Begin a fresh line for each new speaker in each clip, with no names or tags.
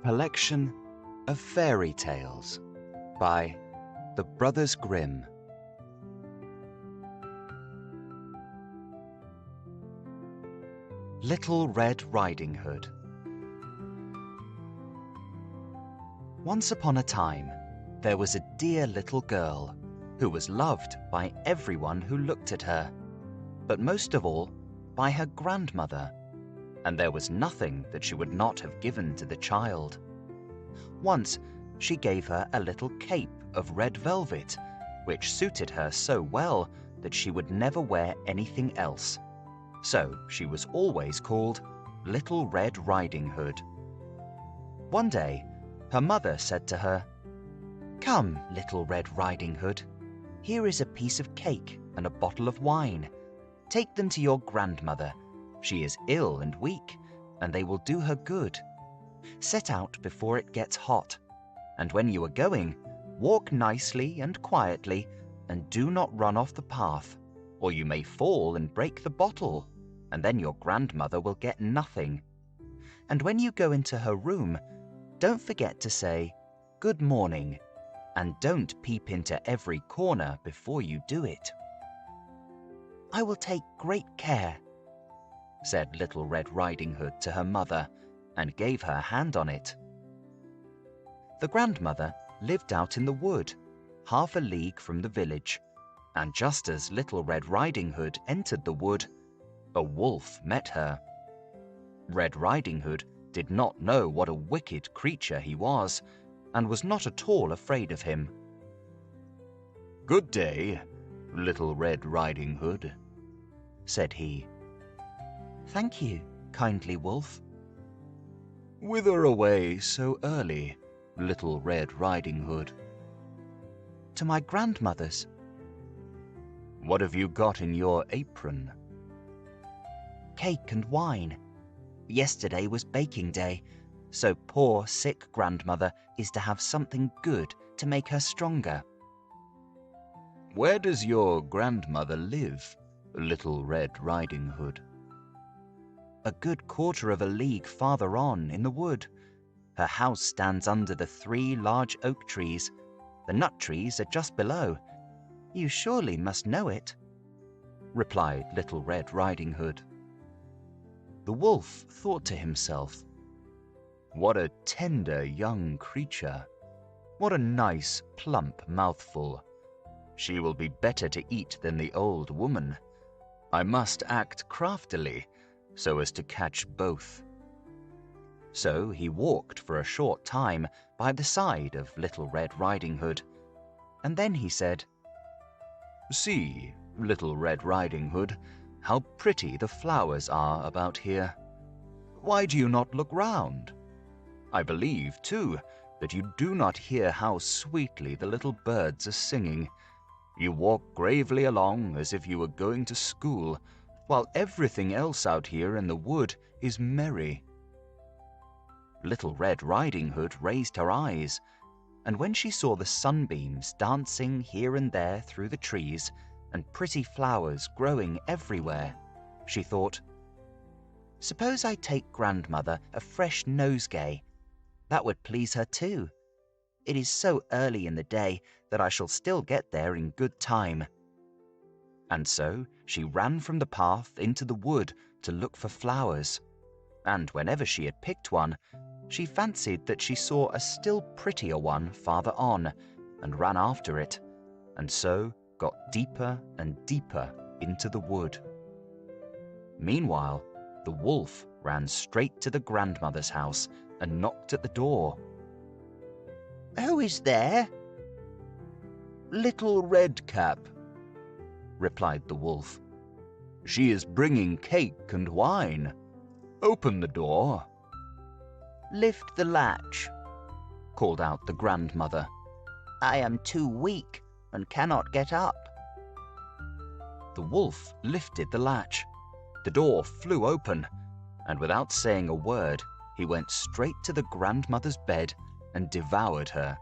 Collection of Fairy Tales by the Brothers Grimm. Little Red Riding Hood. Once upon a time, there was a dear little girl who was loved by everyone who looked at her, but most of all by her grandmother, and there was nothing that she would not have given to the child. Once she gave her a little cape of red velvet, which suited her so well that she would never wear anything else. So she was always called Little Red Riding Hood. One day, her mother said to her, "Come, Little Red Riding Hood, here is a piece of cake and a bottle of wine. Take them to your grandmother. She is ill and weak, and they will do her good. Set out before it gets hot, and when you are going, walk nicely and quietly, and do not run off the path, or you may fall and break the bottle, and then your grandmother will get nothing. And when you go into her room, don't forget to say, 'Good morning,' and don't peep into every corner before you do it." "I will take great care," said Little Red Riding Hood to her mother, and gave her hand on it. The grandmother lived out in the wood, half a league from the village, and just as Little Red Riding Hood entered the wood, a wolf met her. Red Riding Hood did not know what a wicked creature he was, and was not at all afraid of him. "Good day, Little Red Riding Hood," said he. "Thank you, kindly wolf." "Whither away so early, Little Red Riding Hood?" "To my grandmother's." "What have you got in your apron?" "Cake and wine. Yesterday was baking day, so poor sick grandmother is to have something good to make her stronger." "Where does your grandmother live, Little Red Riding Hood?" "A good quarter of a league farther on in the wood. Her house stands under the 3 large oak trees. The nut trees are just below. You surely must know it," replied Little Red Riding Hood. The wolf thought to himself, "What a tender young creature! What a nice, plump mouthful! She will be better to eat than the old woman. I must act craftily, so as to catch both." So he walked for a short time by the side of Little Red Riding Hood, and then he said, "See, Little Red Riding Hood, how pretty the flowers are about here. Why do you not look round? I believe, too, that you do not hear how sweetly the little birds are singing. You walk gravely along as if you were going to school, while everything else out here in the wood is merry." Little Red Riding Hood raised her eyes, and when she saw the sunbeams dancing here and there through the trees, and pretty flowers growing everywhere, she thought, "Suppose I take grandmother a fresh nosegay? That would please her too. It is so early in the day that I shall still get there in good time." And so she ran from the path into the wood to look for flowers, and whenever she had picked one, she fancied that she saw a still prettier one farther on, and ran after it, and so got deeper and deeper into the wood. Meanwhile, the wolf ran straight to the grandmother's house and knocked at the door. "Who is there?" "Little Redcap," replied the wolf. "She is bringing cake and wine. Open the door." "Lift the latch," called out the grandmother. "I am too weak and cannot get up." The wolf lifted the latch. The door flew open, and without saying a word, he went straight to the grandmother's bed and devoured her.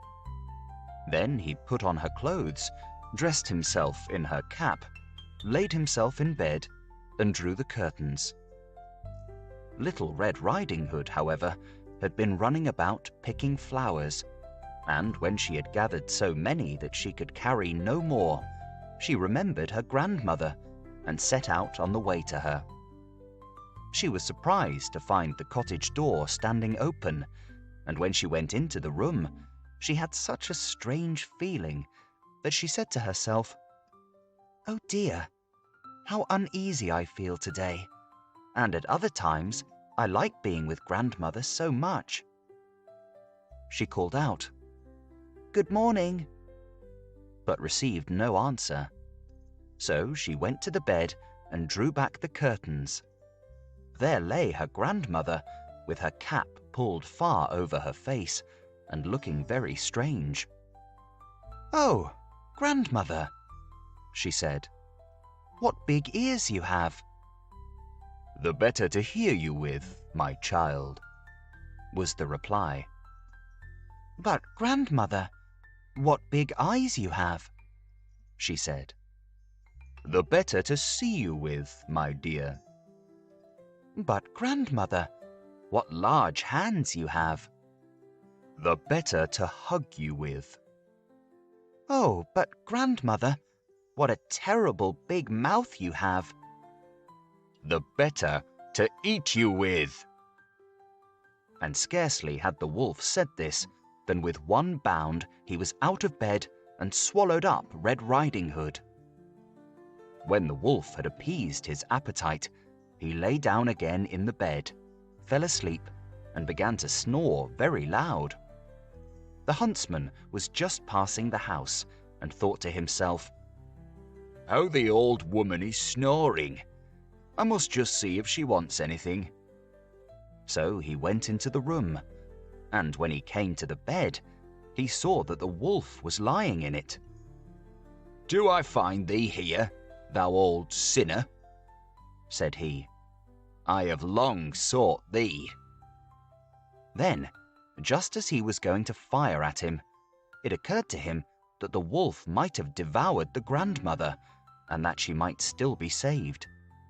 Then he put on her clothes, dressed himself in her cap, laid himself in bed, and drew the curtains. Little Red Riding Hood, however, had been running about picking flowers, and when she had gathered so many that she could carry no more, she remembered her grandmother and set out on the way to her. She was surprised to find the cottage door standing open, and when she went into the room, she had such a strange feeling that she said to herself, "Oh dear, how uneasy I feel today, and at other times I like being with grandmother so much." She called out, "Good morning," but received no answer. So she went to the bed and drew back the curtains. There lay her grandmother, with her cap pulled far over her face and looking very strange. "Oh, grandmother," she said, "what big ears you have." "The better to hear you with, my child," was the reply. "But grandmother, what big eyes you have," she said. "The better to see you with, my dear." "But grandmother, what large hands you have." "The better to hug you with." "Oh, but grandmother, what a terrible big mouth you have." "The better to eat you with." And scarcely had the wolf said this, than with one bound he was out of bed and swallowed up Red Riding Hood. When the wolf had appeased his appetite, he lay down again in the bed, fell asleep, and began to snore very loud. The huntsman was just passing the house and thought to himself, "How the old woman is snoring! I must just see if she wants anything." So he went into the room, and when he came to the bed, he saw that the wolf was lying in it. "Do I find thee here, thou old sinner?" said he. "I have long sought thee." Then, just as he was going to fire at him, it occurred to him that the wolf might have devoured the grandmother, and that she might still be saved.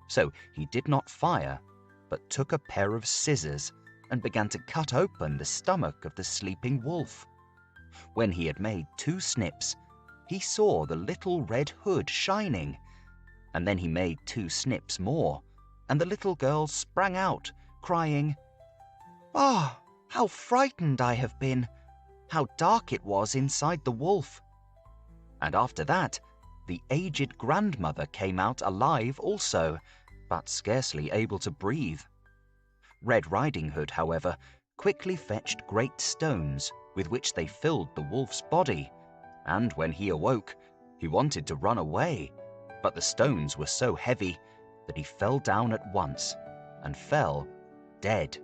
So he did not fire, but took a pair of scissors and began to cut open the stomach of the sleeping wolf. When he had made 2 snips, he saw the little red hood shining, and then he made 2 snips more, and the little girl sprang out, crying, "Ah, how frightened I have been! How dark it was inside the wolf!" And after that, the aged grandmother came out alive also, but scarcely able to breathe. Red Riding Hood, however, quickly fetched great stones, with which they filled the wolf's body, and when he awoke, he wanted to run away, but the stones were so heavy that he fell down at once, and fell dead.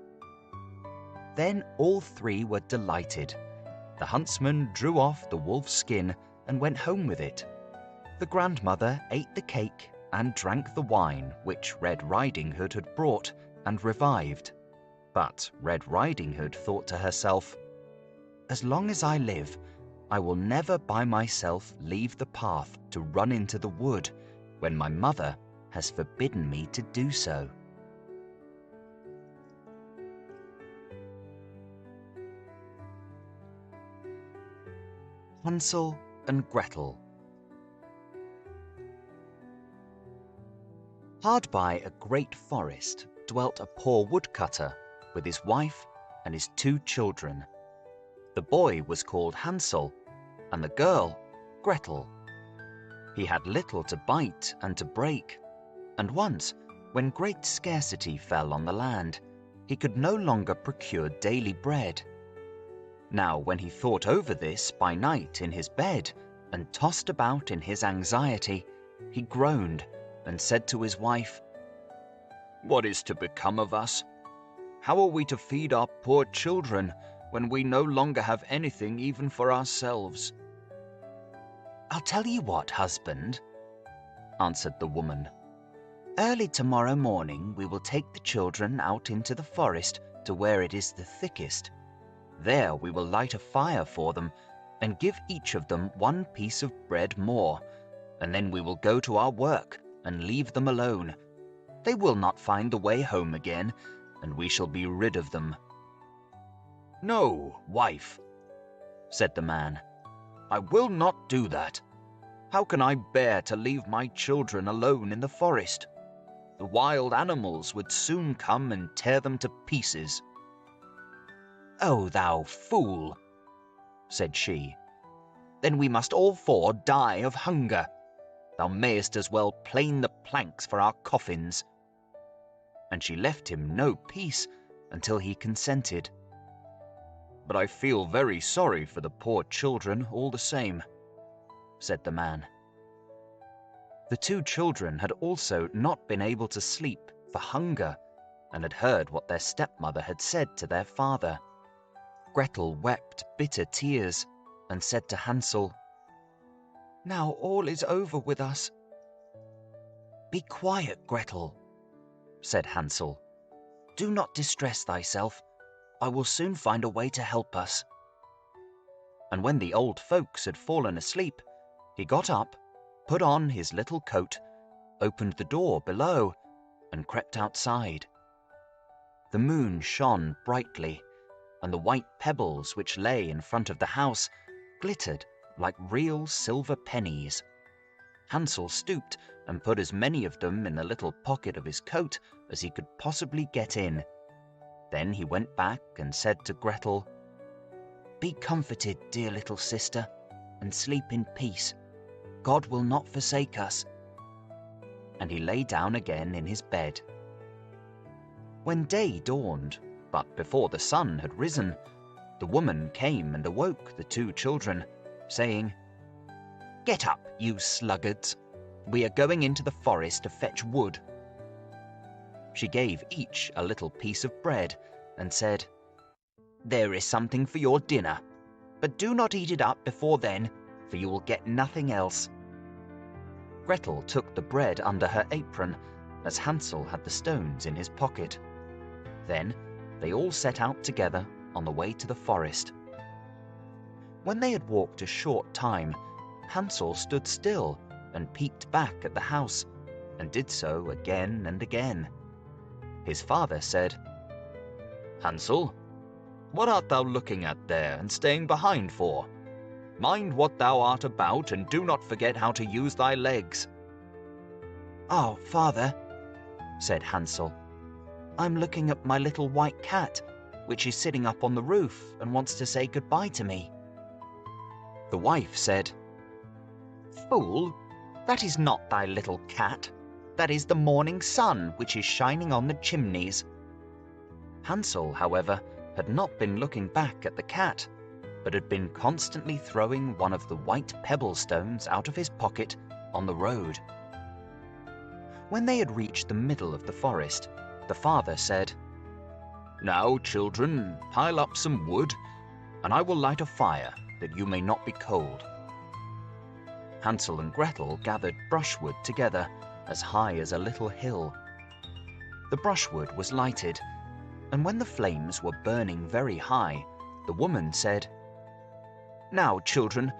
Then all 3 were delighted. The huntsman drew off the wolf's skin and went home with it. The grandmother ate the cake and drank the wine which Red Riding Hood had brought, and revived. But Red Riding Hood thought to herself, "As long as I live, I will never by myself leave the path to run into the wood, when my mother has forbidden me to do so." Hansel and Gretel. Hard by a great forest dwelt a poor woodcutter with his wife and his 2 children. The boy was called Hansel, and the girl Gretel. He had little to bite and to break, and once, when great scarcity fell on the land, he could no longer procure daily bread. Now when he thought over this by night in his bed, and tossed about in his anxiety, he groaned and said to his wife, "What is to become of us? How are we to feed our poor children when we no longer have anything even for ourselves?" "I'll tell you what, husband," answered the woman. "Early tomorrow morning we will take the children out into the forest to where it is the thickest. There we will light a fire for them and give each of them 1 piece of bread more, and then we will go to our work and leave them alone. They will not find the way home again, and we shall be rid of them." "No, wife," said the man. "I will not do that. How can I bear to leave my children alone in the forest? The wild animals would soon come and tear them to pieces." "Oh, thou fool," said she. "Then we must all four die of hunger. Thou mayest as well plane the planks for our coffins." And she left him no peace until he consented. "But I feel very sorry for the poor children all the same," said the man. The two children had also not been able to sleep for hunger, and had heard what their stepmother had said to their father. Gretel wept bitter tears and said to Hansel, "Now all is over with us." "Be quiet, Gretel," said Hansel. "Do not distress thyself. I will soon find a way to help us." And when the old folks had fallen asleep, he got up, put on his little coat, opened the door below, and crept outside. The moon shone brightly, and the white pebbles which lay in front of the house glittered like real silver pennies. Hansel stooped and put as many of them in the little pocket of his coat as he could possibly get in. Then he went back and said to Gretel, "Be comforted, dear little sister, and sleep in peace. God will not forsake us." And he lay down again in his bed. When day dawned, but before the sun had risen, the woman came and awoke the two children, saying, "Get up, you sluggards. We are going into the forest to fetch wood." She gave each a little piece of bread and said, "There is something for your dinner, but do not eat it up before then, for you will get nothing else." Gretel took the bread under her apron, as Hansel had the stones in his pocket. Then they all set out together on the way to the forest. When they had walked a short time, Hansel stood still and peeked back at the house, and did so again and again. His father said, "Hansel, what art thou looking at there and staying behind for? Mind what thou art about, and do not forget how to use thy legs." "Oh, father," said Hansel, "I'm looking at my little white cat, which is sitting up on the roof and wants to say goodbye to me." The wife said, "Fool, that is not thy little cat. That is the morning sun which is shining on the chimneys." Hansel, however, had not been looking back at the cat, but had been constantly throwing one of the white pebble stones out of his pocket on the road. When they had reached the middle of the forest, the father said, "Now, children, pile up some wood, and I will light a fire, that you may not be cold." Hansel and Gretel gathered brushwood together as high as a little hill. The brushwood was lighted, and when the flames were burning very high, the woman said, "Now, children,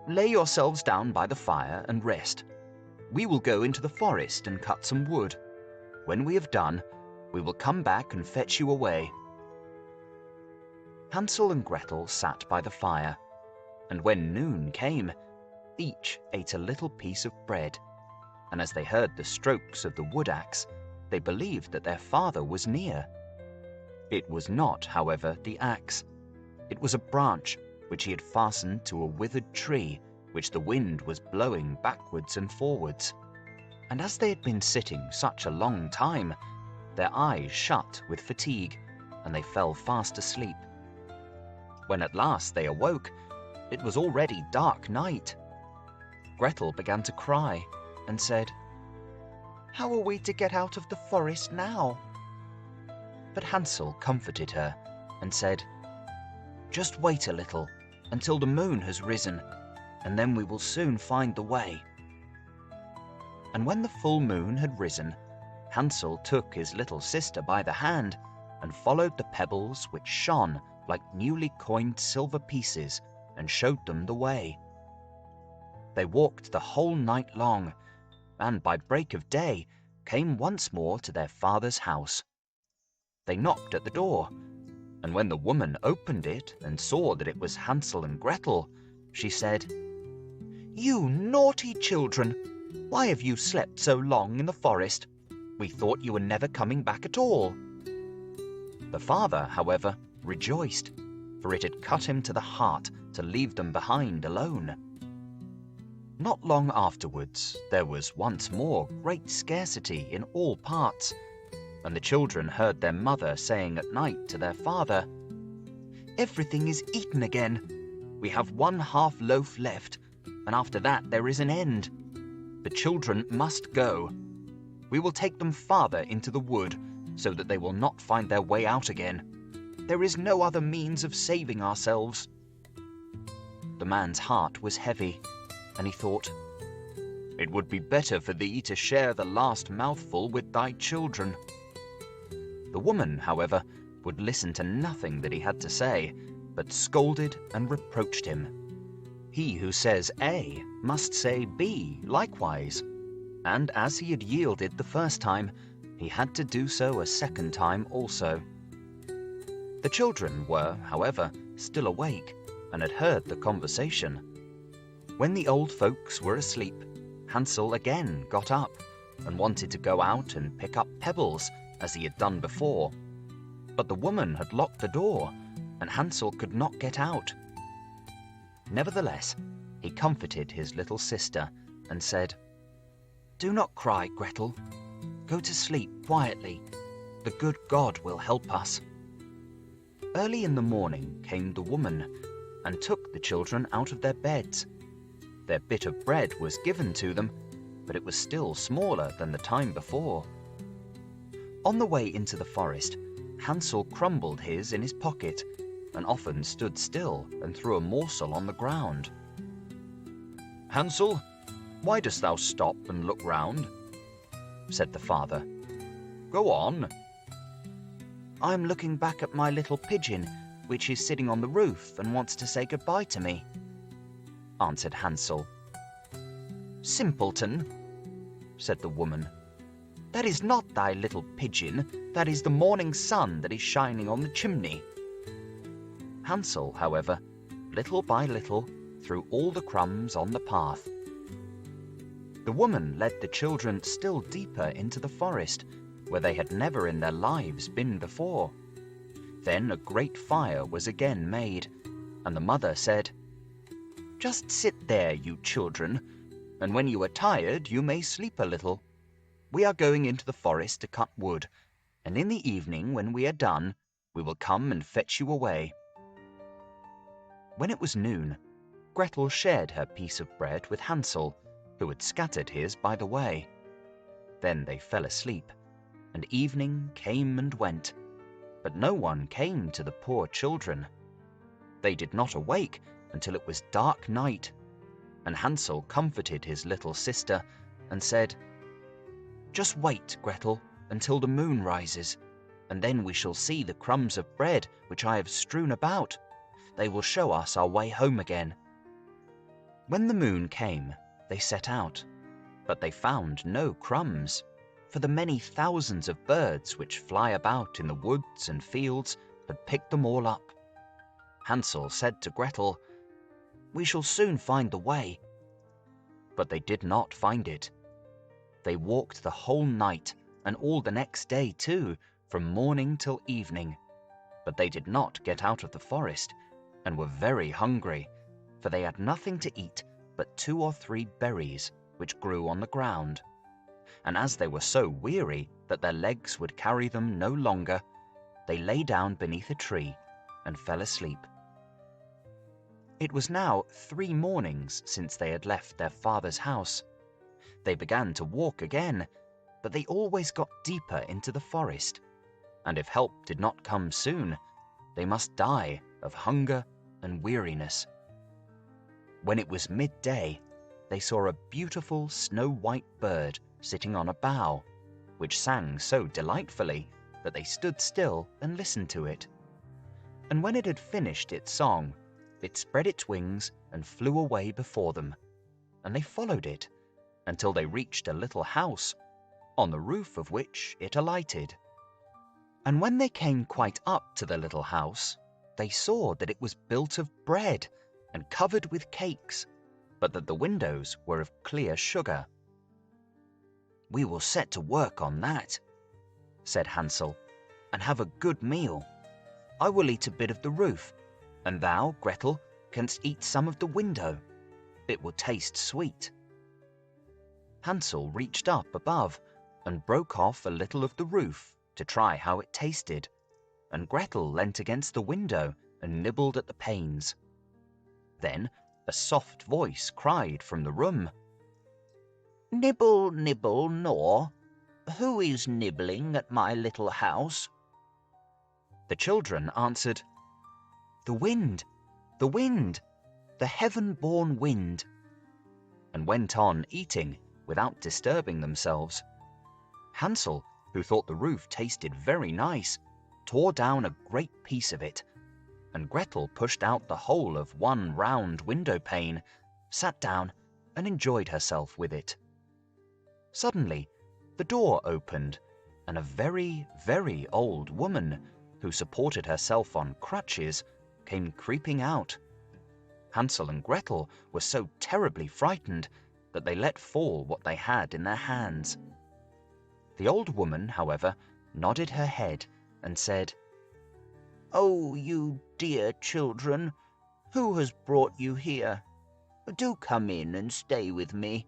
lay yourselves down by the fire and rest. We will go into the forest and cut some wood. When we have done, we will come back and fetch you away." Hansel and Gretel sat by the fire, and when noon came, each ate a little piece of bread, and as they heard the strokes of the wood axe, they believed that their father was near. It was not, however, the axe. It was a branch which he had fastened to a withered tree, which the wind was blowing backwards and forwards. And as they had been sitting such a long time, their eyes shut with fatigue, and they fell fast asleep. When at last they awoke, it was already dark night. Gretel began to cry and said, "How are we to get out of the forest now?" But Hansel comforted her and said, "Just wait a little until the moon has risen, and then we will soon find the way." And when the full moon had risen, Hansel took his little sister by the hand and followed the pebbles which shone like newly coined silver pieces, and showed them the way. They walked the whole night long, and by break of day came once more to their father's house. They knocked at the door, and when the woman opened it and saw that it was Hansel and Gretel, she said, "You naughty children! Why have you slept so long in the forest? We thought you were never coming back at all." The father, however, rejoiced, for it had cut him to the heart to leave them behind alone. Not long afterwards, there was once more great scarcity in all parts, and the children heard their mother saying at night to their father, "Everything is eaten again. We have 1/2 loaf left, and after that there is an end. The children must go. We will take them farther into the wood, so that they will not find their way out again. There is no other means of saving ourselves." The man's heart was heavy, and he thought, "It would be better for thee to share the last mouthful with thy children." The woman, however, would listen to nothing that he had to say, but scolded and reproached him. He who says A must say B likewise, and as he had yielded the first time, he had to do so a second time also. The children were, however, still awake, and had heard the conversation. When the old folks were asleep, Hansel again got up, and wanted to go out and pick up pebbles, as he had done before. But the woman had locked the door, and Hansel could not get out. Nevertheless, he comforted his little sister, and said, "Do not cry, Gretel. Go to sleep quietly. The good God will help us." Early in the morning came the woman, and took the children out of their beds. Their bit of bread was given to them, but it was still smaller than the time before. On the way into the forest, Hansel crumbled his in his pocket, and often stood still and threw a morsel on the ground. "Hansel, why dost thou stop and look round?" said the father. "Go on." "I'm looking back at my little pigeon, which is sitting on the roof and wants to say goodbye to me," answered Hansel. "Simpleton," said the woman, "that is not thy little pigeon, that is the morning sun that is shining on the chimney." Hansel, however, little by little, threw all the crumbs on the path. The woman led the children still deeper into the forest, where they had never in their lives been before. Then a great fire was again made, and the mother said, "Just sit there, you children, and when you are tired you may sleep a little. We are going into the forest to cut wood, and in the evening, when we are done, we will come and fetch you away." When it was noon, Gretel shared her piece of bread with Hansel, who had scattered his by the way. Then they fell asleep, and evening came and went, but no one came to the poor children. They did not awake until it was dark night, and Hansel comforted his little sister and said, "Just wait, Gretel, until the moon rises, and then we shall see the crumbs of bread which I have strewn about. They will show us our way home again." When the moon came, they set out, but they found no crumbs, for the many thousands of birds which fly about in the woods and fields had picked them all up. Hansel said to Gretel, "We shall soon find the way." But they did not find it. They walked the whole night, and all the next day too, from morning till evening, but they did not get out of the forest, and were very hungry, for they had nothing to eat but 2 or 3 berries which grew on the ground. And as they were so weary that their legs would carry them no longer, they lay down beneath a tree and fell asleep. It was now 3 mornings since they had left their father's house. They began to walk again, but they always got deeper into the forest, and if help did not come soon, they must die of hunger and weariness. When it was midday, they saw a beautiful snow-white bird sitting on a bough, which sang so delightfully that they stood still and listened to it. And when it had finished its song, it spread its wings and flew away before them, and they followed it until they reached a little house, on the roof of which it alighted. And when they came quite up to the little house, they saw that it was built of bread and covered with cakes, but that the windows were of clear sugar. "We will set to work on that," said Hansel, "and have a good meal. I will eat a bit of the roof, and thou, Gretel, canst eat some of the window. It will taste sweet." Hansel reached up above and broke off a little of the roof to try how it tasted, and Gretel leant against the window and nibbled at the panes. Then a soft voice cried from the room, "Nibble, nibble, gnaw. Who is nibbling at my little house?" The children answered, "The wind, the wind, the heaven-born wind," and went on eating without disturbing themselves. Hansel, who thought the roof tasted very nice, tore down a great piece of it, and Gretel pushed out the whole of one round window pane, sat down, and enjoyed herself with it. Suddenly, the door opened, and a very, very old woman, who supported herself on crutches, came creeping out. Hansel and Gretel were so terribly frightened that they let fall what they had in their hands. The old woman, however, nodded her head and said, "Oh, you dear children, who has brought you here? Do come in and stay with me.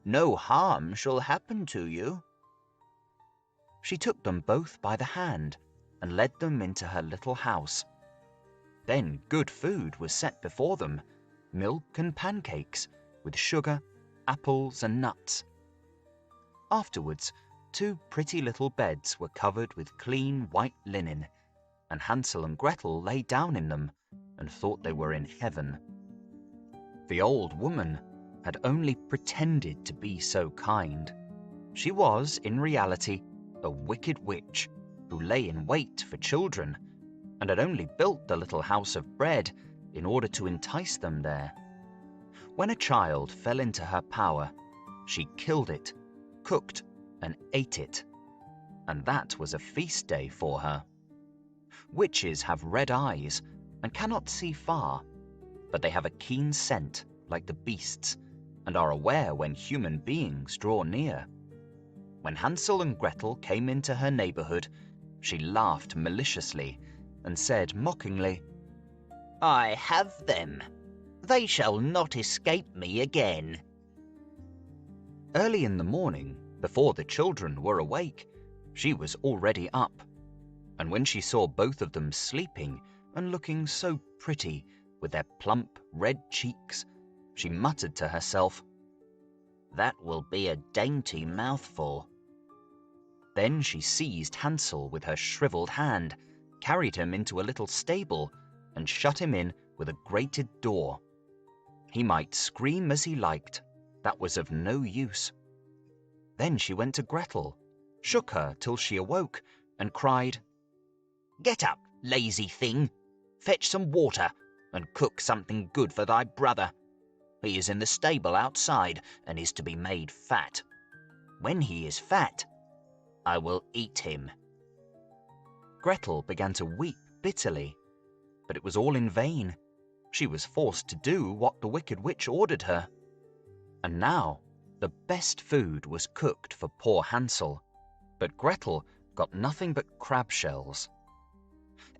No harm shall happen to you." She took them both by the hand and led them into her little house. Then good food was set before them, milk and pancakes, with sugar, apples and nuts. Afterwards, 2 pretty little beds were covered with clean white linen, and Hansel and Gretel lay down in them and thought they were in heaven. The old woman had only pretended to be so kind. She was, in reality, a wicked witch who lay in wait for children, and had only built the little house of bread in order to entice them there. When a child fell into her power, she killed it, cooked, and ate it, and that was a feast day for her. Witches have red eyes and cannot see far, but they have a keen scent like the beasts, and are aware when human beings draw near. When Hansel and Gretel came into her neighborhood, she laughed maliciously and said mockingly, "I have them. They shall not escape me again." Early in the morning, before the children were awake, she was already up, and when she saw both of them sleeping and looking so pretty with their plump red cheeks, she muttered to herself, "That will be a dainty mouthful." Then she seized Hansel with her shriveled hand, carried him into a little stable, and shut him in with a grated door. He might scream as he liked, that was of no use. Then she went to Gretel, shook her till she awoke, and cried, "Get up, lazy thing! Fetch some water, and cook something good for thy brother. He is in the stable outside, and is to be made fat. When he is fat, I will eat him." Gretel began to weep bitterly, but it was all in vain. She was forced to do what the wicked witch ordered her. And now the best food was cooked for poor Hansel, but Gretel got nothing but crab shells.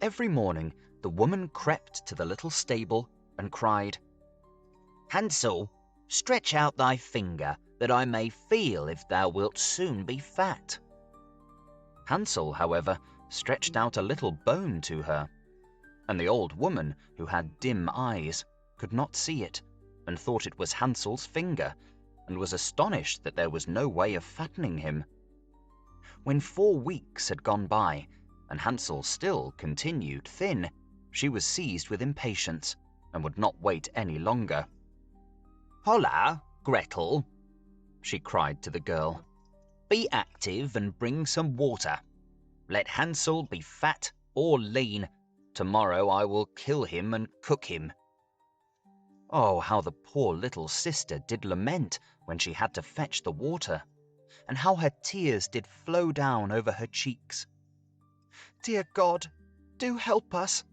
Every morning the woman crept to the little stable and cried, "Hansel, stretch out thy finger, that I may feel if thou wilt soon be fat." Hansel, however, stretched out a little bone to her, and the old woman, who had dim eyes, could not see it, and thought it was Hansel's finger, and was astonished that there was no way of fattening him. When 4 weeks had gone by, and Hansel still continued thin, she was seized with impatience, and would not wait any longer. "Holla, Gretel!" she cried to the girl. "Be active and bring some water. Let Hansel be fat or lean. Tomorrow I will kill him and cook him." Oh, how the poor little sister did lament when she had to fetch the water, and how her tears did flow down over her cheeks. "Dear God, do help us,"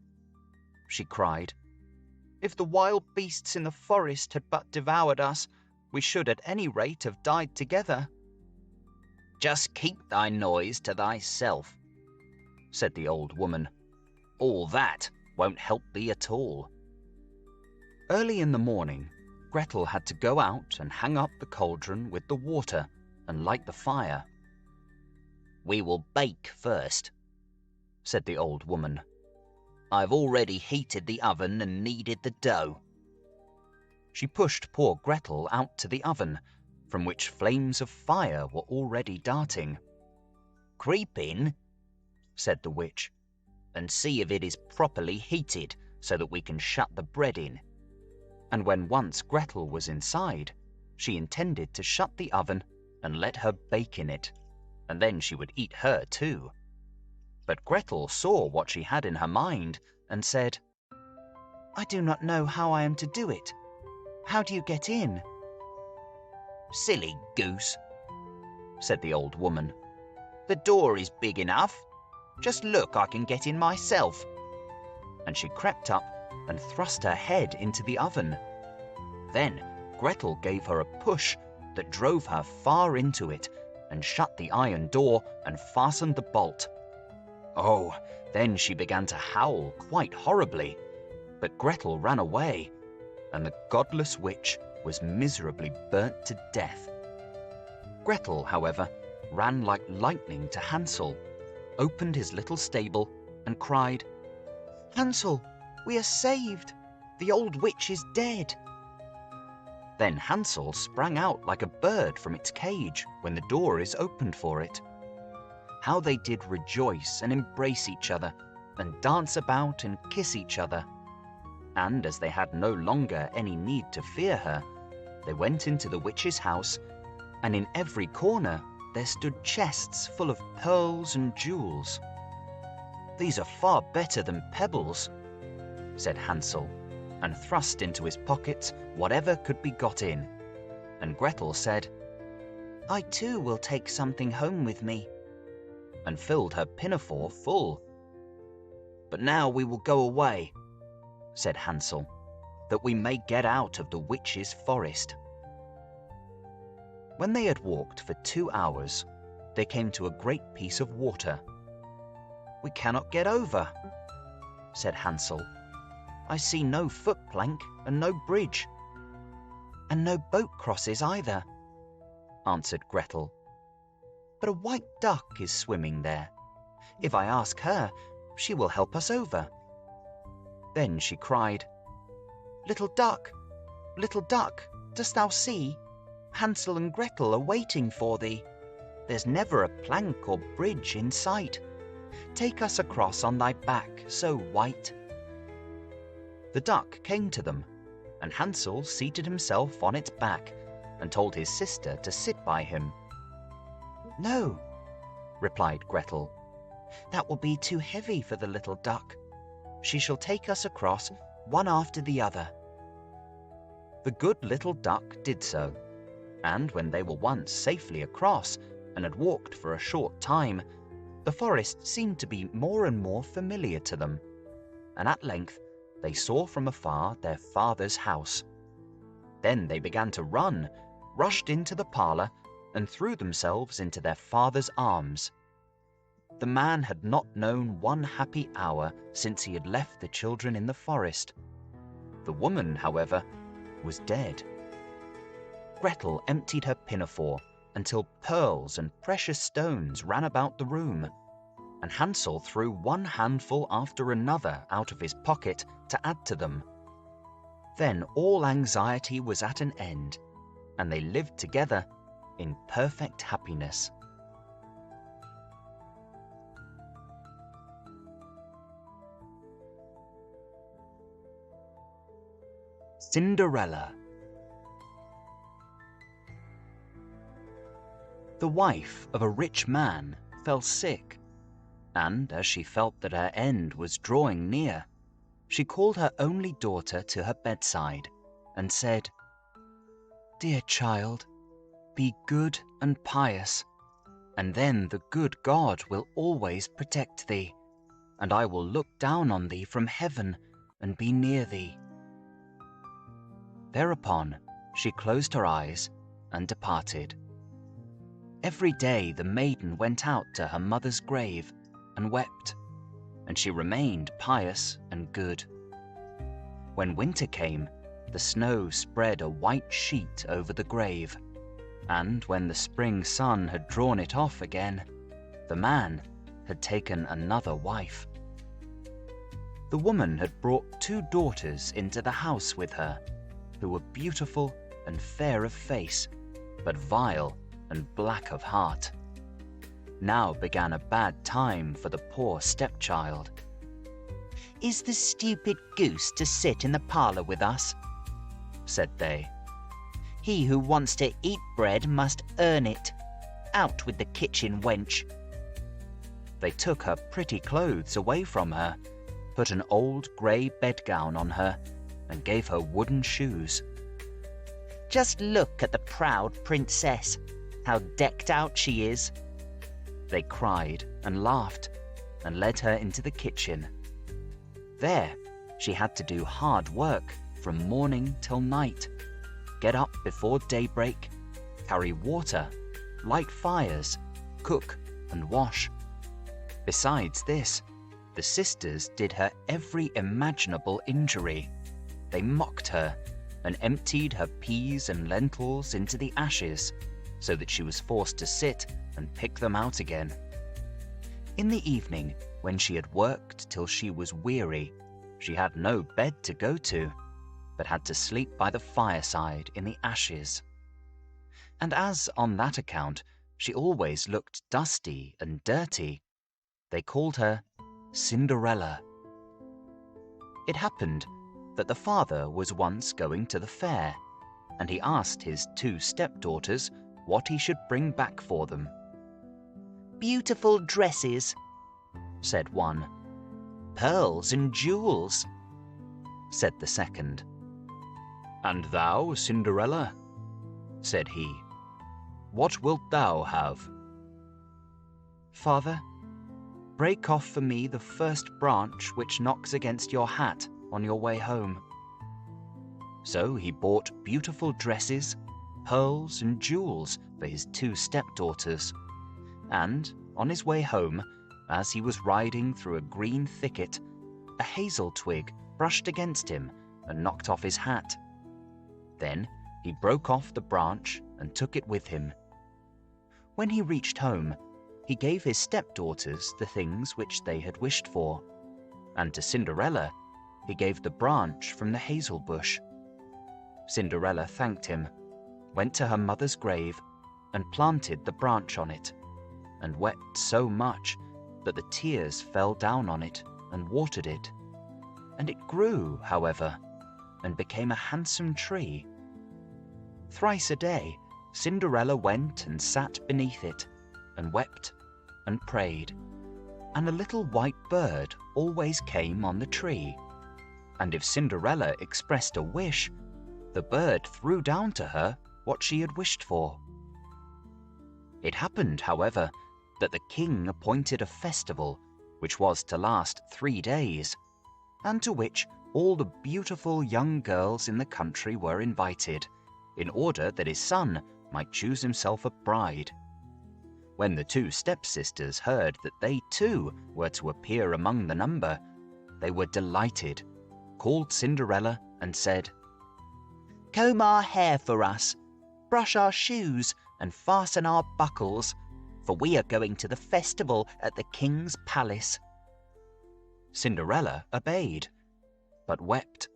she cried. "If the wild beasts in the forest had but devoured us, we should at any rate have died together." "Just keep thy noise to thyself," said the old woman. "All that won't help thee at all." Early in the morning, Gretel had to go out and hang up the cauldron with the water and light the fire. "We will bake first," said the old woman. "I've already heated the oven and kneaded the dough." She pushed poor Gretel out to the oven, from which flames of fire were already darting. "Creep in," said the witch, "and see if it is properly heated so that we can shut the bread in." And when once Gretel was inside, she intended to shut the oven and let her bake in it, and then she would eat her too. But Gretel saw what she had in her mind and said, "I do not know how I am to do it. How do you get in?" "Silly goose," said the old woman. "The door is big enough. Just look, I can get in myself." And she crept up and thrust her head into the oven. Then Gretel gave her a push that drove her far into it and shut the iron door and fastened the bolt. Oh, then she began to howl quite horribly, but Gretel ran away, and the godless witch was miserably burnt to death. Gretel, however, ran like lightning to Hansel, opened his little stable, and cried, "Hansel, we are saved! The old witch is dead!" Then Hansel sprang out like a bird from its cage when the door is opened for it. How they did rejoice and embrace each other, and dance about and kiss each other. And as they had no longer any need to fear her, they went into the witch's house, and in every corner there stood chests full of pearls and jewels. "These are far better than pebbles," said Hansel, and thrust into his pockets whatever could be got in. And Gretel said, "I too will take something home with me," and filled her pinafore full. "But now we will go away," said Hansel, "that we may get out of the witch's forest." When they had walked for 2 hours, they came to a great piece of water. "We cannot get over," said Hansel. "I see no foot-plank and no bridge." "And no boat crosses either," answered Gretel. "But a white duck is swimming there. If I ask her, she will help us over." Then she cried, little duck, dost thou see? Hansel and Gretel are waiting for thee. There's never a plank or bridge in sight. Take us across on thy back so white." The duck came to them, and Hansel seated himself on its back and told his sister to sit by him. "No," replied Gretel, "that will be too heavy for the little duck. She shall take us across one after the other." The good little duck did so, and when they were once safely across and had walked for a short time, the forest seemed to be more and more familiar to them, and at length they saw from afar their father's house. Then they began to run, rushed into the parlour, and threw themselves into their father's arms. The man had not known one happy hour since he had left the children in the forest. The woman, however, was dead. Gretel emptied her pinafore until pearls and precious stones ran about the room, and Hansel threw one handful after another out of his pocket to add to them. Then all anxiety was at an end, and they lived together in perfect happiness. Cinderella. The wife of a rich man fell sick, and as she felt that her end was drawing near, she called her only daughter to her bedside and said, "Dear child, be good and pious, and then the good God will always protect thee. and I will look down on thee from heaven and be near thee." Thereupon she closed her eyes and departed. Every day the maiden went out to her mother's grave and wept, and she remained pious and good. When winter came, the snow spread a white sheet over the grave, and when the spring sun had drawn it off again, the man had taken another wife. The woman had brought 2 daughters into the house with her, who were beautiful and fair of face, but vile and black of heart. Now began a bad time for the poor stepchild.
"Is the stupid goose to sit in the parlour with us?"
said they.
"He who wants to eat bread must earn it. Out with the kitchen wench."
They took her pretty clothes away from her, put an old grey bedgown on her, and gave her wooden shoes.
"Just look at the proud princess, how decked out she is,"
they cried and laughed, and led her into the kitchen. There she had to do hard work from morning till night, get up before daybreak, carry water, light fires, cook and wash. Besides this, the sisters did her every imaginable injury. They mocked her and emptied her peas and lentils into the ashes, so that she was forced to sit and pick them out again. In the evening, when she had worked till she was weary, she had no bed to go to, but had to sleep by the fireside in the ashes. And as on that account she always looked dusty and dirty, they called her Cinderella. It happened that the father was once going to the fair, and he asked his 2 stepdaughters what he should bring back for them.
"Beautiful dresses,"
said one.
"Pearls and jewels,"
said the second. "And thou, Cinderella," said he, "what wilt thou have?" "Father, break off for me the first branch which knocks against your hat on your way home." So he bought beautiful dresses, pearls and jewels for his 2 stepdaughters, and on his way home, as he was riding through a green thicket, a hazel twig brushed against him and knocked off his hat. Then he broke off the branch and took it with him. When he reached home, he gave his stepdaughters the things which they had wished for, and to Cinderella he gave the branch from the hazel bush. Cinderella thanked him, went to her mother's grave, and planted the branch on it, and wept so much that the tears fell down on it and watered it. And it grew, however, and became a handsome tree. Thrice a day Cinderella went and sat beneath it, and wept and prayed, and a little white bird always came on the tree, and if Cinderella expressed a wish, the bird threw down to her what she had wished for. It happened, however, that the king appointed a festival which was to last 3 days, and to which all the beautiful young girls in the country were invited, in order that his son might choose himself a bride. When the 2 stepsisters heard that they too were to appear among the number, they were delighted, called Cinderella and said,
"Comb our hair for us, brush our shoes, and fasten our buckles, for we are going to the festival at the king's palace."
Cinderella obeyed, but wept,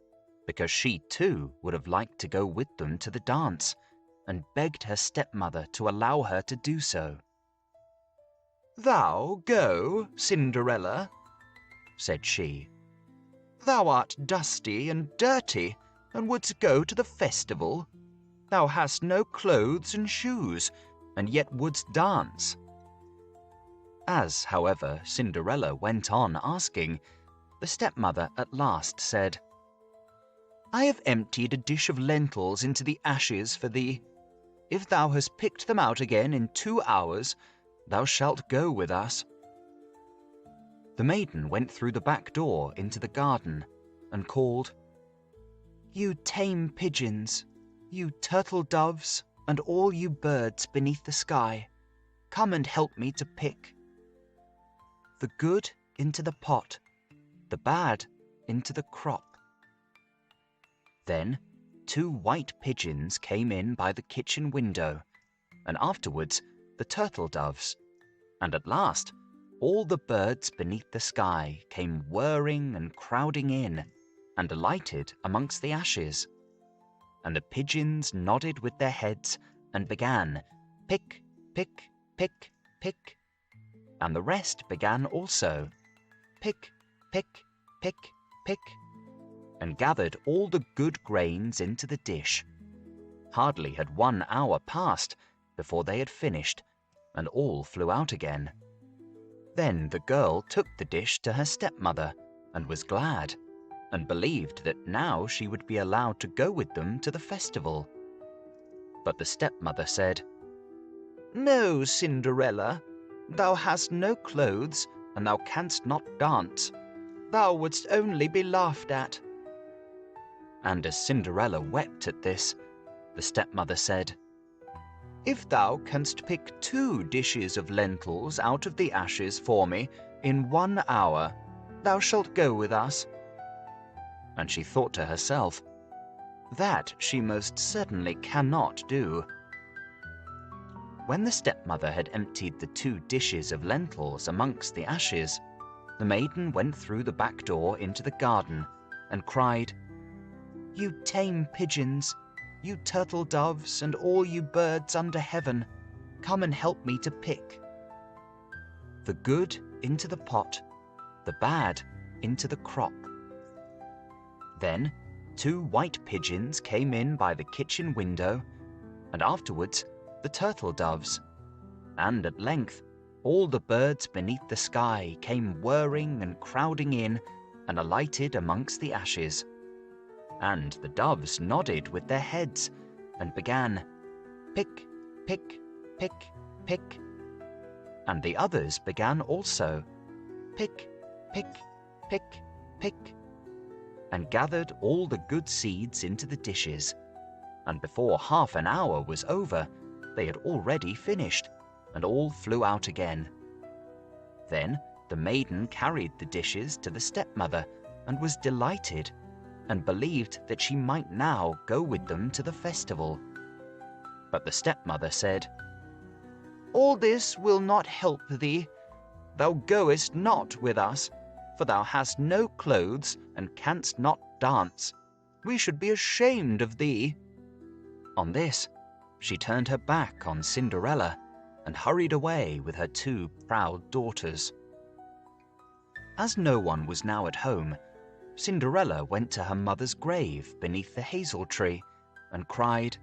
because she too would have liked to go with them to the dance, and begged her stepmother to allow her to do so. "Thou go, Cinderella," said she. "Thou art dusty and dirty, and wouldst go to the festival. Thou hast no clothes and shoes, and yet wouldst dance." As, however, Cinderella went on asking, the stepmother at last said, "I have emptied a dish of lentils into the ashes for thee. If thou hast picked them out again in 2 hours, thou shalt go with us." The maiden went through the back door into the garden and called,
"You tame pigeons, you turtle doves, and all you birds beneath the sky, come and help me to pick the good into the pot, the bad into the crop."
Then 2 white pigeons came in by the kitchen window, and afterwards the turtle doves, and at last all the birds beneath the sky came whirring and crowding in, and alighted amongst the ashes. And the pigeons nodded with their heads and began, pick, pick, pick, pick. And the rest began also, pick, pick, pick, pick, and gathered all the good grains into the dish. Hardly had 1 hour passed before they had finished, and all flew out again. Then the girl took the dish to her stepmother, and was glad, and believed that now she would be allowed to go with them to the festival. But the stepmother said,
"No, Cinderella, thou hast no clothes, and thou canst not dance. Thou wouldst only be laughed at."
And as Cinderella wept at this, the stepmother said,
"If thou canst pick 2 dishes of lentils out of the ashes for me in 1 hour, thou shalt go with us."
And she thought to herself, "That she most certainly cannot do." When the stepmother had emptied the 2 dishes of lentils amongst the ashes, the maiden went through the back door into the garden and cried,
"You tame pigeons, you turtle doves, and all you birds under heaven, come and help me to pick
the good into the pot, the bad into the crop." Then 2 white pigeons came in by the kitchen window, and afterwards the turtle doves, and at length all the birds beneath the sky came whirring and crowding in, and alighted amongst the ashes. And the doves nodded with their heads, and began, pick, pick, pick, pick. And the others began also, pick, pick, pick, pick, and gathered all the good seeds into the dishes. And before half an hour was over, they had already finished, and all flew out again. Then the maiden carried the dishes to the stepmother, and was delighted, and believed that she might now go with them to the festival. But the stepmother said,
"All this will not help thee. Thou goest not with us, for thou hast no clothes and canst not dance. We should be ashamed of thee."
On this, she turned her back on Cinderella and hurried away with her 2 proud daughters. As no one was now at home, Cinderella went to her mother's grave beneath the hazel tree and cried,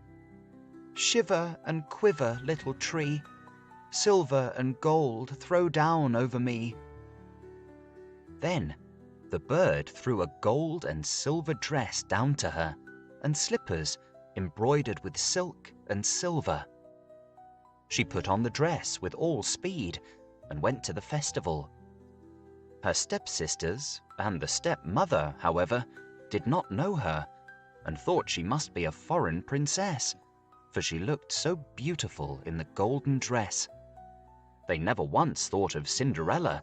"Shiver and quiver, little tree, silver and gold throw down over me."
Then the bird threw a gold and silver dress down to her, and slippers embroidered with silk and silver. She put on the dress with all speed and went to the festival. Her stepsisters and the stepmother, however, did not know her, and thought she must be a foreign princess, for she looked so beautiful in the golden dress. They never once thought of Cinderella,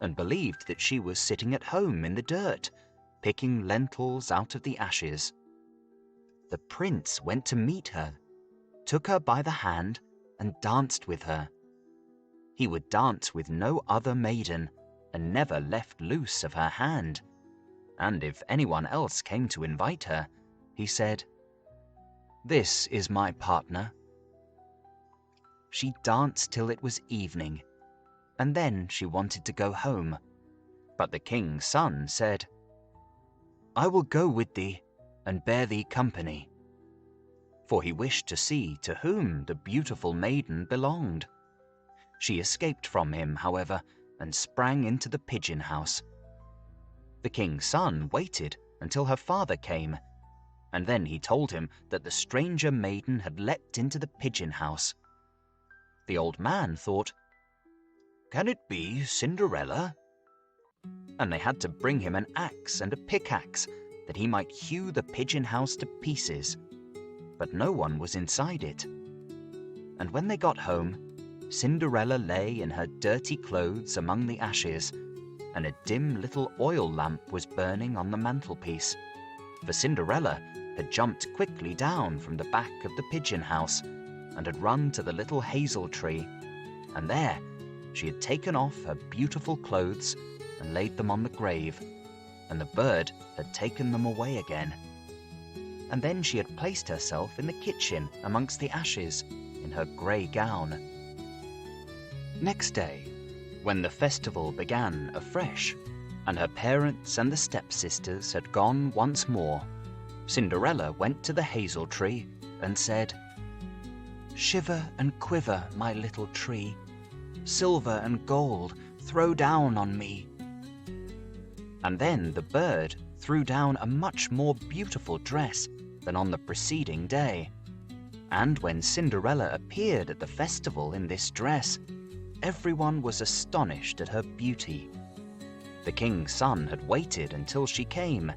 and believed that she was sitting at home in the dirt, picking lentils out of the ashes. The prince went to meet her, took her by the hand, and danced with her. He would dance with no other maiden, and never left loose of her hand. And if anyone else came to invite her, he said, "This is my partner." She danced till it was evening, and then she wanted to go home. But the king's son said, "I will go with thee, and bear thee company," for he wished to see to whom the beautiful maiden belonged. She escaped from him, however, and sprang into the pigeon house. The king's son waited until her father came, and then he told him that the stranger maiden had leapt into the pigeon house. The old man thought, "Can it be Cinderella?" and they had to bring him an axe and a pickaxe that he might hew the pigeon house to pieces. But no one was inside it. And when they got home, Cinderella lay in her dirty clothes among the ashes, and a dim little oil lamp was burning on the mantelpiece. For Cinderella had jumped quickly down from the back of the pigeon house and had run to the little hazel tree, and there she had taken off her beautiful clothes and laid them on the grave, and the bird had taken them away again. And then she had placed herself in the kitchen amongst the ashes in her grey gown. Next day, when the festival began afresh, and her parents and the stepsisters had gone once more, Cinderella went to the hazel tree and said, "Shiver and quiver, my little tree, silver and gold throw down on me." And then the bird threw down a much more beautiful dress than on the preceding day. And when Cinderella appeared at the festival in this dress, everyone was astonished at her beauty. The king's son had waited until she came,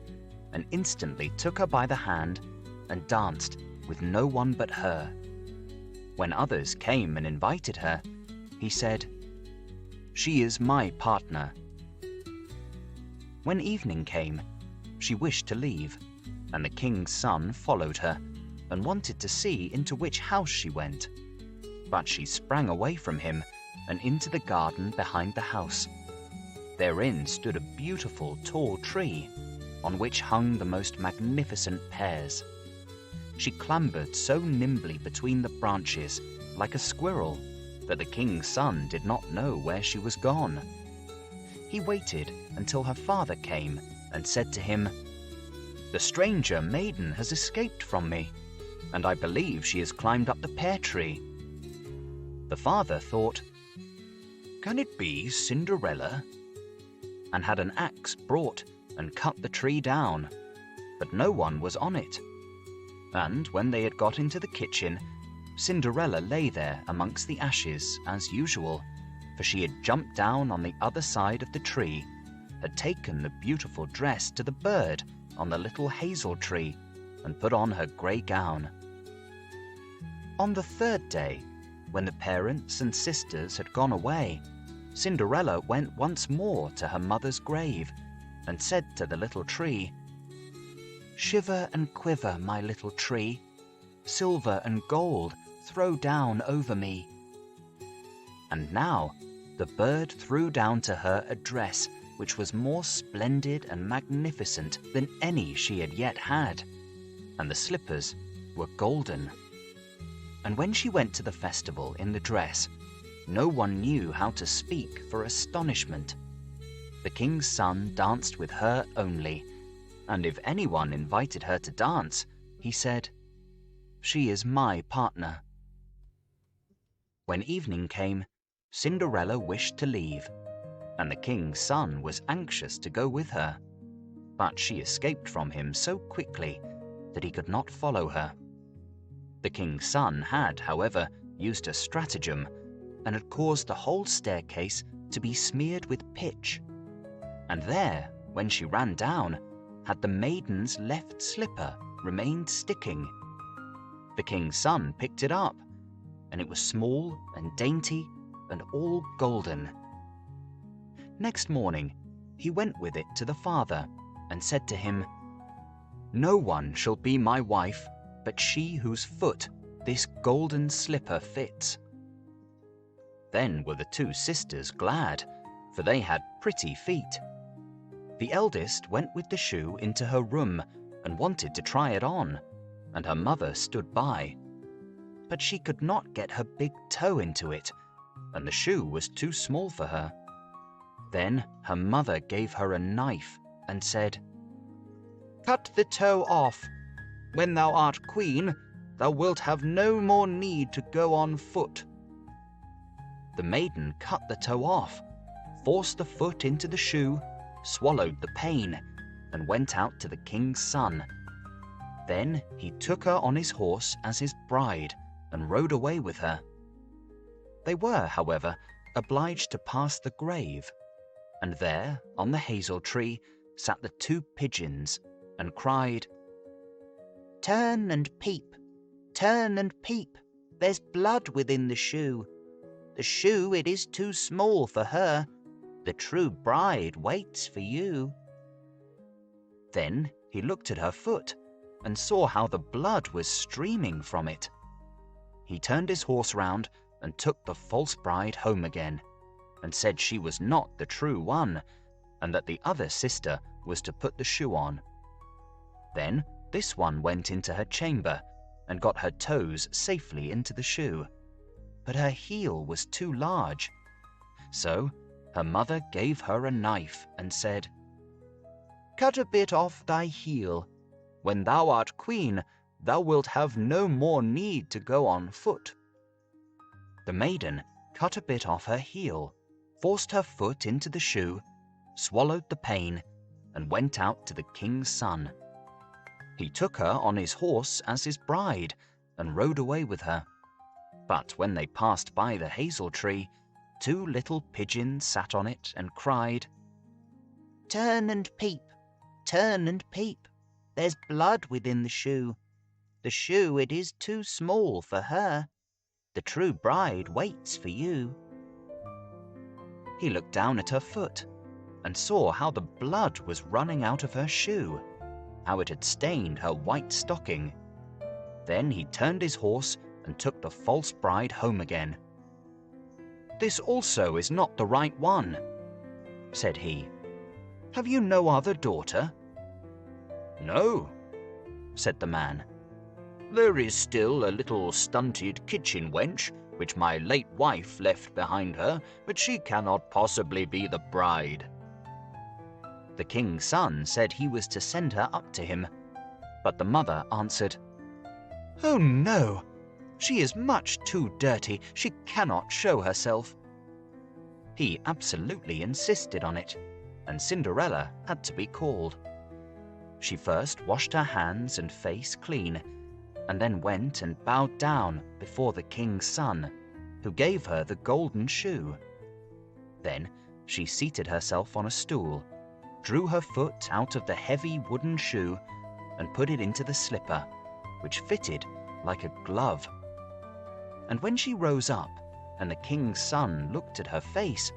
and instantly took her by the hand and danced with no one but her. When others came and invited her, he said, "She is my partner." When evening came, she wished to leave, and the king's son followed her and wanted to see into which house she went. But she sprang away from him and into the garden behind the house. Therein stood a beautiful tall tree, on which hung the most magnificent pears. She clambered so nimbly between the branches, like a squirrel, that the king's son did not know where she was gone. He waited until her father came and said to him, "The stranger maiden has escaped from me, and I believe she has climbed up the pear tree." The father thought, "Can it be Cinderella?" and had an axe brought and cut the tree down, but no one was on it. And when they had got into the kitchen, Cinderella lay there amongst the ashes as usual, for she had jumped down on the other side of the tree, had taken the beautiful dress to the bird on the little hazel tree, and put on her grey gown. On the third day, when the parents and sisters had gone away, Cinderella went once more to her mother's grave, and said to the little tree, "Shiver and quiver, my little tree, silver and gold throw down over me." And now the bird threw down to her a dress which was more splendid and magnificent than any she had yet had, and the slippers were golden. And when she went to the festival in the dress, no one knew how to speak for astonishment. The king's son danced with her only, and if anyone invited her to dance, he said, "She is my partner." When evening came, Cinderella wished to leave, and the king's son was anxious to go with her, but she escaped from him so quickly that he could not follow her. The king's son had, however, used a stratagem, and had caused the whole staircase to be smeared with pitch. And there, when she ran down, had the maiden's left slipper remained sticking. The king's son picked it up, and it was small and dainty and all golden. Next morning, he went with it to the father and said to him, "No one shall be my wife but she whose foot this golden slipper fits." Then were the two sisters glad, for they had pretty feet. The eldest went with the shoe into her room and wanted to try it on, and her mother stood by. But she could not get her big toe into it, and the shoe was too small for her. Then her mother gave her a knife and said, "Cut the toe off. When thou art queen, thou wilt have no more need to go on foot." The maiden cut the toe off, forced the foot into the shoe, swallowed the pain, and went out to the king's son. Then he took her on his horse as his bride and rode away with her. They were, however, obliged to pass the grave, and there, on the hazel tree, sat the two pigeons and cried,
"Turn and peep, turn and peep, there's blood within the shoe. The shoe it is too small for her, the true bride waits for you."
Then he looked at her foot and saw how the blood was streaming from it. He turned his horse round and took the false bride home again, and said she was not the true one, and that the other sister was to put the shoe on. Then this one went into her chamber and got her toes safely into the shoe, but her heel was too large. So her mother gave her a knife and said,
"Cut a bit off thy heel. When thou art queen, thou wilt have no more need to go on foot."
The maiden cut a bit off her heel, forced her foot into the shoe, swallowed the pain, and went out to the king's son. He took her on his horse as his bride and rode away with her. But when they passed by the hazel tree, two little pigeons sat on it and cried,
"Turn and peep, turn and peep, there's blood within the shoe. The shoe it is too small for her, the true bride waits for you."
He looked down at her foot and saw how the blood was running out of her shoe, how it had stained her white stocking. Then he turned his horse and took the false bride home again. "This also is not the right one," said he. "Have you no other daughter?"
"No,"
said the man.
"there is still a little stunted kitchen wench, which my late wife left behind her, but she cannot possibly be the bride."
The king's son said he was to send her up to him, but the mother answered, "Oh no, she is much too dirty, she cannot show herself." He absolutely insisted on it, and Cinderella had to be called. She first washed her hands and face clean, and then went and bowed down before the king's son, who gave her the golden shoe. Then she seated herself on a stool, drew her foot out of the heavy wooden shoe, and put it into the slipper, which fitted like a glove. And when she rose up, and the king's son looked at her face,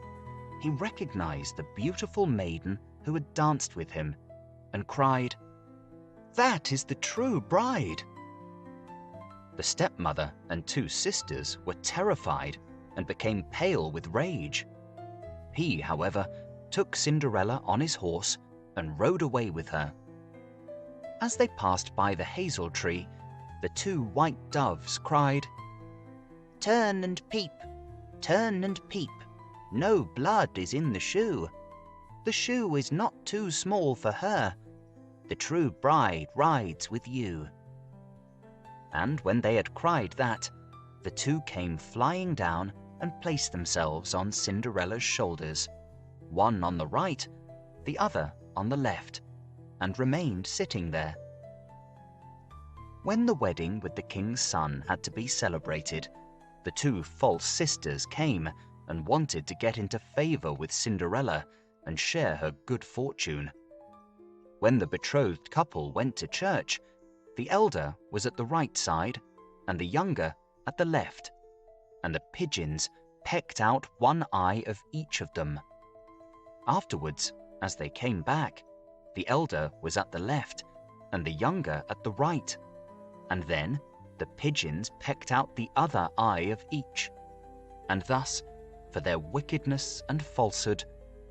he recognized the beautiful maiden who had danced with him, and cried, "That is the true bride." The stepmother and two sisters were terrified and became pale with rage. He, however, took Cinderella on his horse and rode away with her. As they passed by the hazel tree, the two white doves cried,
"Turn and peep, turn and peep, no blood is in the shoe. The shoe is not too small for her, the true bride rides with you."
And when they had cried that, the two came flying down and placed themselves on Cinderella's shoulders, one on the right, the other on the left, and remained sitting there. When the wedding with the king's son had to be celebrated, the two false sisters came and wanted to get into favor with Cinderella and share her good fortune. When the betrothed couple went to church, the elder was at the right side and the younger at the left, and the pigeons pecked out one eye of each of them. Afterwards, as they came back, the elder was at the left and the younger at the right, and then the pigeons pecked out the other eye of each. And thus, for their wickedness and falsehood,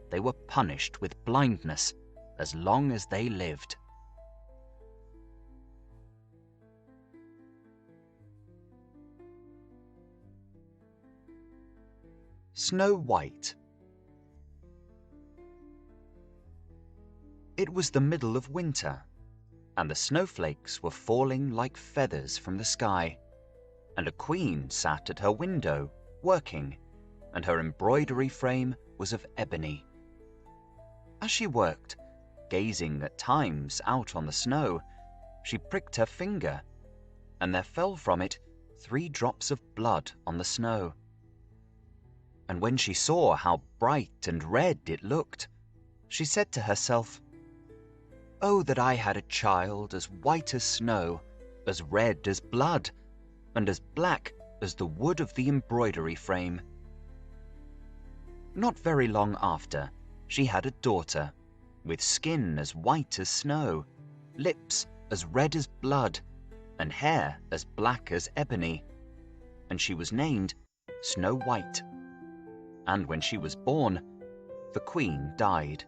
they were punished with blindness as long as they lived. Snow White. It was the middle of winter, and the snowflakes were falling like feathers from the sky, and a queen sat at her window, working, and her embroidery frame was of ebony. As she worked, gazing at times out on the snow, she pricked her finger, and there fell from it 3 drops of blood on the snow. and when she saw how bright and red it looked, she said to herself, "Oh, that I had a child as white as snow, as red as blood, and as black as the wood of the embroidery frame." Not very long after, she had a daughter, with skin as white as snow, lips as red as blood, and hair as black as ebony, and she was named Snow White. And when she was born, the queen died.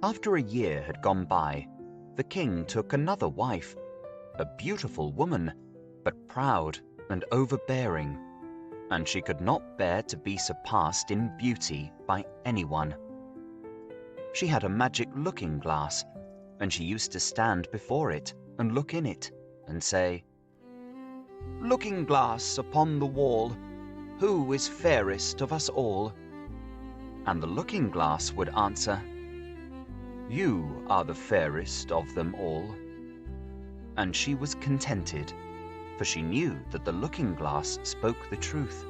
After a year had gone by, the king took another wife, a beautiful woman, but proud and overbearing, and she could not bear to be surpassed in beauty by anyone. She had a magic looking glass, and she used to stand before it and look in it and say, "Looking glass upon the wall, who is fairest of us all?" And the looking glass would answer, "You are the fairest of them all." And she was contented, for she knew that the looking glass spoke the truth.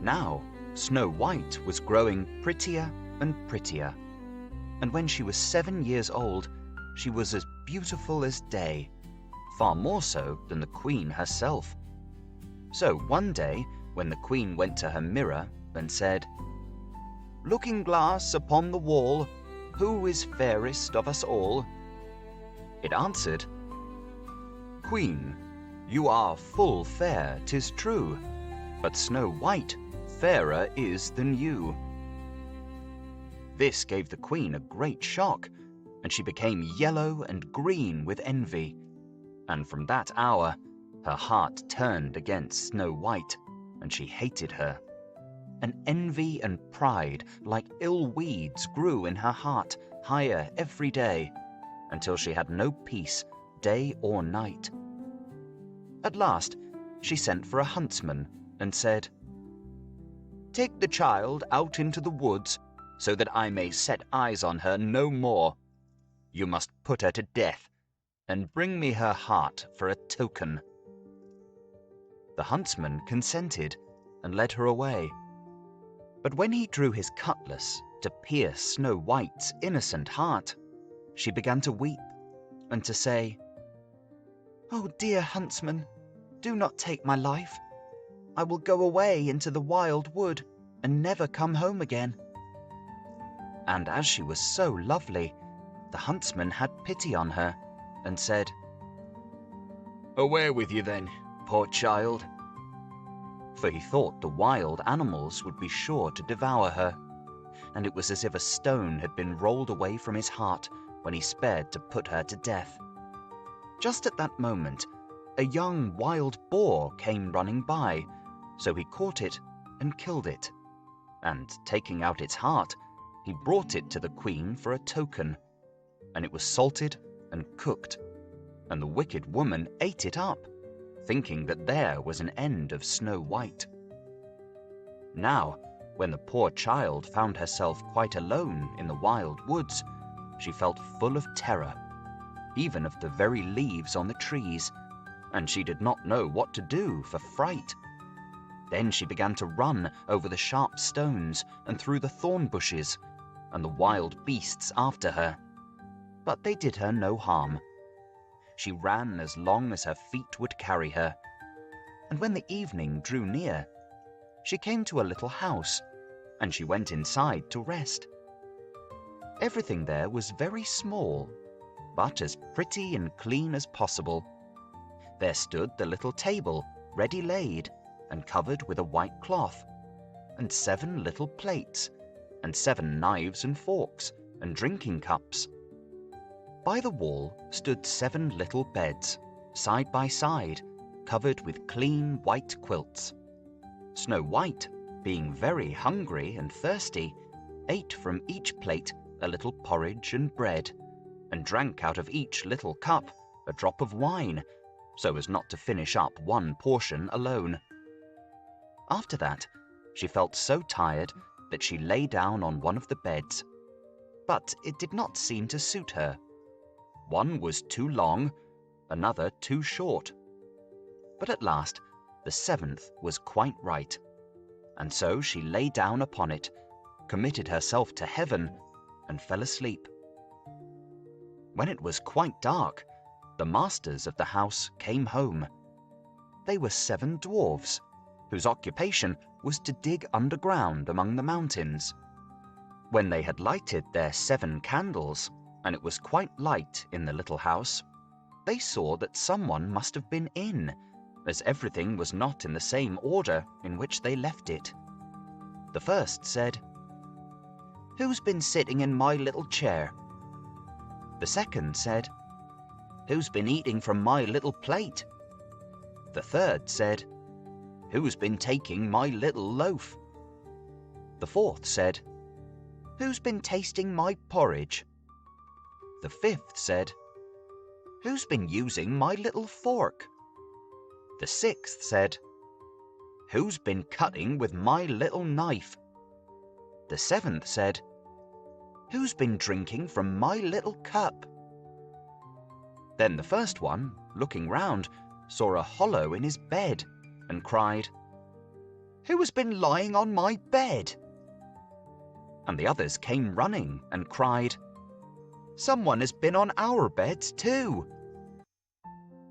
Now Snow White was growing prettier and prettier, and when she was 7 years old, she was as beautiful as day, far more so than the queen herself. So one day, when the queen went to her mirror and said, "Looking glass upon the wall, who is fairest of us all?" it answered, "Queen, you are full fair, 'tis true, but Snow White fairer is than you." This gave the queen a great shock, and she became yellow and green with envy, and from that hour her heart turned against Snow White, and she hated her. And envy and pride, like ill weeds, grew in her heart higher every day, until she had no peace day or night. At last she sent for a huntsman and said, "Take the child out into the woods, so that I may set eyes on her no more. You must put her to death, and bring me her heart for a token." The huntsman consented and led her away. But when he drew his cutlass to pierce Snow White's innocent heart, she began to weep and to say, "Oh, dear huntsman, do not take my life. I will go away into the wild wood and never come home again." And as she was so lovely, the huntsman had pity on her and said, "Away with you then, poor child." For he thought the wild animals would be sure to devour her, and it was as if a stone had been rolled away from his heart when he spared to put her to death. Just at that moment, a young wild boar came running by, so he caught it and killed it, and taking out its heart, he brought it to the queen for a token, and it was salted and cooked, and the wicked woman ate it up, thinking that there was an end of Snow White. Now, when the poor child found herself quite alone in the wild woods, she felt full of terror, even of the very leaves on the trees, and she did not know what to do for fright. Then she began to run over the sharp stones and through the thorn bushes, and the wild beasts after her. But they did her no harm. She ran as long as her feet would carry her, and when the evening drew near, she came to a little house, and she went inside to rest. Everything there was very small, but as pretty and clean as possible. There stood the little table, ready laid, and covered with a white cloth, and 7 little plates, and 7 knives and forks, and drinking cups. By the wall stood 7 little beds, side by side, covered with clean white quilts. Snow White, being very hungry and thirsty, ate from each plate a little porridge and bread, and drank out of each little cup a drop of wine, so as not to finish up one portion alone. After that, she felt so tired that she lay down on one of the beds, but it did not seem to suit her. One was too long, another too short. But at last, the 7th was quite right, and so she lay down upon it, committed herself to heaven, and fell asleep. When it was quite dark, the masters of the house came home. They were 7 dwarfs, whose occupation was to dig underground among the mountains. When they had lighted their 7 candles, and it was quite light in the little house, they saw that someone must have been in, as everything was not in the same order in which they left it. The first said, "Who's been sitting in my little chair?" The second said, "Who's been eating from my little plate?" The third said, "Who's been taking my little loaf?" The fourth said, "Who's been tasting my porridge?" The fifth said, "Who's been using my little fork?" The sixth said, "Who's been cutting with my little knife?" The seventh said, "Who's been drinking from my little cup?" Then the first one, looking round, saw a hollow in his bed, and cried, "Who has been lying on my bed?" And the others came running and cried, "Someone has been on our beds too."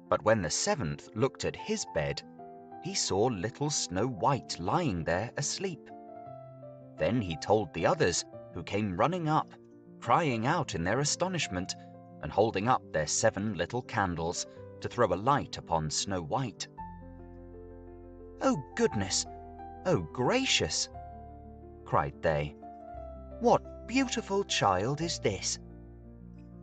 But when the 7th looked at his bed, he saw little Snow White lying there asleep. Then he told the others, who came running up, crying out in their astonishment, and holding up their 7 little candles to throw a light upon Snow White. "Oh goodness! Oh gracious!" cried they. "What beautiful child is this?"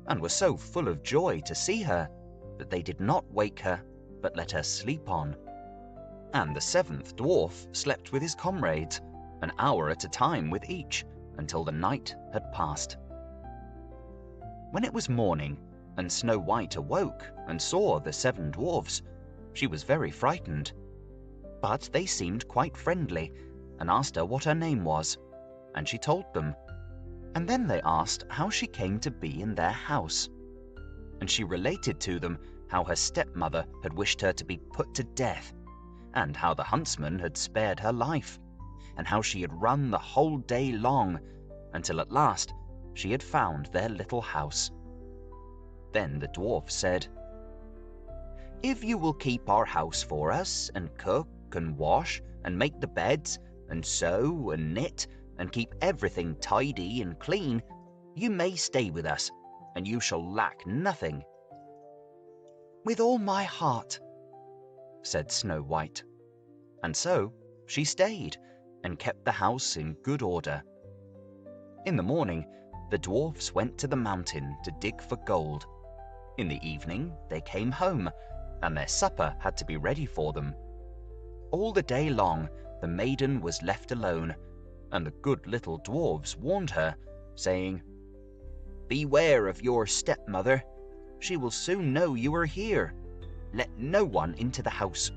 And were so full of joy to see her that they did not wake her, but let her sleep on. And the 7th dwarf slept with his comrades, an hour at a time with each, until the night had passed. When it was morning, and Snow White awoke and saw the 7 dwarfs, she was very frightened. But they seemed quite friendly, and asked her what her name was, and she told them. And then they asked how she came to be in their house. And she related to them how her stepmother had wished her to be put to death, and how the huntsman had spared her life, and how she had run the whole day long, until at last she had found their little house. Then the dwarf said, "If you will keep our house for us, and cook and wash, and make the beds, and sew and knit, and keep everything tidy and clean, you may stay with us, and you shall lack nothing." "With all my heart," said Snow White. And so she stayed, and kept the house in good order. In the morning, the dwarfs went to the mountain to dig for gold. In the evening, they came home, and their supper had to be ready for them. All the day long, the maiden was left alone, and the good little dwarfs warned her, saying, "Beware of your stepmother. She will soon know you are here. Let no one into the house."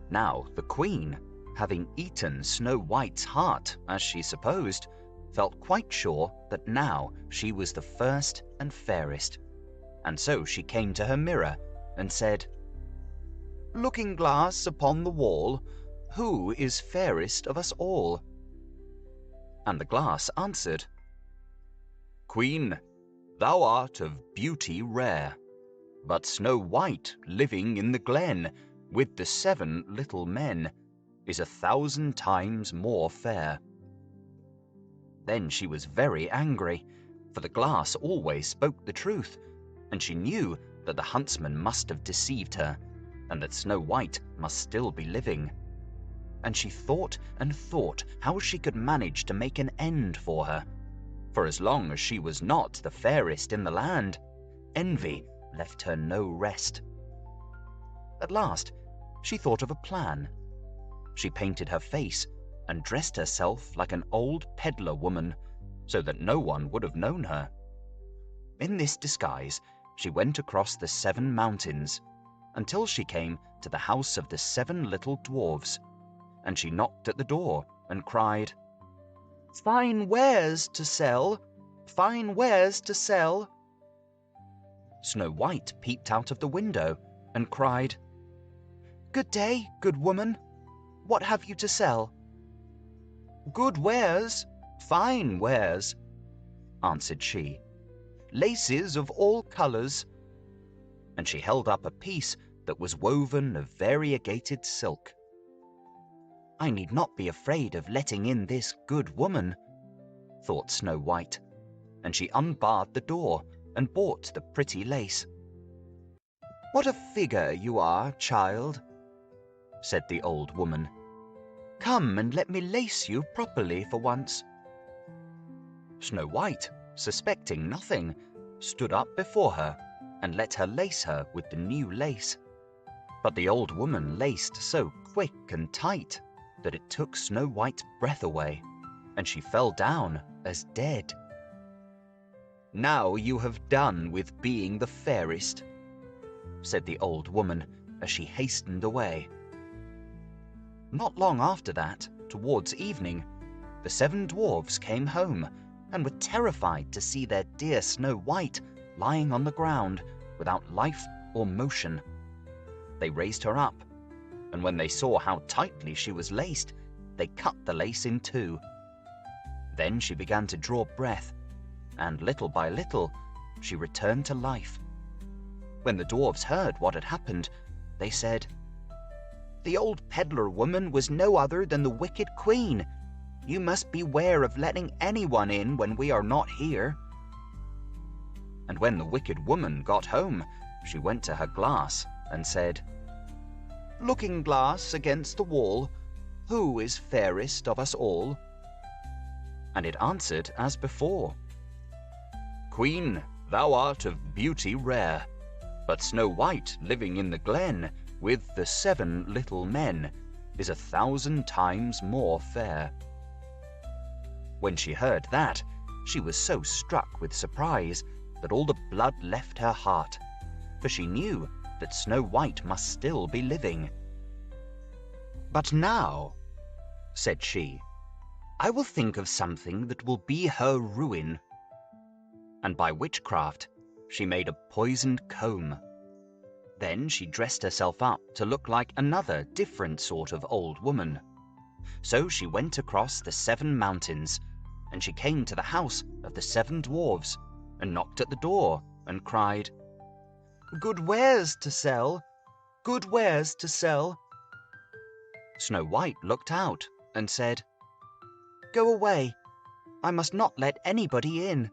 Now the queen, having eaten Snow White's heart, as she supposed, felt quite sure that now she was the first and fairest. And so she came to her mirror and said, "Looking glass upon the wall, who is fairest of us all?" And the glass answered, "Queen, thou art of beauty rare, but Snow White living in the glen with the 7 little men is 1,000 times more fair." Then she was very angry, for the glass always spoke the truth, and she knew that the huntsman must have deceived her, and that Snow White must still be living. And she thought and thought how she could manage to make an end for her, for as long as she was not the fairest in the land, envy left her no rest. At last, she thought of a plan. She painted her face and dressed herself like an old peddler woman, so that no one would have known her. In this disguise, she went across the 7 mountains, until she came to the house of the 7 little dwarfs, and she knocked at the door and cried, "Fine wares to sell! Fine wares to sell!" Snow White peeped out of the window and cried, "Good day, good woman. What have you to sell?"
"Good wares, fine wares," answered she. "Laces of all colours." And she held up a piece that was woven of variegated silk. "I need not be afraid of letting in this good woman," thought Snow White, and she unbarred the door and bought the pretty lace. "What a figure you are, child," said the old woman. "Come and let me lace you properly for once." Snow White, suspecting nothing, stood up before her and let her lace her with the new lace. But the old woman laced so quick and tight that it took Snow White's breath away, and she fell down as dead. "Now you have done with being the fairest," said the old woman as she hastened away. Not long after that, towards evening, the 7 dwarfs came home and were terrified to see their dear Snow White lying on the ground without life or motion. They raised her up, and when they saw how tightly she was laced, they cut the lace in 2. Then she began to draw breath, and little by little she returned to life. When the dwarfs heard what had happened, they said, "The old peddler woman was no other than the wicked queen. You must beware of letting anyone in when we are not here." And when the wicked woman got home, she went to her glass and said, "Looking glass against the wall, who is fairest of us all?" And it answered as before, "Queen, thou art of beauty rare, but Snow White living in the glen with the 7 little men is 1,000 times more fair." When she heard that, she was so struck with surprise that all the blood left her heart, for she knew that Snow White must still be living. "But now," said she, "I will think of something that will be her ruin." And by witchcraft she made a poisoned comb. Then she dressed herself up to look like another different sort of old woman. So she went across the 7 mountains, and she came to the house of the 7 dwarfs, and knocked at the door, and cried, "Good wares to sell, good wares to sell." Snow White looked out and said, "Go away, I must not let anybody in."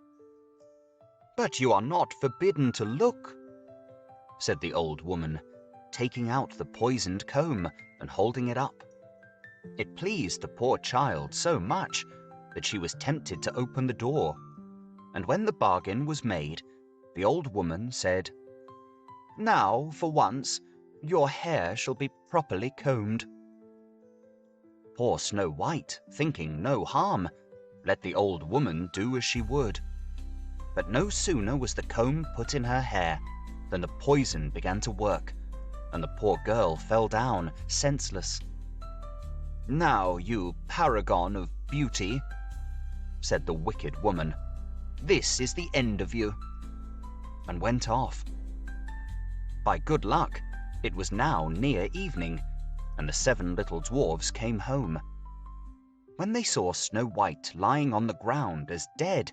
"But you are not forbidden to look," said the old woman, taking out the poisoned comb and holding it up. It pleased the poor child so much that she was tempted to open the door, and when the bargain was made, the old woman said, "Now, for once, your hair shall be properly combed." Poor Snow White, thinking no harm, let the old woman do as she would. But no sooner was the comb put in her hair than the poison began to work, and the poor girl fell down senseless. "Now, you paragon of beauty," said the wicked woman, "this is the end of you," and went off. By good luck, it was now near evening, and the 7 little dwarfs came home. When they saw Snow White lying on the ground as dead,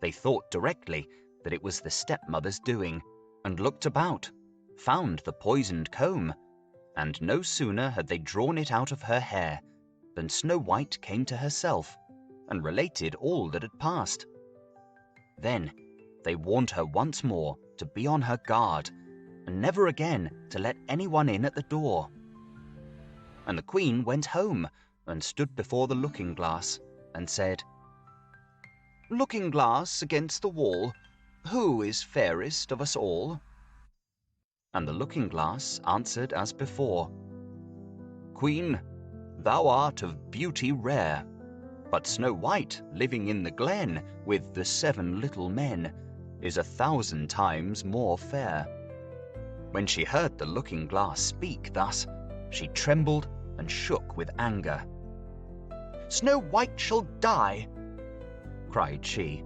they thought directly that it was the stepmother's doing, and looked about, found the poisoned comb, and no sooner had they drawn it out of her hair than Snow White came to herself and related all that had passed. Then they warned her once more to be on her guard, and never again to let anyone in at the door. And the queen went home and stood before the looking-glass and said, "Looking-glass against the wall, who is fairest of us all?" And the looking-glass answered as before, "Queen, thou art of beauty rare, but Snow White living in the glen with the 7 little men is 1,000 times more fair." When she heard the looking-glass speak thus, she trembled and shook with anger. "Snow White shall die," cried she,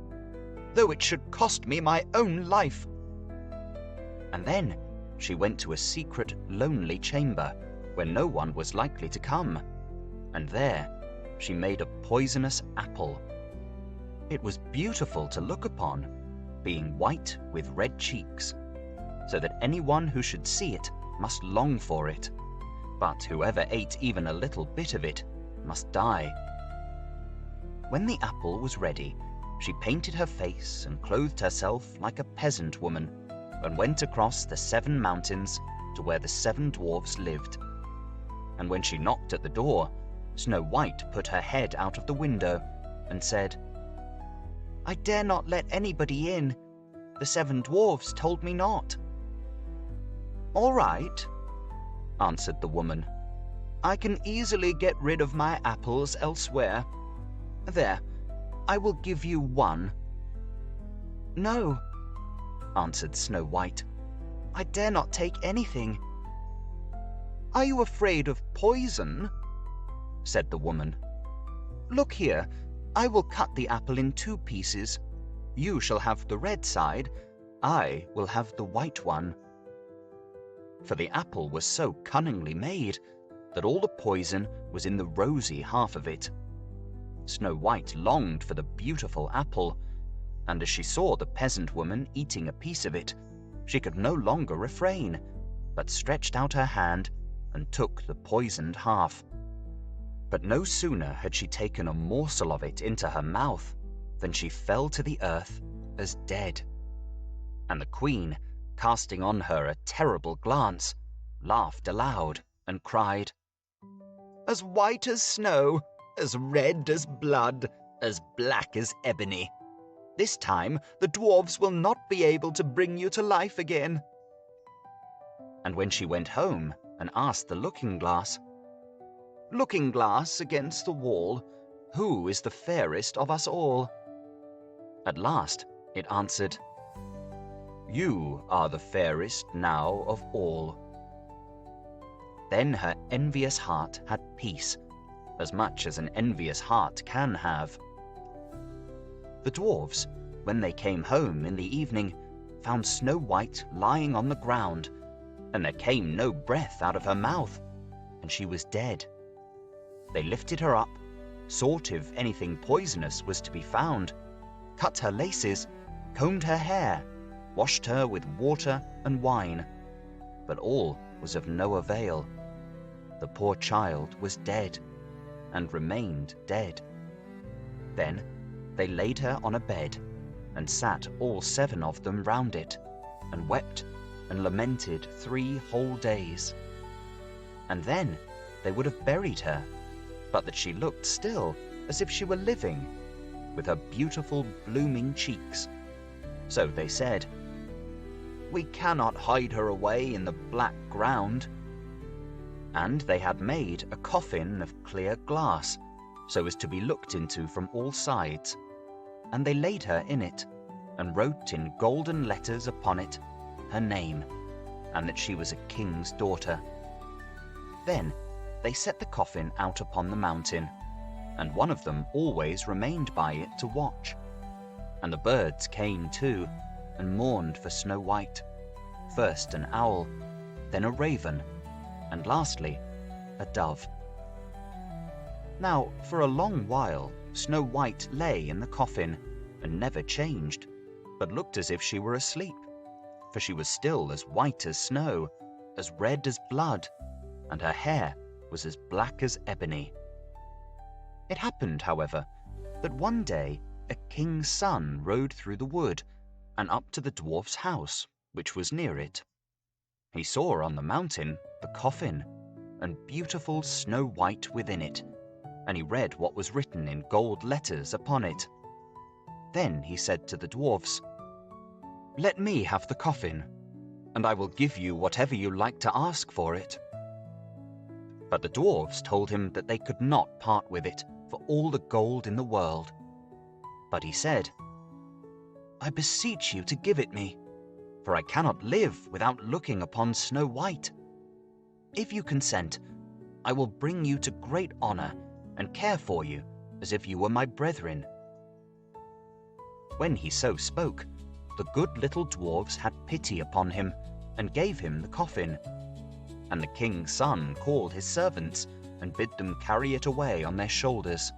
"though it should cost me my own life." And then she went to a secret, lonely chamber where no one was likely to come, and there
she made a poisonous apple. It was beautiful to look upon, being white with red cheeks, so that anyone who should see it must long for it, but whoever ate even a little bit of it must die. When the apple was ready, she painted her face and clothed herself like a peasant woman, and went across the 7 mountains to where the 7 dwarfs lived. And when she knocked at the door, Snow White put her head out of the window and said, "I dare not let anybody in. The 7 dwarfs told me not." "All right," answered the woman. "I can easily get rid of my apples elsewhere. There, I will give you 1. "No," answered Snow White. "I dare not take anything." "Are you afraid of poison?" said the woman. "Look here, I will cut the apple in 2 pieces. You shall have the red side, I will have the white one." For the apple was so cunningly made that all the poison was in the rosy half of it. Snow White longed for the beautiful apple, and as she saw the peasant woman eating a piece of it, she could no longer refrain, but stretched out her hand and took the poisoned half. But no sooner had she taken a morsel of it into her mouth than she fell to the earth as dead. And the queen, casting on her a terrible glance, laughed aloud and cried, "As white as snow, as red as blood, as black as ebony. This time the dwarfs will not be able to bring you to life again." And when she went home and asked the looking-glass, "Looking glass against the wall, who is the fairest of us all?" At last it answered, "You are the fairest now of all." Then her envious heart had peace, as much as an envious heart can have. The dwarfs, when they came home in the evening, found Snow White lying on the ground, and there came no breath out of her mouth, and she was dead. They lifted her up, sought if anything poisonous was to be found, cut her laces, combed her hair, washed her with water and wine, but all was of no avail. The poor child was dead, and remained dead. Then they laid her on a bed, and sat all 7 of them round it, and wept and lamented 3 whole days. And then they would have buried her, but that she looked still as if she were living, with her beautiful blooming cheeks. So they said, "We cannot hide her away in the black ground." And they had made a coffin of clear glass, so as to be looked into from all sides, and they laid her in it, and wrote in golden letters upon it her name, and that she was a king's daughter. Then they set the coffin out upon the mountain, and one of them always remained by it to watch. And the birds came too, and mourned for Snow White, first an owl, then a raven, and lastly a dove. Now for a long while Snow White lay in the coffin, and never changed, but looked as if she were asleep, for she was still as white as snow, as red as blood, and her hair was as black as ebony. It happened, however, that one day a king's son rode through the wood, and up to the dwarf's house, which was near it. He saw on the mountain the coffin, and beautiful Snow White within it, and he read what was written in gold letters upon it. Then he said to the dwarfs, "Let me have the coffin, and I will give you whatever you like to ask for it." But the dwarfs told him that they could not part with it for all the gold in the world. But he said, "I beseech you to give it me, for I cannot live without looking upon Snow White. If you consent, I will bring you to great honor and care for you as if you were my brethren." When he so spoke, the good little dwarfs had pity upon him and gave him the coffin. And the king's son called his servants and bid them carry it away on their shoulders.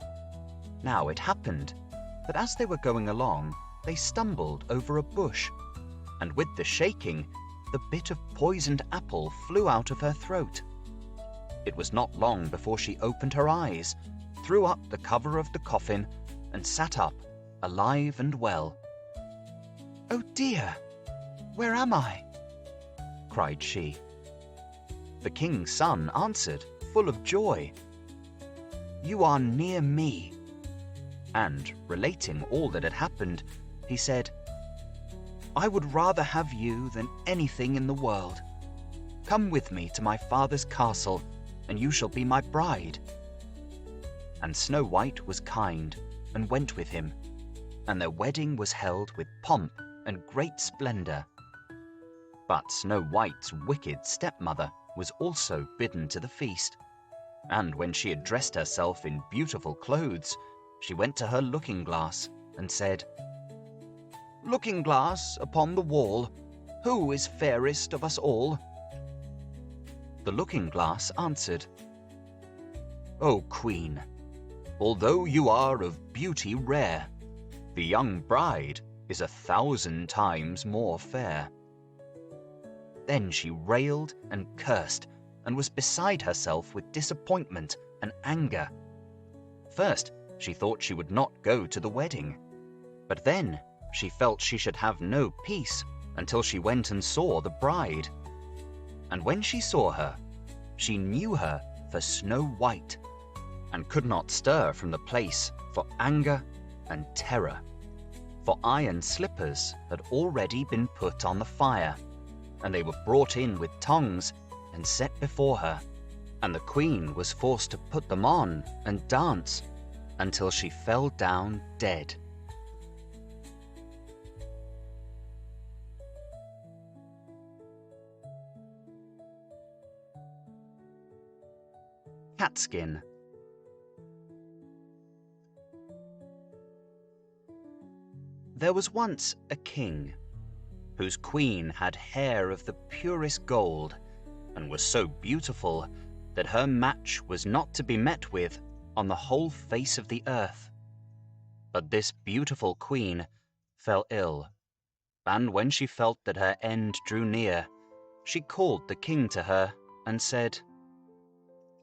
Now it happened that as they were going along, they stumbled over a bush, and with the shaking, the bit of poisoned apple flew out of her throat. It was not long before she opened her eyes, threw up the cover of the coffin, and sat up, alive and well.
"Oh dear, where am I?"
cried she. The king's son answered, full of joy,
"You are near me."
and, relating all that had happened, he said,
"I would rather have you than anything in the world. Come with me to my father's castle, and you shall be my bride."
And Snow White was kind and went with him, and their wedding was held with pomp and great splendor. But Snow White's wicked stepmother was also bidden to the feast, and when she had dressed herself in beautiful clothes, she went to her looking-glass and said,
"Looking-glass upon the wall, who is fairest of us all?"
The looking-glass answered, "O Queen, although you are of beauty rare, the young bride is 1,000 times more fair." Then she railed and cursed, and was beside herself with disappointment and anger. First, she thought she would not go to the wedding, but then she felt she should have no peace until she went and saw the bride. And when she saw her, she knew her for Snow White, and could not stir from the place for anger and terror. For iron slippers had already been put on the fire, and they were brought in with tongs and set before her, and the queen was forced to put them on and dance until she fell down dead. Catskin. There was once a king whose queen had hair of the purest gold, and was so beautiful that her match was not to be met with on the whole face of the earth. But this beautiful queen fell ill, and when she felt that her end drew near, she called the king to her and said,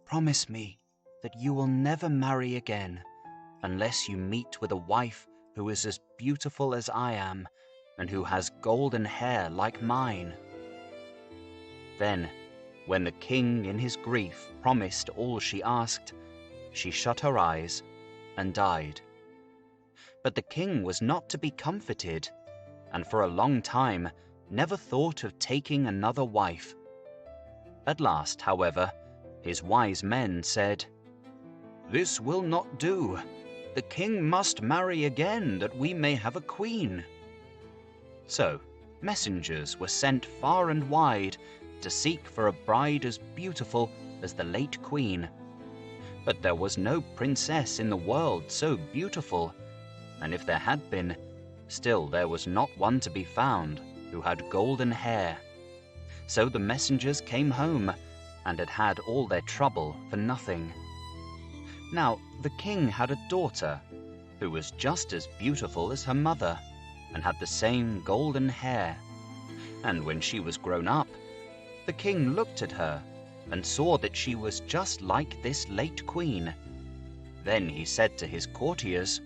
"Promise me that you will never marry again unless you meet with a wife who is as beautiful as I am, and who has golden hair like mine." Then, when the king in his grief promised all she asked, she shut her eyes and died. But the king was not to be comforted, and for a long time never thought of taking another wife. At last, however, his wise men said, "This will not do. The king must marry again that we may have a queen." So messengers were sent far and wide to seek for a bride as beautiful as the late queen. But there was no princess in the world so beautiful, and if there had been, still there was not one to be found who had golden hair. So the messengers came home, and had had all their trouble for nothing. Now the king had a daughter who was just as beautiful as her mother, and had the same golden hair. And when she was grown up, the king looked at her and saw that she was just like this late queen. Then he said to his courtiers,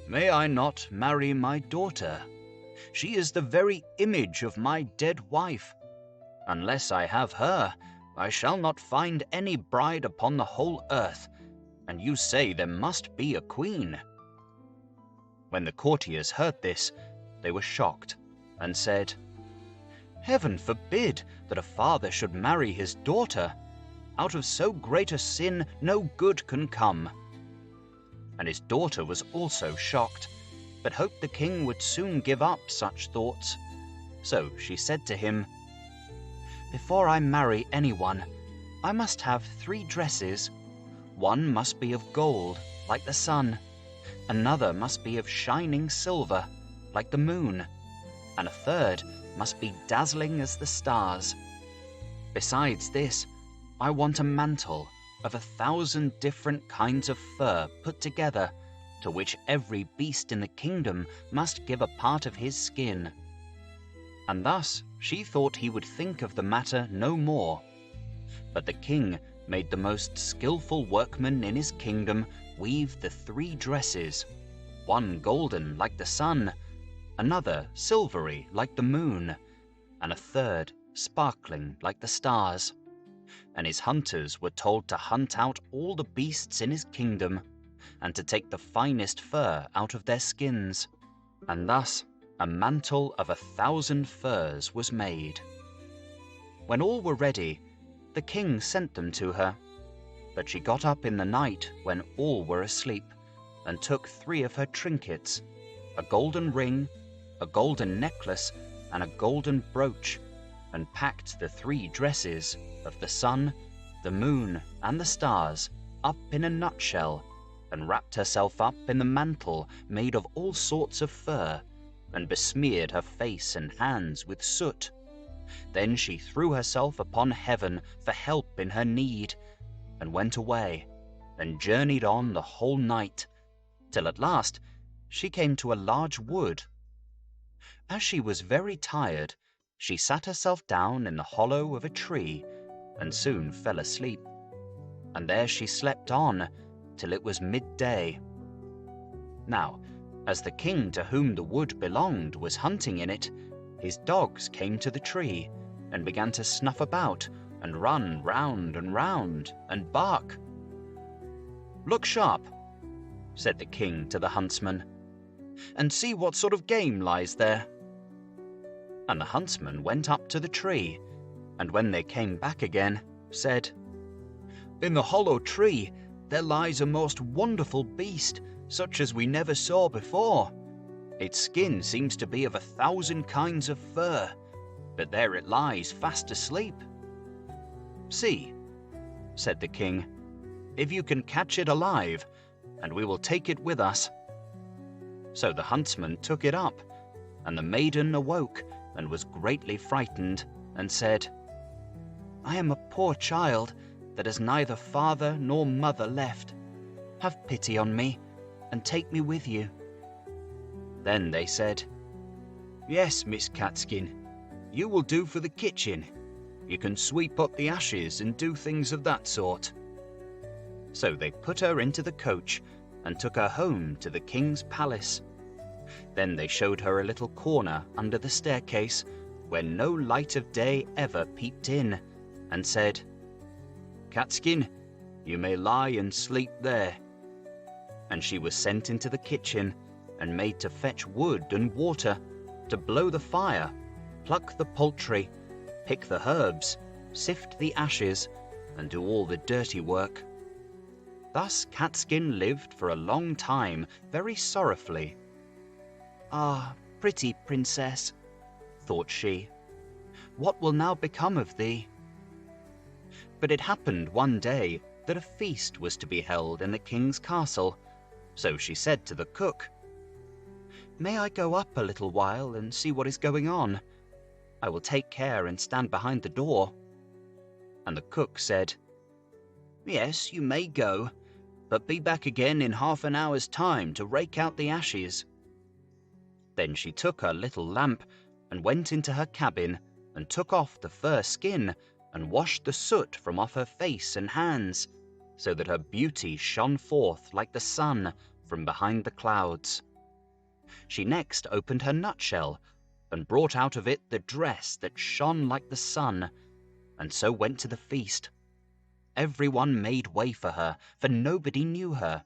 "May I not marry my daughter? She is the very image of my dead wife. Unless I have her, I shall not find any bride upon the whole earth, and you say there must be a queen." When the courtiers heard this, they were shocked, and said, "Heaven forbid that a father should marry his daughter. Out of so great a sin no good can come." And his daughter was also shocked, but hoped the king would soon give up such thoughts. So she said to him, "Before I marry anyone, I must have 3 dresses. One must be of gold, like the sun. Another must be of shining silver, like the moon. And a third must be dazzling as the stars. Besides this, I want a mantle
of 1,000 different kinds of fur put together, to which every beast in the kingdom must give a part of his skin. And thus she thought he would think of the matter no more. But the king made the most skillful workman in his kingdom weave the 3 dresses, one golden like the sun, another silvery like the moon, and a third sparkling like the stars. And his hunters were told to hunt out all the beasts in his kingdom, and to take the finest fur out of their skins. And thus a mantle of 1,000 furs was made. When all were ready, the king sent them to her. But she got up in the night when all were asleep, and took 3 of her trinkets, a golden ring, a golden necklace, and a golden brooch, and packed the 3 dresses of the sun, the moon, and the stars up in a nutshell, and wrapped herself up in the mantle made of all sorts of fur, and besmeared her face and hands with soot. Then she threw herself upon heaven for help in her need, and went away, and journeyed on the whole night, till at last she came to a large wood. As she was very tired, she sat herself down in the hollow of a tree, and soon fell asleep. And there she slept on till it was midday. Now, as the king to whom the wood belonged was hunting in it, his dogs came to the tree, and began to snuff about, and run round and round, and bark. "Look sharp," said the king to the huntsman, "and see what sort of game lies there." And the huntsman went up to the tree, and when they came back again, said, "In the hollow tree there lies a most wonderful beast, such as we never saw before. Its skin seems to be of 1,000 kinds of fur, but there it lies fast asleep." "See," said the king, "if you can catch it alive, and we will take it with us." So the huntsman took it up, and the maiden awoke and was greatly frightened, and said, "I am a poor child that has neither father nor mother left. Have pity on me, and take me with you." Then they said, "Yes, Miss Catskin, you will do for the kitchen. You can sweep up the ashes and do things of that sort." So they put her into the coach, and took her home to the king's palace. Then they showed her a little corner under the staircase, where no light of day ever peeped in, and said, "Catskin, you may lie and sleep there." And she was sent into the kitchen, and made to fetch wood and water, to blow the fire, pluck the poultry, pick the herbs, sift the ashes, and do all the dirty work. Thus Catskin lived for a long time very sorrowfully. "Ah, pretty princess," thought she, "what will now become of thee?" But it happened one day that a feast was to be held in the king's castle, so she said to the cook, "May I go up a little while and see what is going on? I will take care and stand behind the door." And the cook said, "Yes, you may go, but be back again in half an hour's time to rake out the ashes." Then she took her little lamp, and went into her cabin, and took off the fur skin, and washed the soot from off her face and hands, so that her beauty shone forth like the sun from behind the clouds. She next opened her nutshell, and brought out of it the dress that shone like the sun, and so went to the feast. Everyone made way for her, for nobody knew her,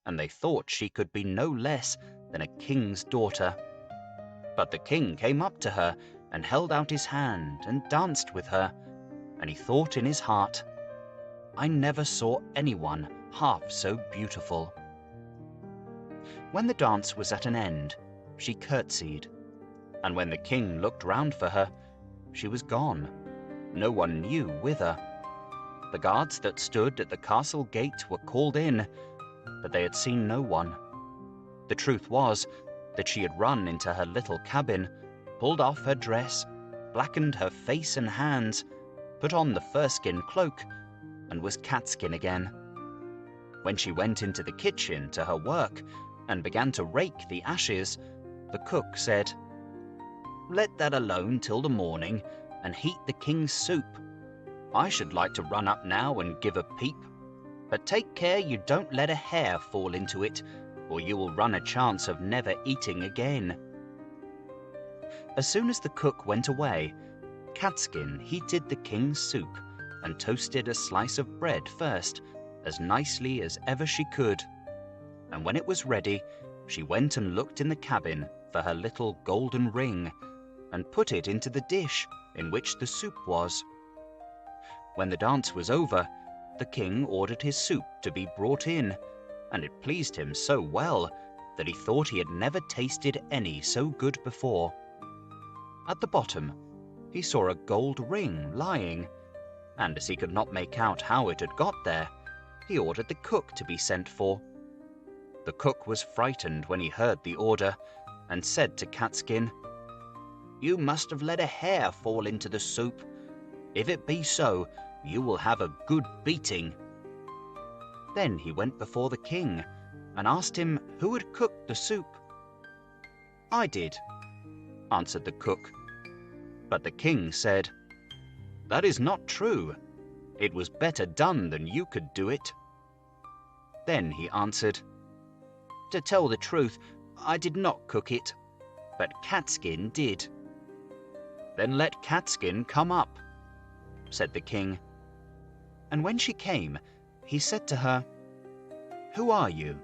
and they thought she could be no less than a king's daughter. But the king came up to her, and held out his hand, and danced with her, and he thought in his heart, "I never saw anyone half so beautiful." When the dance was at an end, she curtsied, and when the king looked round for her, she was gone. No one knew whither. The guards that stood at the castle gate were called in, but they had seen no one. The truth was that she had run into her little cabin, pulled off her dress, blackened her face and hands, put on the fur-skin cloak, and was Catskin again. When she went into the kitchen to her work and began to rake the ashes, the cook said, "Let that alone till the morning, and heat the king's soup. I should like to run up now and give a peep, but take care you don't let a hair fall into it, or you will run a chance of never eating again." As soon as the cook went away, Catskin heated the king's soup and toasted a slice of bread first, as nicely as ever she could. And when it was ready, she went and looked in the cabin for her little golden ring, and put it into the dish in which the soup was. When the dance was over, the king ordered his soup to be brought in, and it pleased him so well that he thought he had never tasted any so good before. At the bottom, he saw a gold ring lying, and as he could not make out how it had got there, he ordered the cook to be sent for. The cook was frightened when he heard the order, and said to Catskin, "You must have let a hair fall into the soup. If it be so, you will have a good beating." Then he went before the king, and asked him who had cooked the soup. "I did," answered the cook. But the king said, "That is not true. It was better done than you could do it." Then he answered, "To tell the truth, I did not cook it, but Catskin did." "Then let Catskin come up," said the king. And when she came, he said to her, "Who are you?"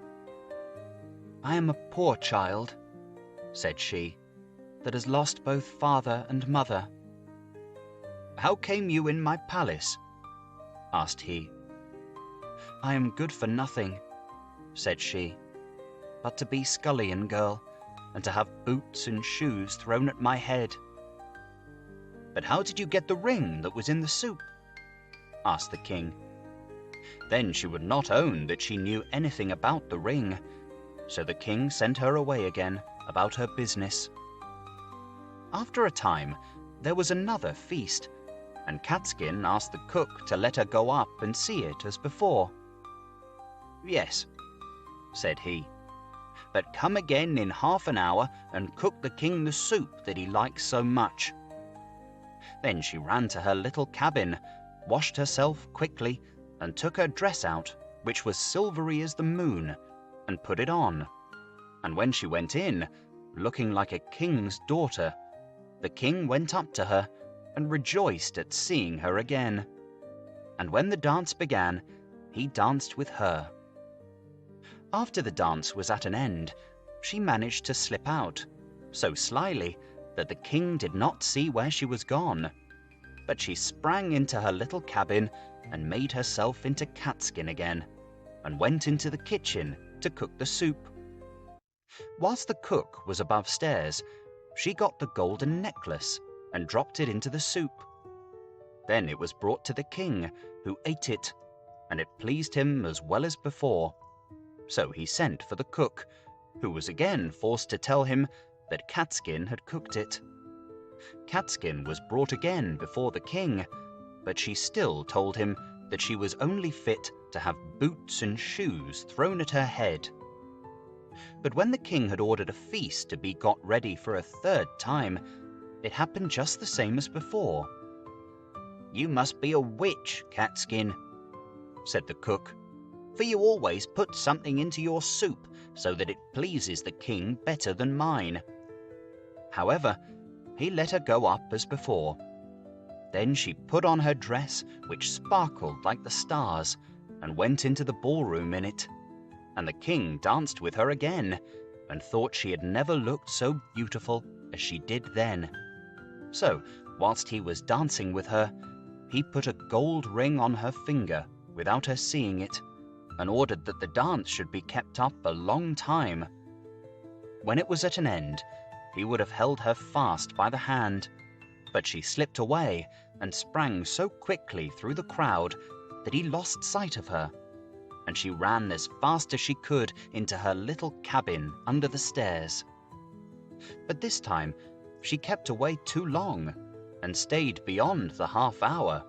"I am a poor child," said she, "that has lost both father and mother." "How came you in my palace?" asked he. "I am good for nothing," said she, "but to be scullion girl, and to have boots and shoes thrown at my head." "But how did you get the ring that was in the soup?" asked the king. Then she would not own that she knew anything about the ring, so the king sent her away again about her business. After a time, there was another feast, and Catskin asked the cook to let her go up and see it as before. "Yes," said he, "but come again in half an hour and cook the king the soup that he likes so much." Then she ran to her little cabin, washed herself quickly, and took her dress out, which was silvery as the moon, and put it on. And when she went in, looking like a king's daughter, the king went up to her and rejoiced at seeing her again. And when the dance began, he danced with her. After the dance was at an end, she managed to slip out, so slyly that the king did not see where she was gone. But she sprang into her little cabin and made herself into Catskin again, and went into the kitchen to cook the soup. Whilst the cook was above stairs, she got the golden necklace and dropped it into the soup. Then it was brought to the king, who ate it, and it pleased him as well as before. So he sent for the cook, who was again forced to tell him that Catskin had cooked it. Catskin was brought again before the king, but she still told him that she was only fit to have boots and shoes thrown at her head. But when the king had ordered a feast to be got ready for a third time, it happened just the same as before. "You must be a witch, Catskin," said the cook, "for you always put something into your soup so that it pleases the king better than mine." However, he let her go up as before. Then she put on her dress, which sparkled like the stars, and went into the ballroom in it. And the king danced with her again, and thought she had never looked so beautiful as she did then. So, whilst he was dancing with her, he put a gold ring on her finger without her seeing it, and ordered that the dance should be kept up a long time. When it was at an end, he would have held her fast by the hand, but she slipped away and sprang so quickly through the crowd that he lost sight of her, and she ran as fast as she could into her little cabin under the stairs. But this time she kept away too long, and stayed beyond the half hour,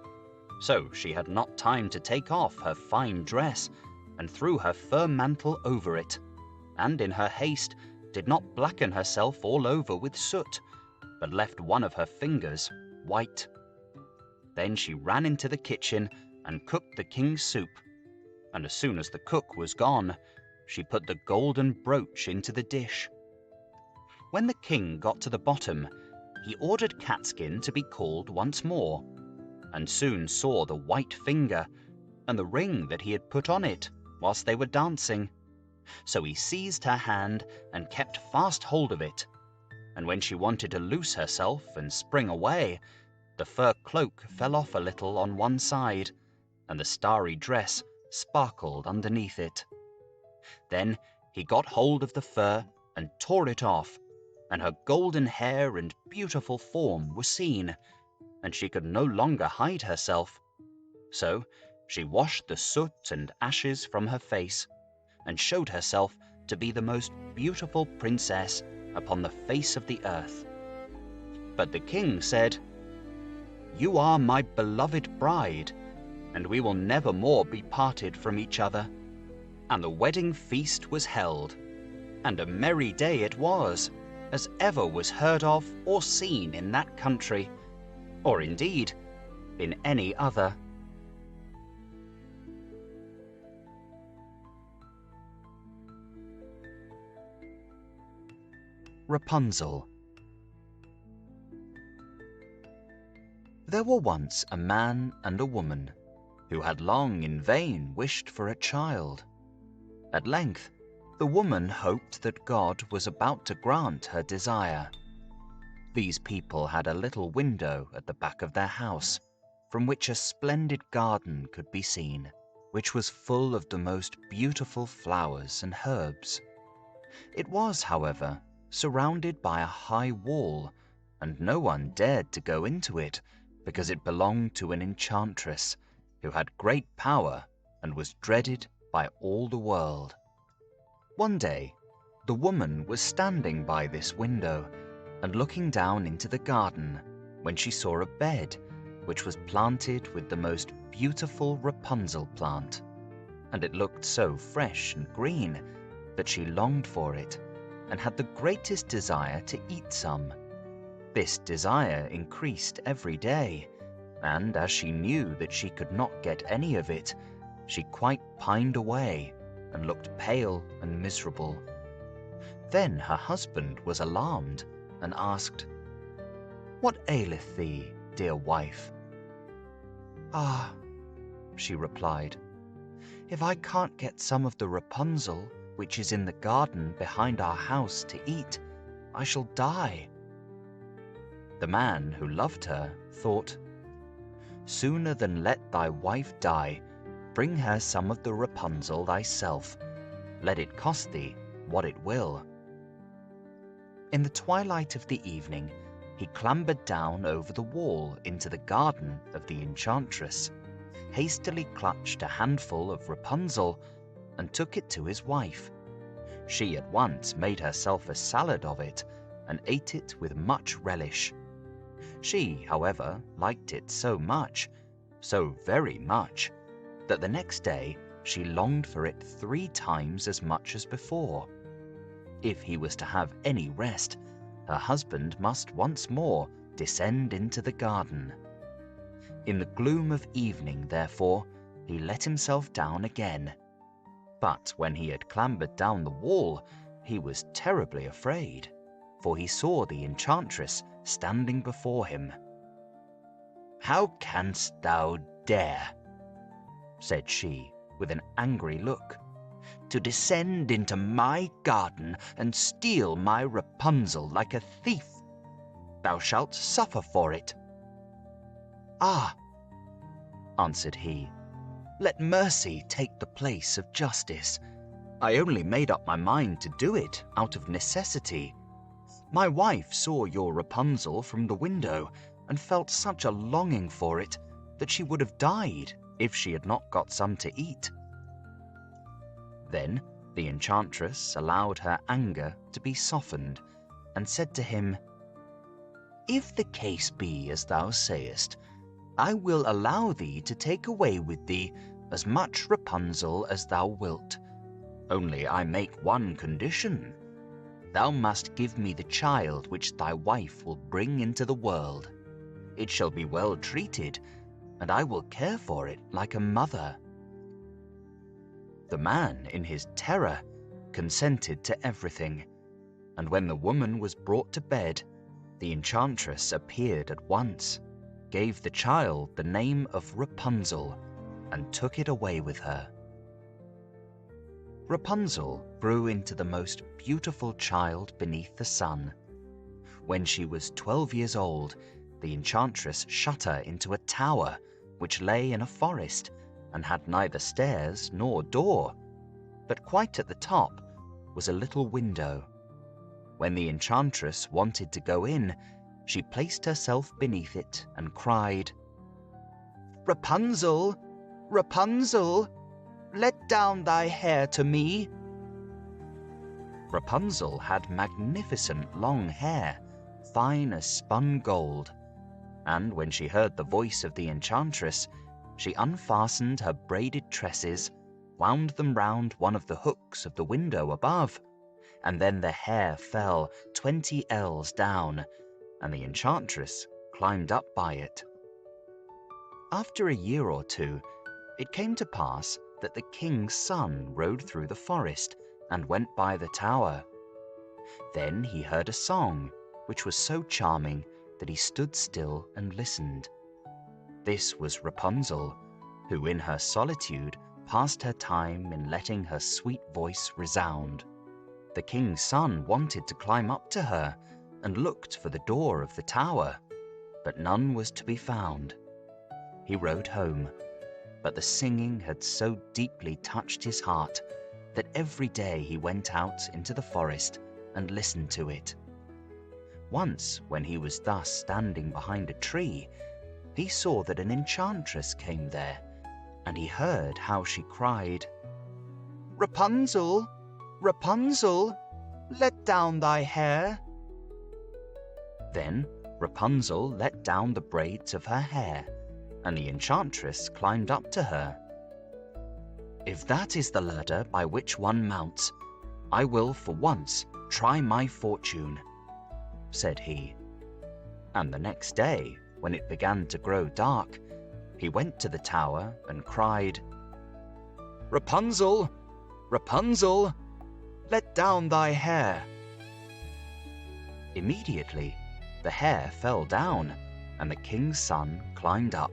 so she had not time to take off her fine dress, and threw her fur mantle over it, and in her haste did not blacken herself all over with soot, but left one of her fingers white. Then she ran into the kitchen and cooked the king's soup, and as soon as the cook was gone, she put the golden brooch into the dish. When the king got to the bottom, he ordered Catskin to be called once more, and soon saw the white finger and the ring that he had put on it whilst they were dancing. So he seized her hand and kept fast hold of it, and when she wanted to loose herself and spring away, the fur cloak fell off a little on one side, and the starry dress sparkled underneath it. Then he got hold of the fur and tore it off, and her golden hair and beautiful form were seen, and she could no longer hide herself. So she washed the soot and ashes from her face, and showed herself to be the most beautiful princess upon the face of the earth. But the king said, "You are my beloved bride, and we will never more be parted from each other." And the wedding feast was held, and a merry day it was, as ever was heard of or seen in that country, or indeed in any other. Rapunzel. There were once a man and a woman who had long in vain wished for a child. At length, the woman hoped that God was about to grant her desire. These people had a little window at the back of their house, from which a splendid garden could be seen, which was full of the most beautiful flowers and herbs. It was, however, surrounded by a high wall, and no one dared to go into it, because it belonged to an enchantress who had great power and was dreaded by all the world. One day, the woman was standing by this window and looking down into the garden when she saw a bed which was planted with the most beautiful Rapunzel plant, and it looked so fresh and green that she longed for it and had the greatest desire to eat some. This desire increased every day, and as she knew that she could not get any of it, she quite pined away and looked pale and miserable. Then her husband was alarmed and asked, "What aileth thee, dear wife?" "Ah," she replied, "if I can't get some of the Rapunzel which is in the garden behind our house to eat, I shall die." The man who loved her thought, "Sooner than let thy wife die, bring her some of the Rapunzel thyself, let it cost thee what it will." In the twilight of the evening, he clambered down over the wall into the garden of the enchantress, hastily clutched a handful of Rapunzel, and took it to his wife. She at once made herself a salad of it, and ate it with much relish. She, however, liked it so much, so very much, that the next day she longed for it 3 times as much as before. If he was to have any rest, her husband must once more descend into the garden. In the gloom of evening, therefore, he let himself down again. But when he had clambered down the wall, he was terribly afraid, for he saw the enchantress standing before him. "How canst thou dare," said she, with an angry look, "to descend into my garden and steal my Rapunzel like a thief? Thou shalt suffer for it." "Ah," answered he, "let mercy take the place of justice. I only made up my mind to do it out of necessity. My wife saw your Rapunzel from the window and felt such a longing for it that she would have died if she had not got some to eat." Then the enchantress allowed her anger to be softened, and said to him, "If the case be as thou sayest, I will allow thee to take away with thee as much Rapunzel as thou wilt. Only I make one condition. Thou must give me the child which thy wife will bring into the world. It shall be well treated, and I will care for it like a mother." The man, in his terror, consented to everything, and when the woman was brought to bed, the enchantress appeared at once, gave the child the name of Rapunzel, and took it away with her. Rapunzel grew into the most beautiful child beneath the sun. When she was 12 years old, the enchantress shut her into a tower which lay in a forest and had neither stairs nor door, but quite at the top was a little window. When the enchantress wanted to go in, she placed herself beneath it and cried,
"Rapunzel, Rapunzel, let down thy hair to me."
Rapunzel had magnificent long hair, fine as spun gold, and when she heard the voice of the enchantress, she unfastened her braided tresses, wound them round one of the hooks of the window above, and then the hair fell 20 ells down, and the enchantress climbed up by it. After a year or two, it came to pass that the king's son rode through the forest and went by the tower. Then he heard a song, which was so charming that he stood still and listened. This was Rapunzel, who in her solitude passed her time in letting her sweet voice resound. The king's son wanted to climb up to her and looked for the door of the tower, but none was to be found. He rode home, but the singing had so deeply touched his heart that every day he went out into the forest and listened to it. Once, when he was thus standing behind a tree, he saw that an enchantress came there, and he heard how she cried,
"Rapunzel, Rapunzel, let down thy hair."
Then Rapunzel let down the braids of her hair, and the enchantress climbed up to her. "If that is the ladder by which one mounts, I will for once try my fortune," said he. And the next day, when it began to grow dark, he went to the tower and cried, "Rapunzel, Rapunzel, let down thy hair." Immediately, the hair fell down, and the king's son climbed up.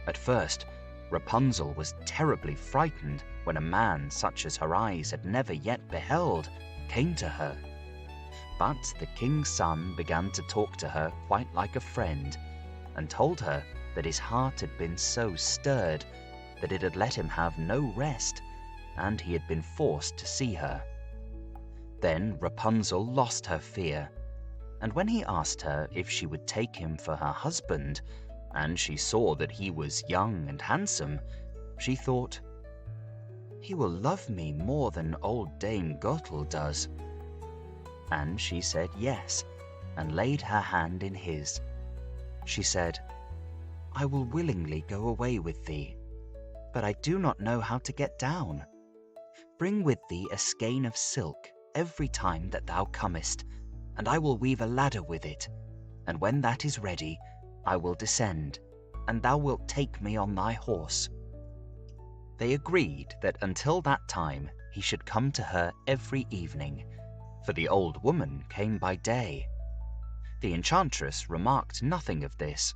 At first, Rapunzel was terribly frightened when a man such as her eyes had never yet beheld came to her. But the king's son began to talk to her quite like a friend, and told her that his heart had been so stirred that it had let him have no rest, and he had been forced to see her. Then Rapunzel lost her fear, and when he asked her if she would take him for her husband, and she saw that he was young and handsome, she thought, "He will love me more than old Dame Gretel does." And she said yes, and laid her hand in his. She said, "I will willingly go away with thee, but I do not know how to get down. Bring with thee a skein of silk every time that thou comest, and I will weave a ladder with it, and when that is ready, I will descend, and thou wilt take me on thy horse." They agreed that until that time he should come to her every evening, for the old woman came by day. The enchantress remarked nothing of this,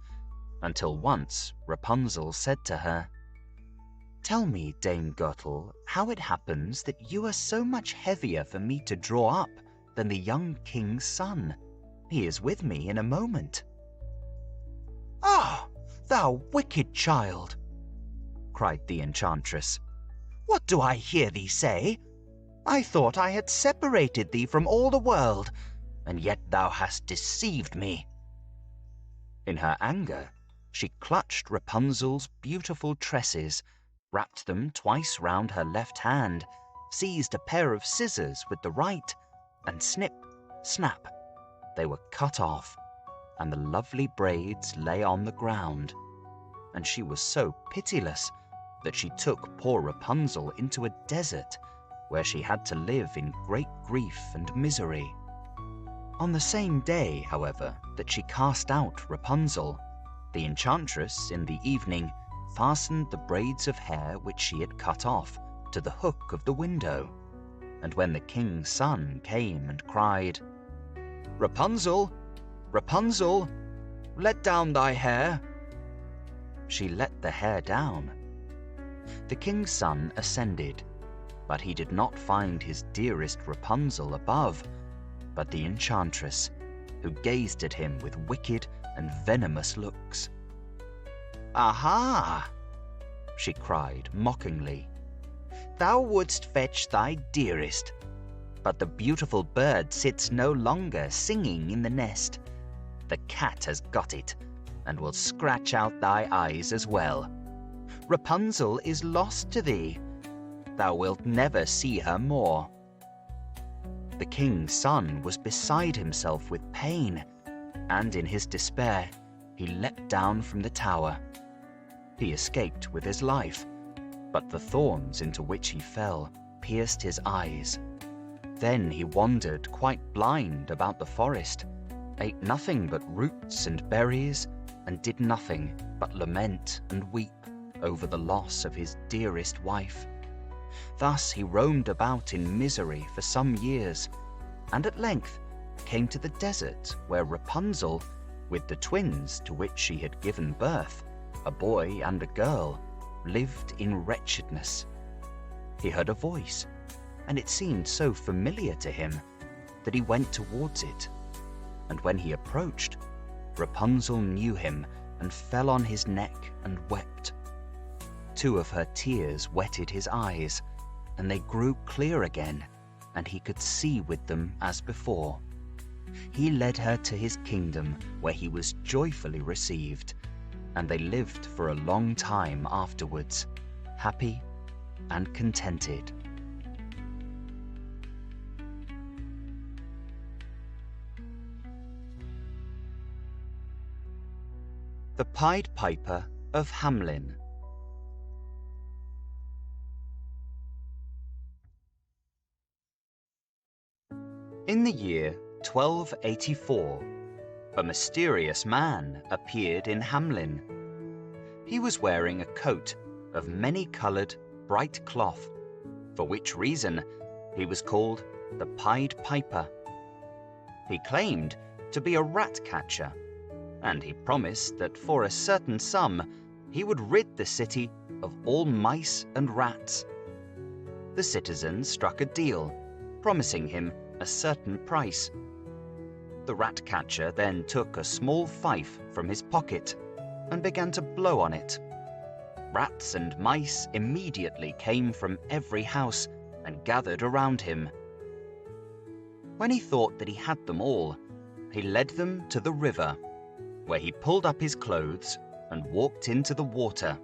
until once Rapunzel said to her, "Tell me, Dame Gretel, how it happens that you are so much heavier for me to draw up than the young king's son. He is with me in a moment."
"Ah, thou wicked child!"
cried the enchantress.
"What do I hear thee say? I thought I had separated thee from all the world, and yet thou hast deceived me."
In her anger, she clutched Rapunzel's beautiful tresses, wrapped them twice round her left hand, seized a pair of scissors with the right, and snip, snap, they were cut off, and the lovely braids lay on the ground, and she was so pitiless that she took poor Rapunzel into a desert where she had to live in great grief and misery. On the same day, however, that she cast out Rapunzel, the enchantress in the evening fastened the braids of hair which she had cut off to the hook of the window, and when the king's son came and cried, "Rapunzel, Rapunzel, let down thy hair," she let the hair down. The king's son ascended, but he did not find his dearest Rapunzel above, but the enchantress, who gazed at him with wicked and venomous looks. "Aha!" she cried mockingly. "Thou wouldst fetch thy dearest, but the beautiful bird sits no longer singing in the nest. The cat has got it, and will scratch out thy eyes as well. Rapunzel is lost to thee. Thou wilt never see her more." The king's son was beside himself with pain, and in his despair he leapt down from the tower. He escaped with his life, but the thorns into which he fell pierced his eyes. Then he wandered quite blind about the forest, ate nothing but roots and berries, and did nothing but lament and weep over the loss of his dearest wife. Thus he roamed about in misery for some years, and at length came to the desert where Rapunzel, with the twins to which she had given birth, a boy and a girl, lived in wretchedness. He heard a voice, and it seemed so familiar to him that he went towards it. And when he approached, Rapunzel knew him and fell on his neck and wept. 2 of her tears wetted his eyes, and they grew clear again, and he could see with them as before. He led her to his kingdom, where he was joyfully received, and they lived for a long time afterwards, happy and contented. The Pied Piper of Hamelin. In the year 1284, a mysterious man appeared in Hamelin. He was wearing a coat of many-coloured, bright cloth, for which reason he was called the Pied Piper. He claimed to be a rat-catcher, and he promised that for a certain sum he would rid the city of all mice and rats. The citizens struck a deal, promising him a certain price. The rat-catcher then took a small fife from his pocket and began to blow on it. Rats and mice immediately came from every house and gathered around him. When he thought that he had them all, he led them to the river, where he pulled up his clothes and walked into the water.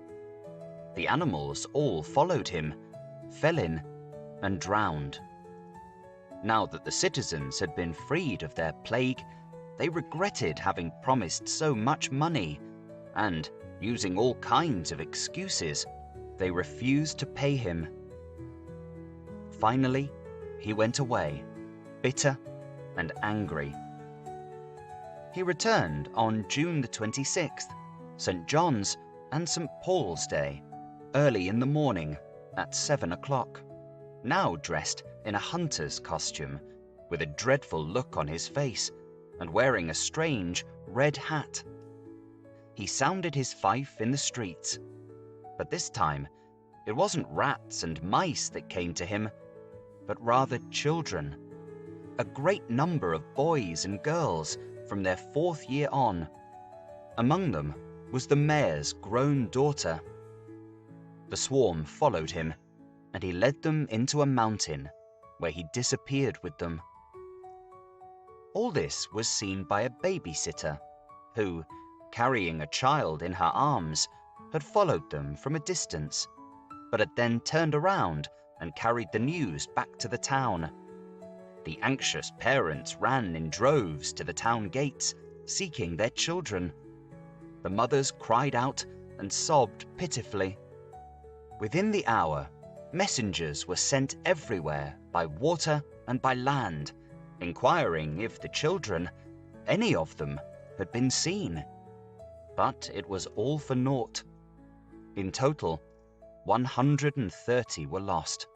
The animals all followed him, fell in, and drowned. Now that the citizens had been freed of their plague, they regretted having promised so much money, and, using all kinds of excuses, they refused to pay him. Finally, he went away, bitter and angry. He returned on June the 26th, St. John's and St. Paul's Day, early in the morning at 7 o'clock, now dressed in a hunter's costume, with a dreadful look on his face, and wearing a strange red hat. He sounded his fife in the streets, but this time it wasn't rats and mice that came to him, but rather children, a great number of boys and girls from their 4th year on. Among them was the mayor's grown daughter. The swarm followed him, and he led them into a mountain, where he disappeared with them. All this was seen by a babysitter, who, carrying a child in her arms, had followed them from a distance, but had then turned around and carried the news back to the town. The anxious parents ran in droves to the town gates, seeking their children. The mothers cried out and sobbed pitifully. Within the hour, messengers were sent everywhere by water and by land, inquiring if the children, any of them, had been seen. But it was all for naught. In total, 130 were lost.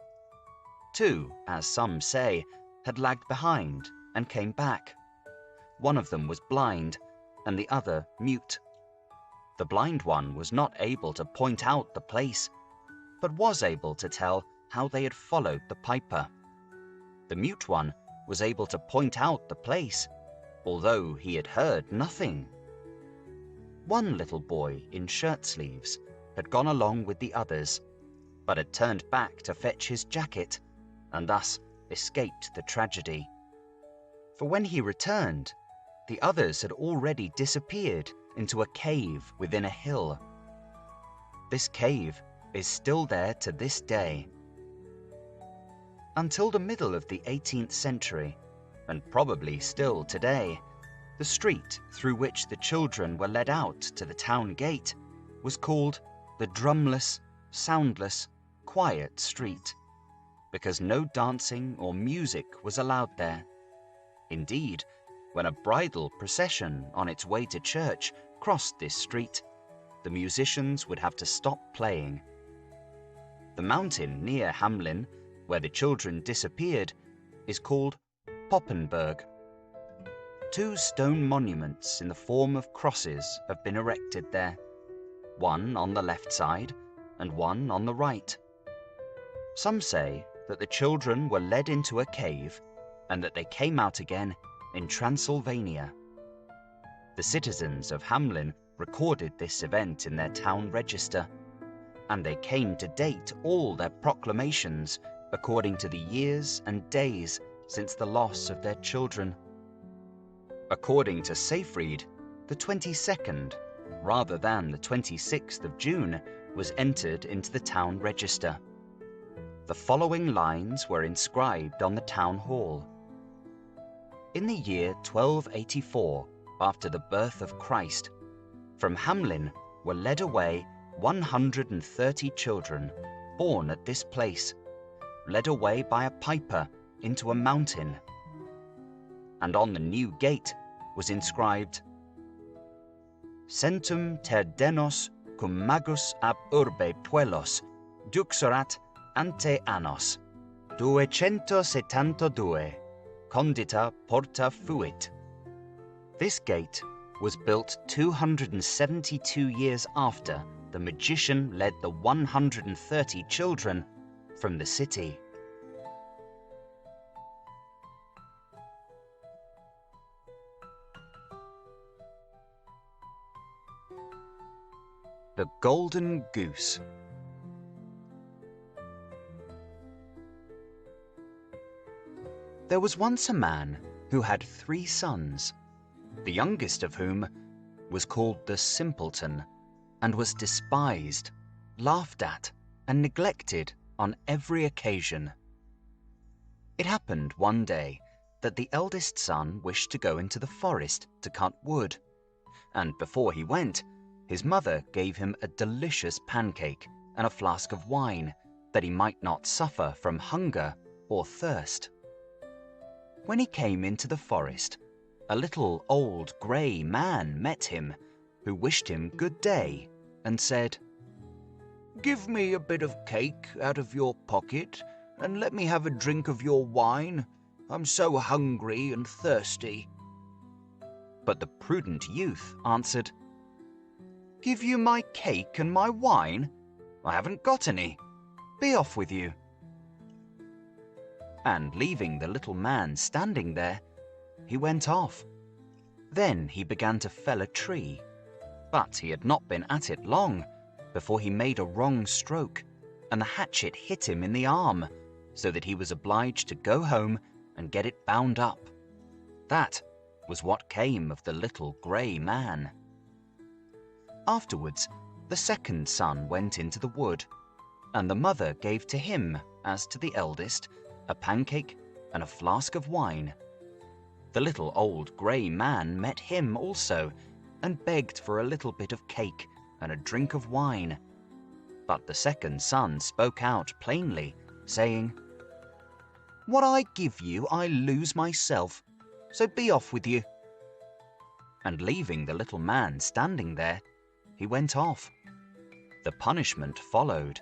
2, as some say, had lagged behind and came back. One of them was blind, and the other mute. The blind one was not able to point out the place, but was able to tell how they had followed the piper. The mute one was able to point out the place, although he had heard nothing. One little boy in shirt sleeves had gone along with the others, but had turned back to fetch his jacket, and thus escaped the tragedy. For when he returned, the others had already disappeared into a cave within a hill. This cave is still there to this day. Until the middle of the 18th century, and probably still today, the street through which the children were led out to the town gate was called the drumless, soundless, quiet street, because no dancing or music was allowed there. Indeed, when a bridal procession on its way to church crossed this street, the musicians would have to stop playing. The mountain near Hamelin, where the children disappeared, is called Poppenberg. 2 stone monuments in the form of crosses have been erected there, one on the left side and one on the right. Some say that the children were led into a cave and that they came out again in Transylvania. The citizens of Hamelin recorded this event in their town register, and they came to date all their proclamations according to the years and days since the loss of their children. According to Seyfried, the 22nd, rather than the 26th of June, was entered into the town register. The following lines were inscribed on the town hall. In the year 1284, after the birth of Christ, from Hamelin were led away 130 children born at this place, led away by a piper into a mountain. And on the new gate was inscribed, Centum ter denos cum magus ab urbe puellos duxerat ante annos 272 condita porta fuit. This gate was built 272 years after the magician led the 130 children from the city. The Golden Goose. There was once a man who had 3 sons, the youngest of whom was called the Simpleton, and was despised, laughed at, and neglected on every occasion. It happened one day that the eldest son wished to go into the forest to cut wood, and before he went, his mother gave him a delicious pancake and a flask of wine, that he might not suffer from hunger or thirst. When he came into the forest, a little old grey man met him, who wished him good day, and said, "Give me a bit of cake out of your pocket, and let me have a drink of your wine. I'm so hungry and thirsty." But the prudent youth answered, "Give you my cake and my wine? I haven't got any. Be off with you." And leaving the little man standing there, he went off. Then he began to fell a tree, but he had not been at it long before he made a wrong stroke, and the hatchet hit him in the arm, so that he was obliged to go home and get it bound up. That was what came of the little grey man. Afterwards, the second son went into the wood, and the mother gave to him, as to the eldest, a pancake and a flask of wine. The little old grey man met him also, and begged for a little bit of cake and a drink of wine. But the second son spoke out plainly, saying, "What I give you I lose myself, so be off with you." And leaving the little man standing there, he went off. The punishment followed.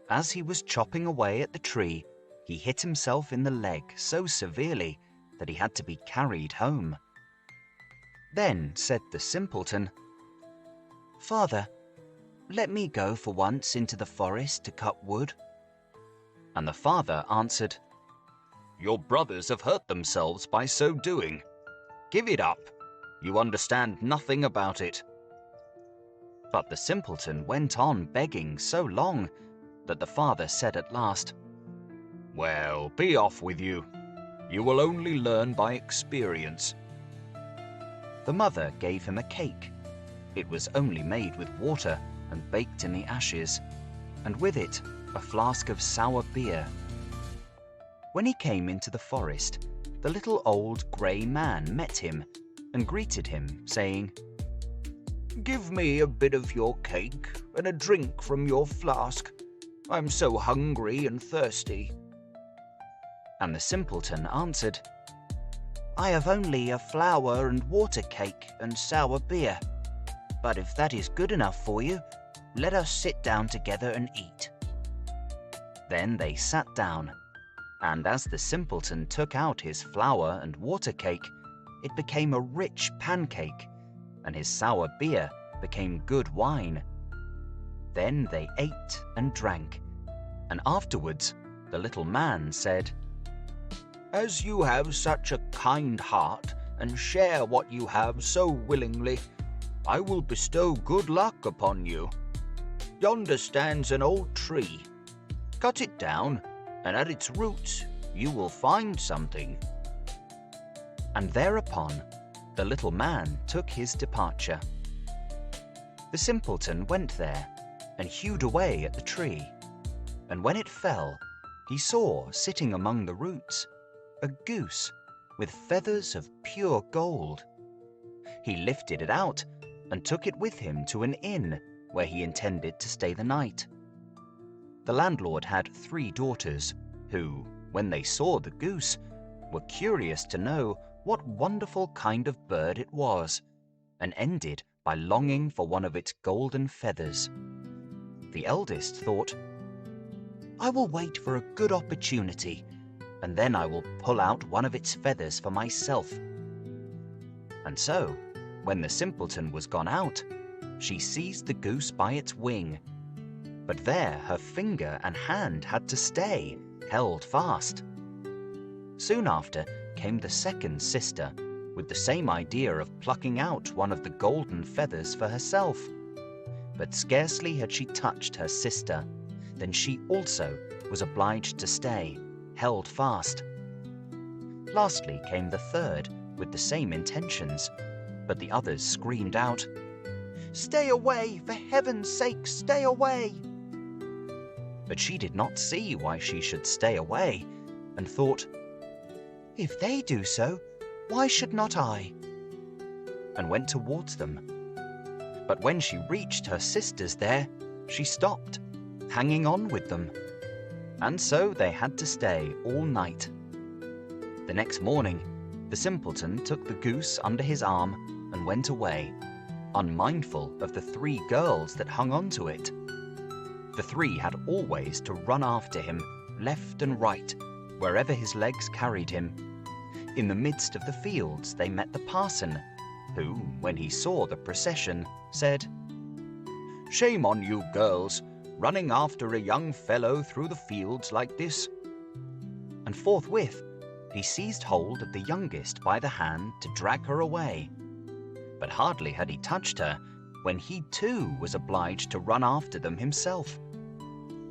As he was chopping away at the tree, he hit himself in the leg so severely that he had to be carried home. Then said the simpleton, "Father, let me go for once into the forest to cut wood." And the father answered,
"Your brothers have hurt themselves by so doing. Give it up. You understand nothing about it."
But the simpleton went on begging so long that the father said at last,
"Well, be off with you. You will only learn by experience."
The mother gave him a cake. It was only made with water and baked in the ashes, and with it a flask of sour beer. When he came into the forest, the little old grey man met him and greeted him, saying,
"Give me a bit of your cake and a drink from your flask. I'm so hungry and thirsty."
And the simpleton answered, "I have only a flour and water cake and sour beer. But if that is good enough for you, let us sit down together and eat." Then they sat down, and as the simpleton took out his flour and water cake, it became a rich pancake, and his sour beer became good wine. Then they ate and drank, and afterwards the little man said,
"As you have such a kind heart and share what you have so willingly, I will bestow good luck upon you. Yonder stands an old tree. Cut it down, and at its roots you will find something."
And thereupon the little man took his departure. The simpleton went there and hewed away at the tree, and when it fell, he saw sitting among the roots a goose with feathers of pure gold. He lifted it out and took it with him to an inn where he intended to stay the night. The landlord had 3 daughters who, when they saw the goose, were curious to know what wonderful kind of bird it was, and ended by longing for one of its golden feathers. The eldest thought, "I will wait for a good opportunity, and then I will pull out one of its feathers for myself." And so, when the simpleton was gone out, she seized the goose by its wing. But there her finger and hand had to stay, held fast. Soon after came the second sister, with the same idea of plucking out one of the golden feathers for herself. But scarcely had she touched her sister, than she also was obliged to stay, held fast. Lastly came the third, with the same intentions, but the others screamed out, "Stay away, for heaven's sake, stay away!" But she did not see why she should stay away, and thought, "If they do so, why should not I?" and went towards them. But when she reached her sisters there, she stopped, hanging on with them. And so they had to stay all night. The next morning, the simpleton took the goose under his arm and went away, unmindful of the 3 girls that hung on to it. The 3 had always to run after him, left and right, wherever his legs carried him. In the midst of the fields they met the parson, who, when he saw the procession, said,
"Shame on you girls, running after a young fellow through the fields like this."
And forthwith he seized hold of the youngest by the hand to drag her away. But hardly had he touched her, when he too was obliged to run after them himself.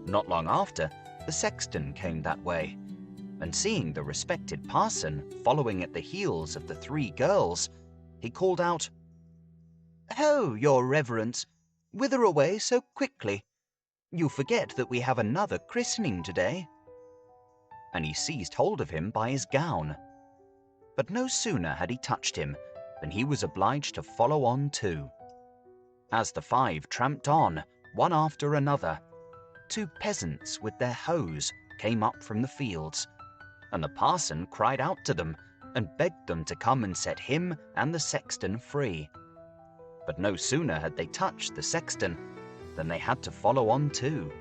Not long after, the sexton came that way, and seeing the respected parson following at the heels of the 3 girls, he called out, "Ho, your reverence, whither away so quickly? You forget that we have another christening today." And he seized hold of him by his gown. But no sooner had he touched him than he was obliged to follow on too. As the 5 tramped on, one after another, 2 peasants with their hoes came up from the fields, and the parson cried out to them and begged them to come and set him and the sexton free. But no sooner had they touched the sexton than they had to follow on too,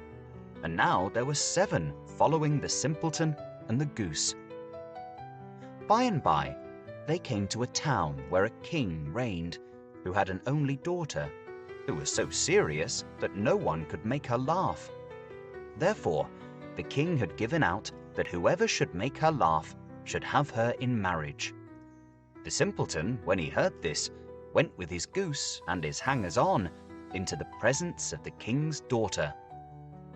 and now there were 7 following the simpleton and the goose. By and by, they came to a town where a king reigned, who had an only daughter, who was so serious that no one could make her laugh. Therefore, the king had given out that whoever should make her laugh should have her in marriage. The simpleton, when he heard this, went with his goose and his hangers-on into the presence of the king's daughter.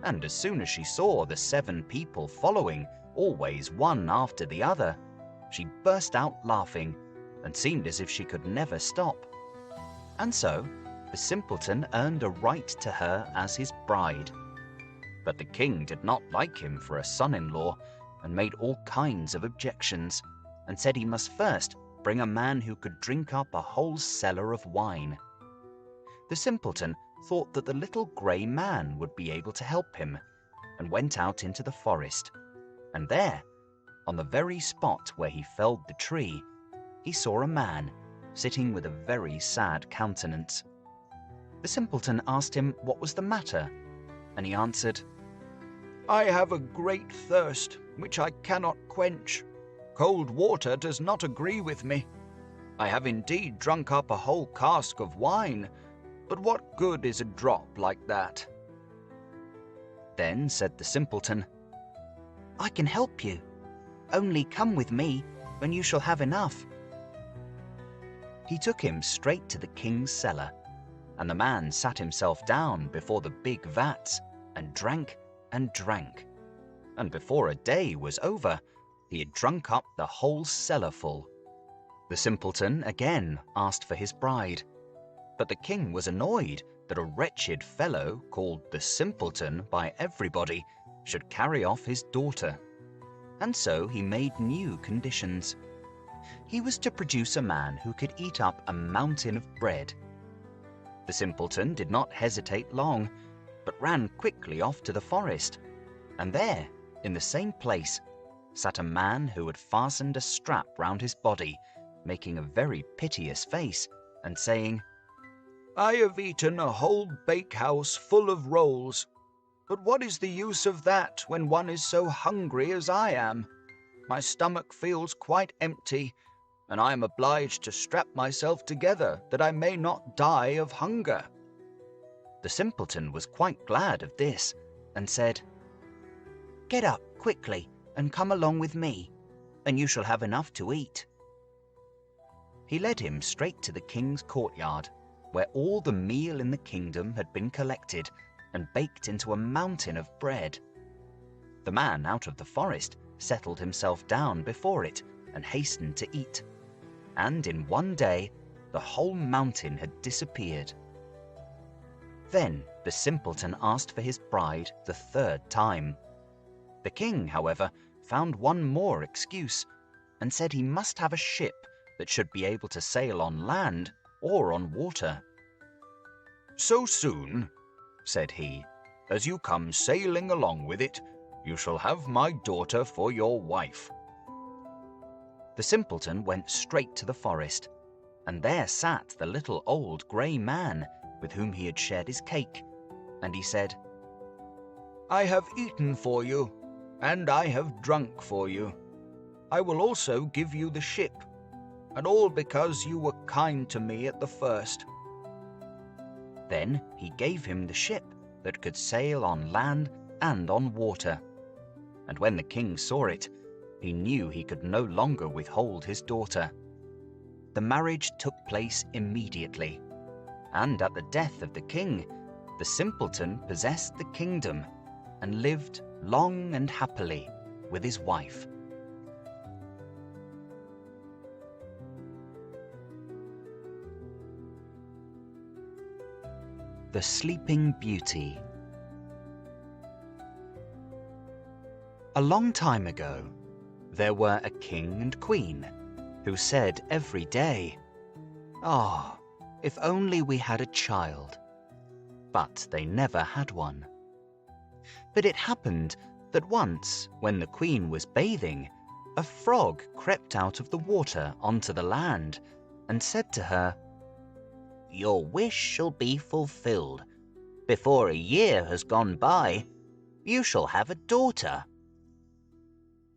And as soon as she saw the 7 people following, always one after the other, she burst out laughing and seemed as if she could never stop. And so, the simpleton earned a right to her as his bride. But the king did not like him for a son-in-law and made all kinds of objections, and said he must first bring a man who could drink up a whole cellar of wine. The simpleton thought that the little grey man would be able to help him, and went out into the forest. And there, on the very spot where he felled the tree, he saw a man sitting with a very sad countenance. The simpleton asked him what was the matter, and he answered,
"I have a great thirst, which I cannot quench. Cold water does not agree with me. I have indeed drunk up a whole cask of wine, but what good is a drop like that?"
Then said the simpleton,
"I can help you. Only come with me, and you shall have enough."
He took him straight to the king's cellar, and the man sat himself down before the big vats and drank and drank, and before a day was over, he had drunk up the whole cellar full. The simpleton again asked for his bride, but the king was annoyed that a wretched fellow called the simpleton by everybody should carry off his daughter, and so he made new conditions. He was to produce a man who could eat up a mountain of bread. The simpleton did not hesitate long, but ran quickly off to the forest, and there, in the same place, sat a man who had fastened a strap round his body, making a very piteous face, and saying,
"I have eaten a whole bakehouse full of rolls, but what is the use of that when one is so hungry as I am? My stomach feels quite empty, and I am obliged to strap myself together that I may not die of hunger."
The simpleton was quite glad of this, and said,
"Get up quickly and come along with me, and you shall have enough to eat."
He led him straight to the king's courtyard, where all the meal in the kingdom had been collected and baked into a mountain of bread. The man out of the forest settled himself down before it and hastened to eat, and in one day the whole mountain had disappeared. Then the simpleton asked for his bride the 3rd time. The king, however, found one more excuse, and said he must have a ship that should be able to sail on land or on water.
"So soon," said he, "as you come sailing along with it, you shall have my daughter for your wife."
The simpleton went straight to the forest, and there sat the little old grey man with whom he had shared his cake, and he said,
"I have eaten for you, and I have drunk for you. I will also give you the ship, and all because you were kind to me at the first."
Then he gave him the ship that could sail on land and on water, and when the king saw it, he knew he could no longer withhold his daughter. The marriage took place immediately, and at the death of the king, the simpleton possessed the kingdom and lived long and happily with his wife. The Sleeping Beauty. A long time ago, there were a king and queen who said every day, "Ah, if only we had a child." But they never had one. But it happened that once, when the Queen was bathing, a frog crept out of the water onto the land and said to her, "Your wish shall be fulfilled. Before a year has gone by, you shall have a daughter."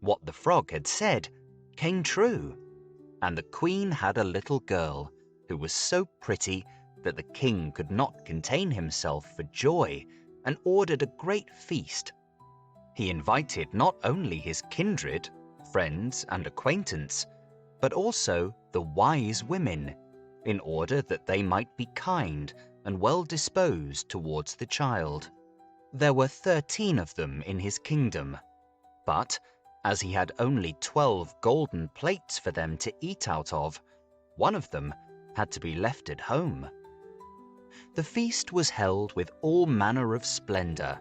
What the frog had said came true, and the Queen had a little girl who was so pretty that the king could not contain himself for joy and ordered a great feast. He invited not only his kindred, friends, and acquaintance, but also the wise women, in order that they might be kind and well disposed towards the child. There were 13 of them in his kingdom, but as he had only 12 golden plates for them to eat out of, one of them had to be left at home. The feast was held with all manner of splendor,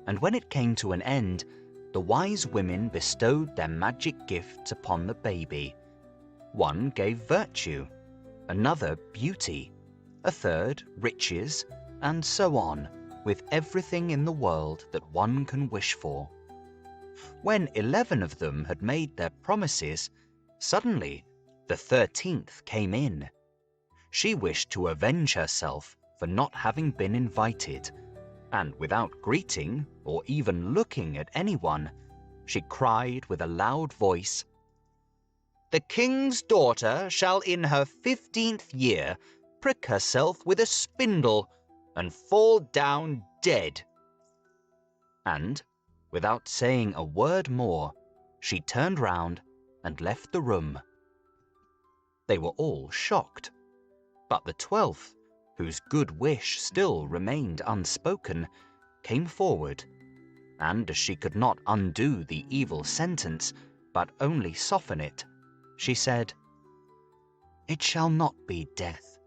and when it came to an end, the wise women bestowed their magic gifts upon the baby. One gave virtue, another beauty, a third riches, and so on, with everything in the world that one can wish for. When 11 of them had made their promises, suddenly the 13th came in. She wished to avenge herself for not having been invited, and without greeting or even looking at anyone, she cried with a loud voice, "The king's daughter shall in her 15th year prick herself with a spindle and fall down dead." And, without saying a word more, she turned round and left the room. They were all shocked, but the 12th, whose good wish still remained unspoken, came forward, and as she could not undo the evil sentence, but only soften it, she said, "It shall not be death,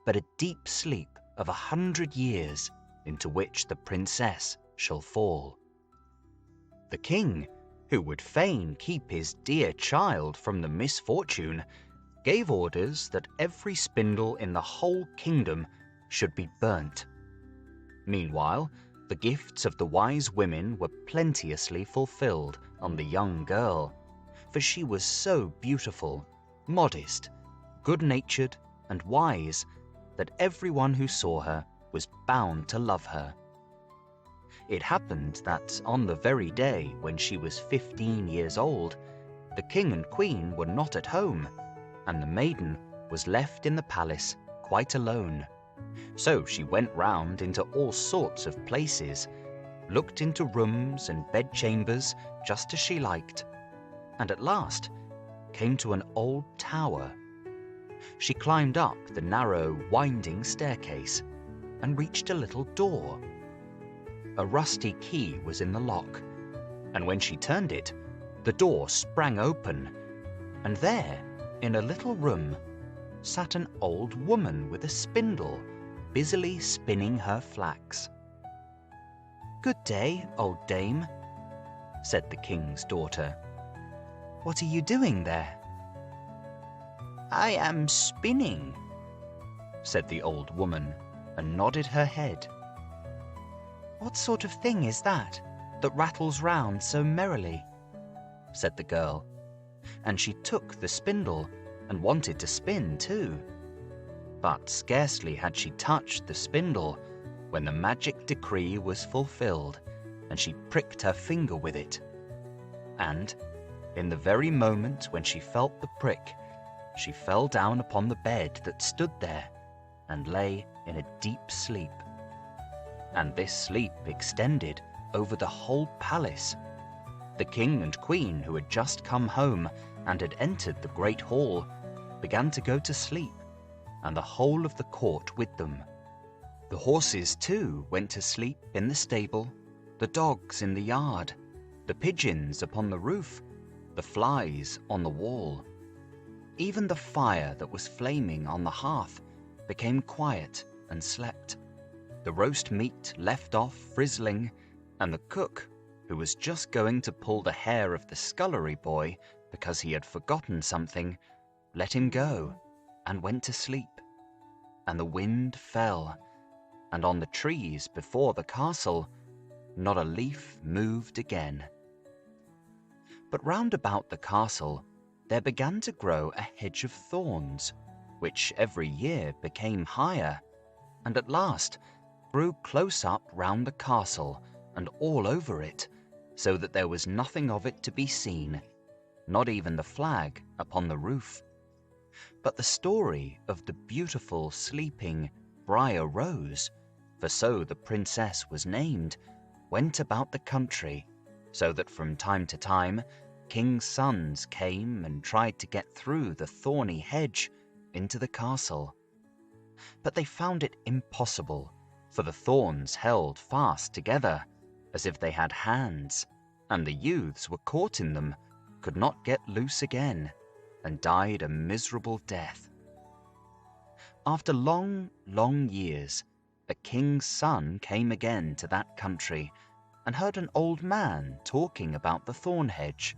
but a deep sleep of 100 years into which the princess shall fall." The king, who would fain keep his dear child from the misfortune, gave orders that every spindle in the whole kingdom should be burnt. Meanwhile, the gifts of the wise women were plenteously fulfilled on the young girl, for she was so beautiful, modest, good-natured, and wise that everyone who saw her was bound to love her. It happened that on the very day when she was 15 years old, the king and queen were not at home, and the maiden was left in the palace quite alone. So she went round into all sorts of places, looked into rooms and bedchambers just as she liked, and at last came to an old tower. She climbed up the narrow, winding staircase and reached a little door. A rusty key was in the lock, and when she turned it, the door sprang open, and there, in a little room, sat an old woman with a spindle, busily spinning her flax. "Good day, old dame," said the king's daughter. "What are you doing there?" "I am spinning," said the old woman, and nodded her head. "What sort of thing is that rattles round so merrily?" said the girl, and she took the spindle and wanted to spin too. But scarcely had she touched the spindle when the magic decree was fulfilled, and she pricked her finger with it. And, in the very moment when she felt the prick, she fell down upon the bed that stood there and lay in a deep sleep. And this sleep extended over the whole palace. The king and queen, who had just come home and had entered the great hall, began to go to sleep, and the whole of the court with them. The horses, too, went to sleep in the stable, the dogs in the yard, the pigeons upon the roof, the flies on the wall. Even the fire that was flaming on the hearth became quiet and slept. The roast meat left off frizzling, and the cook, who was just going to pull the hair of the scullery boy because he had forgotten something, let him go, and went to sleep. And the wind fell, and on the trees before the castle, not a leaf moved again. But round about the castle there began to grow a hedge of thorns, which every year became higher, and at last grew close up round the castle and all over it, so that there was nothing of it to be seen, not even the flag upon the roof. But the story of the beautiful sleeping Briar Rose, for so the princess was named, went about the country, so that from time to time kings' sons came and tried to get through the thorny hedge into the castle. But they found it impossible, for the thorns held fast together, as if they had hands, and the youths were caught in them, could not get loose again, and died a miserable death. After long, long years, a king's son came again to that country, and heard an old man talking about the thorn hedge,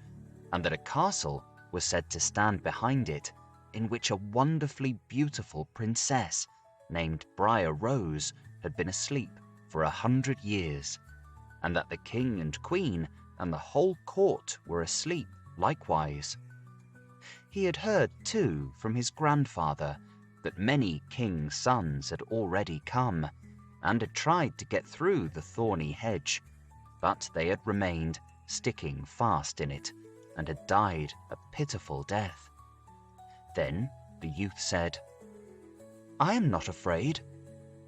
and that a castle was said to stand behind it, in which a wonderfully beautiful princess named Briar Rose had been asleep for 100 years, and that the king and queen and the whole court were asleep likewise. He had heard, too, from his grandfather that many kings' sons had already come, and had tried to get through the thorny hedge, but they had remained sticking fast in it, and had died a pitiful death. Then the youth said, "I am not afraid.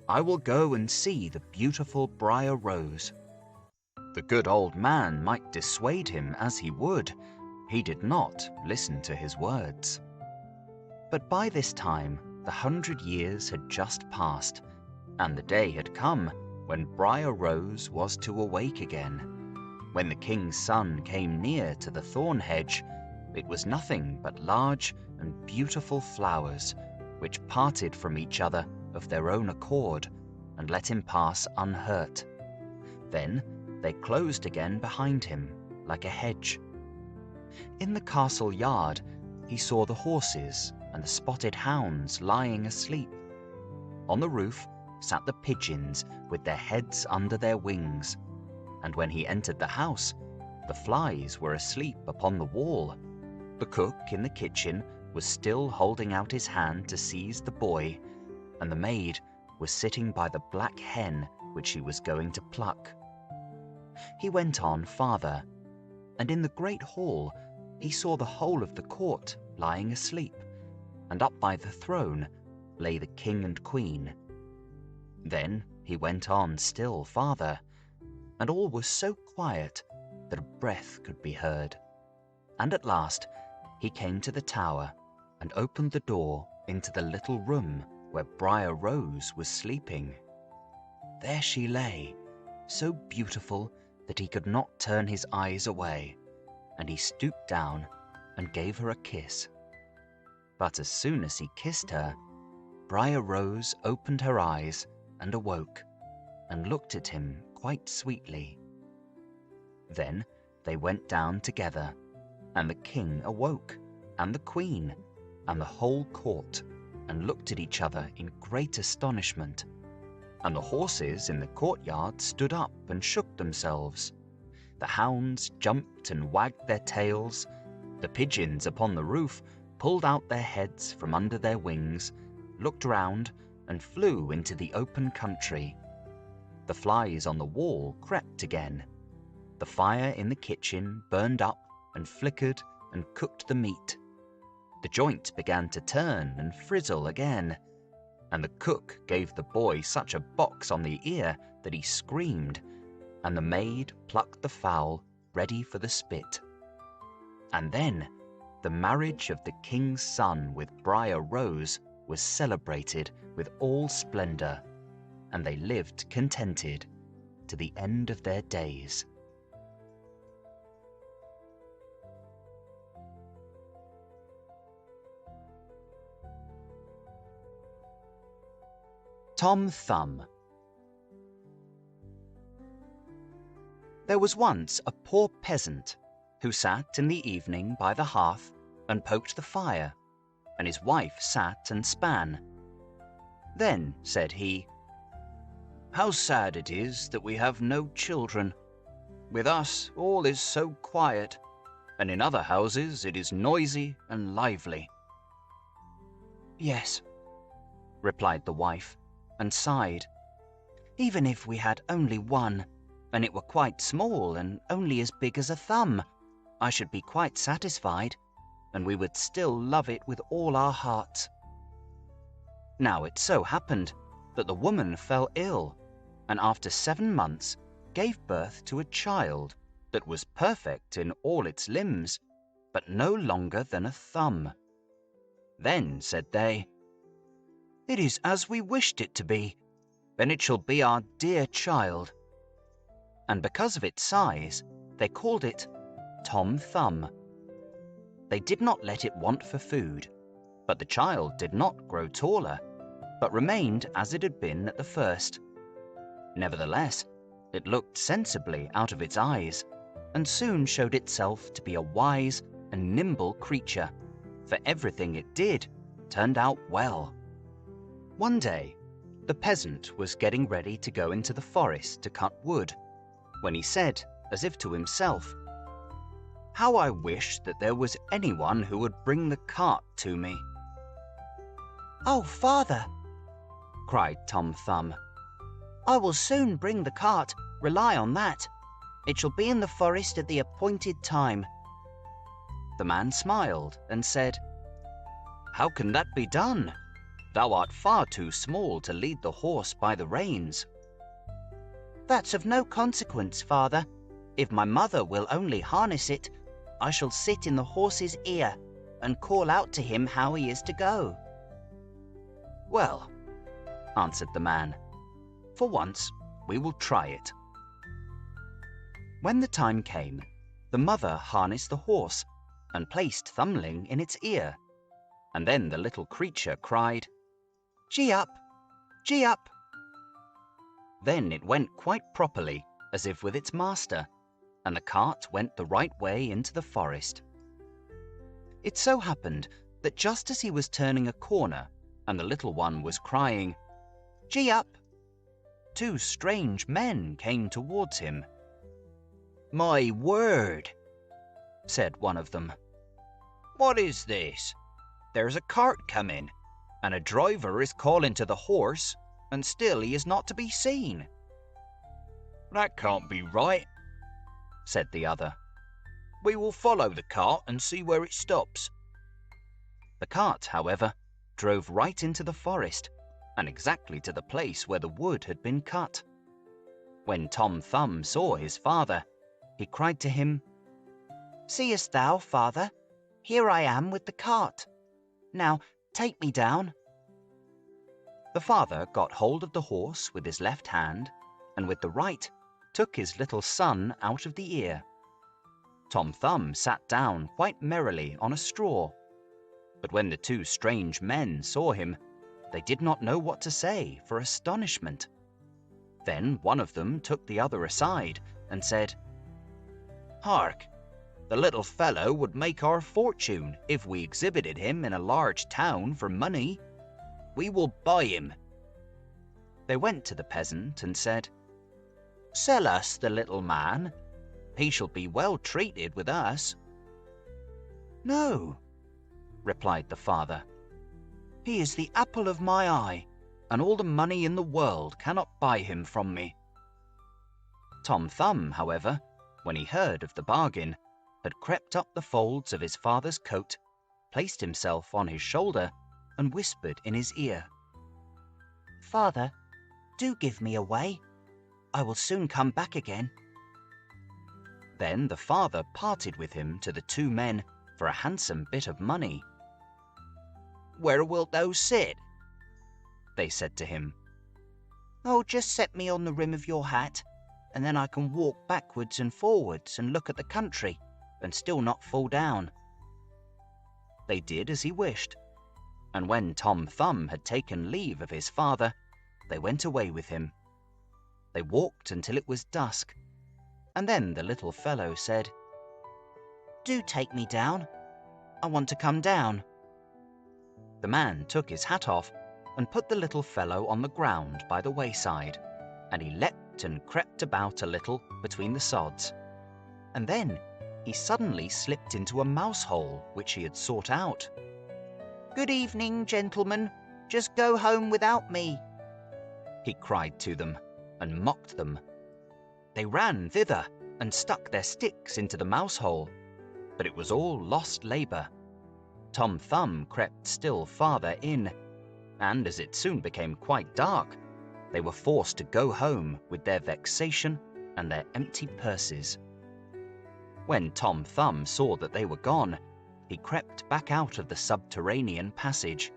I will go and see the beautiful Briar Rose." The good old man might dissuade him as he would, he did not listen to his words. But by this time the 100 years had just passed, and the day had come when Briar Rose was to awake again. When the king's son came near to the thorn hedge, it was nothing but large and beautiful flowers, which parted from each other of their own accord, and let him pass unhurt. Then they closed again behind him, like a hedge. In the castle yard he saw the horses and the spotted hounds lying asleep. On the roof sat the pigeons with their heads under their wings, and when he entered the house, the flies were asleep upon the wall. The cook in the kitchen was still holding out his hand to seize the boy, and the maid was sitting by the black hen which he was going to pluck. He went on farther, and in the great hall he saw the whole of the court lying asleep, and up by the throne lay the king and queen. Then he went on still farther, and all was so quiet that a breath could be heard. And at last he came to the tower and opened the door into the little room where Briar Rose was sleeping. There she lay, so beautiful that he could not turn his eyes away, and he stooped down and gave her a kiss. But as soon as he kissed her, Briar Rose opened her eyes and awoke, and looked at him quite sweetly. Then they went down together, and the king awoke, and the queen, and the whole court, and looked at each other in great astonishment. And the horses in the courtyard stood up and shook themselves. The hounds jumped and wagged their tails. The pigeons upon the roof pulled out their heads from under their wings, looked round, and flew into the open country. The flies on the wall crept again. The fire in the kitchen burned up and flickered and cooked the meat. The joint began to turn and frizzle again, and the cook gave the boy such a box on the ear that he screamed, and the maid plucked the fowl ready for the spit. And then the marriage of the king's son with Briar Rose was celebrated with all splendor, and they lived contented to the end of their days. Tom Thumb. There was once a poor peasant who sat in the evening by the hearth and poked the fire, and his wife sat and span. Then said he, "How sad it is that we have no children. With us all is so quiet, and in other houses it is noisy and lively."
"Yes," replied the wife, and sighed. "Even if we had only one, and it were quite small and only as big as a thumb, I should be quite satisfied, and we would still love it with all our hearts."
Now it so happened that the woman fell ill, and after 7 months gave birth to a child that was perfect in all its limbs, but no longer than a thumb. Then said they, "It is as we wished it to be, then it shall be our dear child." And because of its size, they called it Tom Thumb. They did not let it want for food, but the child did not grow taller, but remained as it had been at the first. Nevertheless, it looked sensibly out of its eyes, and soon showed itself to be a wise and nimble creature, for everything it did turned out well. One day, the peasant was getting ready to go into the forest to cut wood, when he said, as if to himself, "How I wish that there was anyone who would bring the cart to me."
"Oh, father," cried Tom Thumb, "I will soon bring the cart, rely on that. It shall be in the forest at the appointed time."
The man smiled and said, "How can that be done? Thou art far too small to lead the horse by the reins."
"That's of no consequence, father. If my mother will only harness it, I shall sit in the horse's ear and call out to him how he is to go."
"Well," answered the man, "for once we will try it." When the time came, the mother harnessed the horse and placed Thumbling in its ear, and then the little creature cried,
"Gee up! Gee up!"
Then it went quite properly, as if with its master, and the cart went the right way into the forest. It so happened that just as he was turning a corner and the little one was crying,
"Gee up!"
2 strange men came towards him.
"My word,"
said one of them.
"What is this? There's a cart coming, and a driver is calling to the horse, and still he is not to be seen." "That can't be right," said the other. "We will follow the cart and see where it stops."
The cart, however, drove right into the forest, and exactly to the place where the wood had been cut. When Tom Thumb saw his father, he cried to him,
"Seest thou, father? Here I am with the cart. Now take me down."
The father got hold of the horse with his left hand, and with the right took his little son out of the ear. Tom Thumb sat down quite merrily on a straw, but when the 2 strange men saw him, they did not know what to say for astonishment. Then one of them took the other aside and said,
"Hark! The little fellow would make our fortune if we exhibited him in a large town for money. We will buy him."
They went to the peasant and said,
"Sell us the little man. He shall be well treated with us."
"No," replied the father. "He is the apple of my eye,
and all the money in the world cannot buy him from me." Tom Thumb, however, when he heard of the bargain, had crept up the folds of his father's coat, placed himself on his shoulder, and whispered in his ear,
"Father, do give me away. I will soon come back again."
Then the father parted with him to the 2 men for a handsome bit of money.
"Where wilt thou sit?"
they said to him.
"Oh, just set me on the rim of your hat, and then I can walk backwards and forwards and look at the country, and still not fall down."
They did as he wished, and when Tom Thumb had taken leave of his father, they went away with him. They walked until it was dusk, and then the little fellow said,
"Do take me down. I want to come down."
The man took his hat off and put the little fellow on the ground by the wayside, and he leapt and crept about a little between the sods. And then he suddenly slipped into a mouse hole which he had sought out.
"Good evening, gentlemen. Just go home without me,"
he cried to them, and mocked them. They ran thither and stuck their sticks into the mouse hole, but it was all lost labour. Tom Thumb crept still farther in, and as it soon became quite dark, they were forced to go home with their vexation and their empty purses. When Tom Thumb saw that they were gone, he crept back out of the subterranean passage.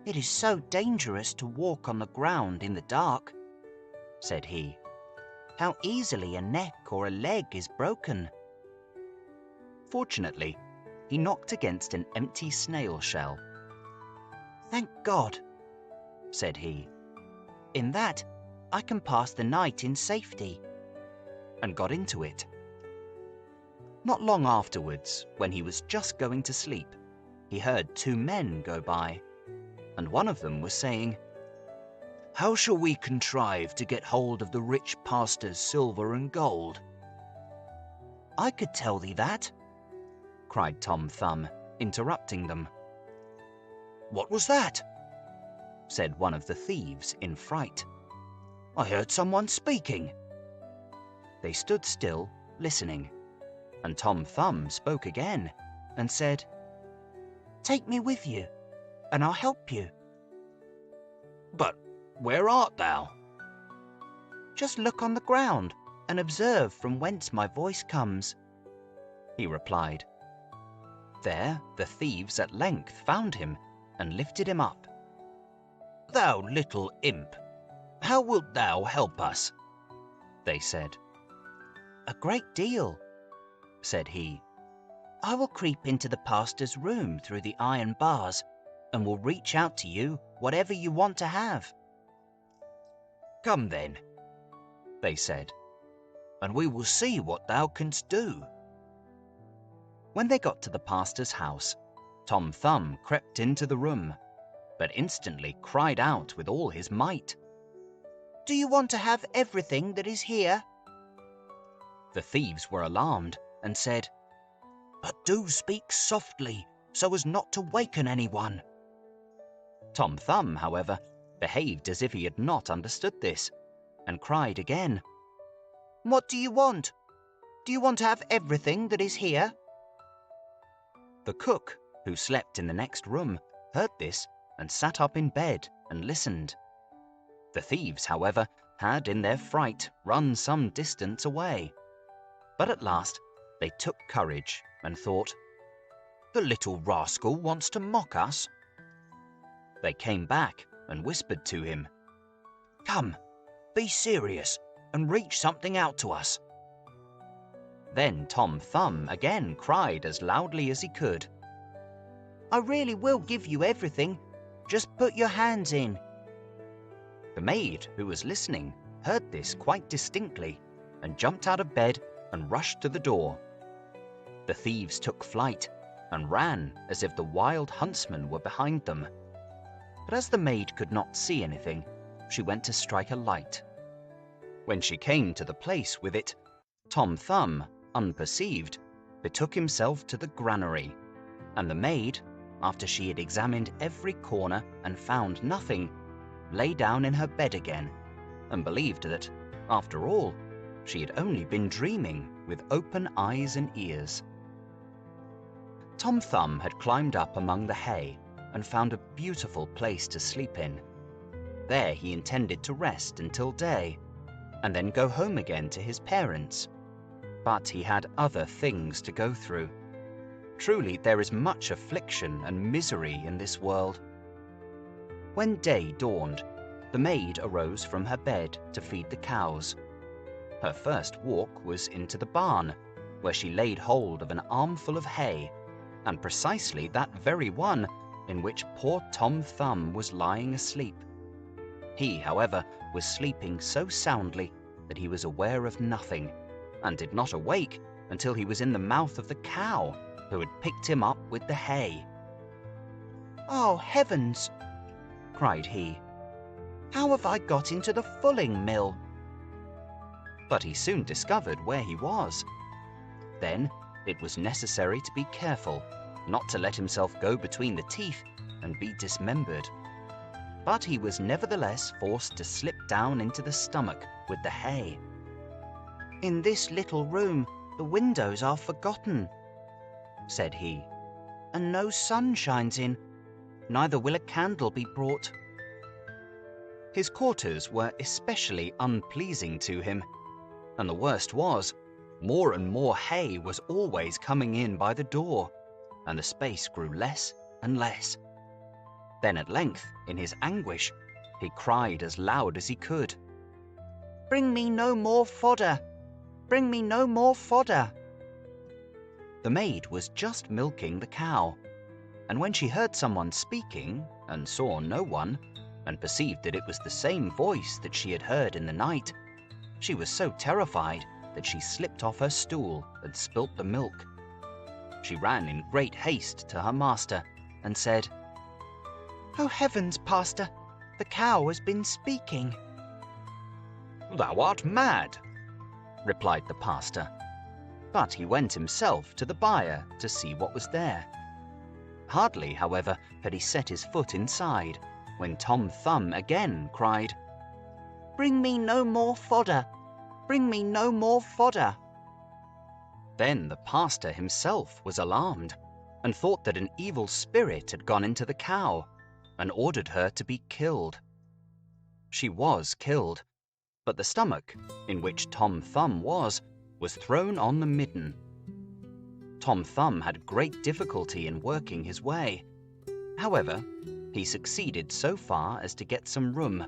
"It is so dangerous to walk on the ground in the dark," said he. "How easily a neck or a leg is broken."
Fortunately, he knocked against an empty snail shell.
"Thank God," said he. "In that, I can pass the night in safety,"
and got into it. Not long afterwards, when he was just going to sleep, he heard two men go by, and one of them was saying, "How shall we contrive to get hold of the rich pastor's silver and gold?"
"I could tell thee that,"
cried Tom Thumb, interrupting them.
"What was that?"
said one of the thieves in fright.
"I heard someone speaking."
They stood still, listening, and Tom Thumb spoke again and said,
"Take me with you, and I'll help you."
"But where art thou?"
"Just look on the ground and observe from whence my voice comes,"
he replied. There the thieves at length found him and lifted him up.
"Thou little imp, how wilt thou help us?"
they said.
"A great deal," said he. "I will creep into the pastor's room through the iron bars, and will reach out to you whatever you want to have."
"Come then," they said, "and we will see what thou canst do."
When they got to the pastor's house, Tom Thumb crept into the room, but instantly cried out with all his might,
"Do you want to have everything that is here?"
The thieves were alarmed and said,
"But do speak softly, so as not to waken anyone."
Tom Thumb, however, behaved as if he had not understood this, and cried again,
"What do you want? Do you want to have everything that is here?"
The cook, who slept in the next room, heard this and sat up in bed and listened. The thieves, however, had in their fright run some distance away. But at last they took courage and thought,
"The little rascal wants to mock us."
They came back and whispered to him,
"Come, be serious and reach something out to us."
Then Tom Thumb again cried as loudly as he could,
"I really will give you everything. Just put your hands in."
The maid, who was listening, heard this quite distinctly and jumped out of bed and rushed to the door. The thieves took flight and ran as if the wild huntsmen were behind them. But as the maid could not see anything, she went to strike a light. When she came to the place with it, Tom Thumb, unperceived, betook himself to the granary, and the maid, after she had examined every corner and found nothing, lay down in her bed again, and believed that, after all, she had only been dreaming with open eyes and ears. Tom Thumb had climbed up among the hay and found a beautiful place to sleep in. There he intended to rest until day, and then go home again to his parents. But he had other things to go through. Truly, there is much affliction and misery in this world. When day dawned, the maid arose from her bed to feed the cows. Her first walk was into the barn, where she laid hold of an armful of hay, and precisely that very one in which poor Tom Thumb was lying asleep. He, however, was sleeping so soundly that he was aware of nothing, and did not awake until he was in the mouth of the cow, who had picked him up with the hay.
"Oh, heavens!" cried he. "How have I got into the fulling mill?"
But he soon discovered where he was. Then it was necessary to be careful, not to let himself go between the teeth and be dismembered. But he was nevertheless forced to slip down into the stomach with the hay.
"In this little room the windows are forgotten," said he, "and no sun shines in, neither will a candle be brought."
His quarters were especially unpleasing to him, and the worst was, more and more hay was always coming in by the door, and the space grew less and less. Then at length, in his anguish, he cried as loud as he could,
"Bring me no more fodder! Bring me no more fodder!"
The maid was just milking the cow, and when she heard someone speaking and saw no one, and perceived that it was the same voice that she had heard in the night, she was so terrified that she slipped off her stool and spilt the milk. She ran in great haste to her master and said,
"Oh, heavens, pastor, the cow has been speaking."
"Thou art mad,"
replied the pastor. But he went himself to the byre to see what was there. Hardly, however, had he set his foot inside, when Tom Thumb again cried,
"Bring me no more fodder! Bring me no more fodder!"
Then the pastor himself was alarmed, and thought that an evil spirit had gone into the cow, and ordered her to be killed. She was killed, but the stomach, in which Tom Thumb was thrown on the midden. Tom Thumb had great difficulty in working his way. However, he succeeded so far as to get some room,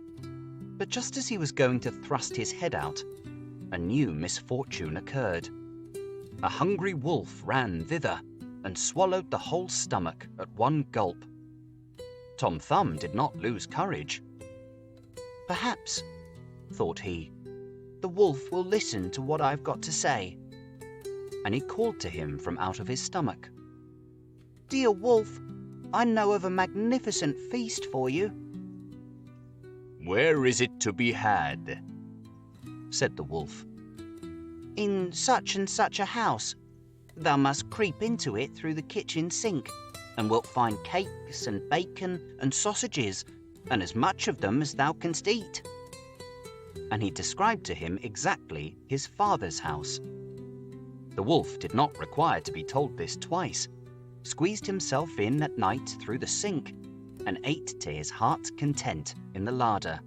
but just as he was going to thrust his head out, a new misfortune occurred. A hungry wolf ran thither and swallowed the whole stomach at one gulp. Tom Thumb did not lose courage.
"Perhaps," thought he, "the wolf will listen to what I've got to say."
And he called to him from out of his stomach,
"Dear wolf, I know of a magnificent feast for you."
"Where is it to be had?"
said the wolf.
"In such and such a house. Thou must creep into it through the kitchen sink, and wilt find cakes and bacon and sausages, and as much of them as thou canst eat."
And he described to him exactly his father's house. The wolf did not require to be told this twice, squeezed himself in at night through the sink, and ate to his heart's content in the larder.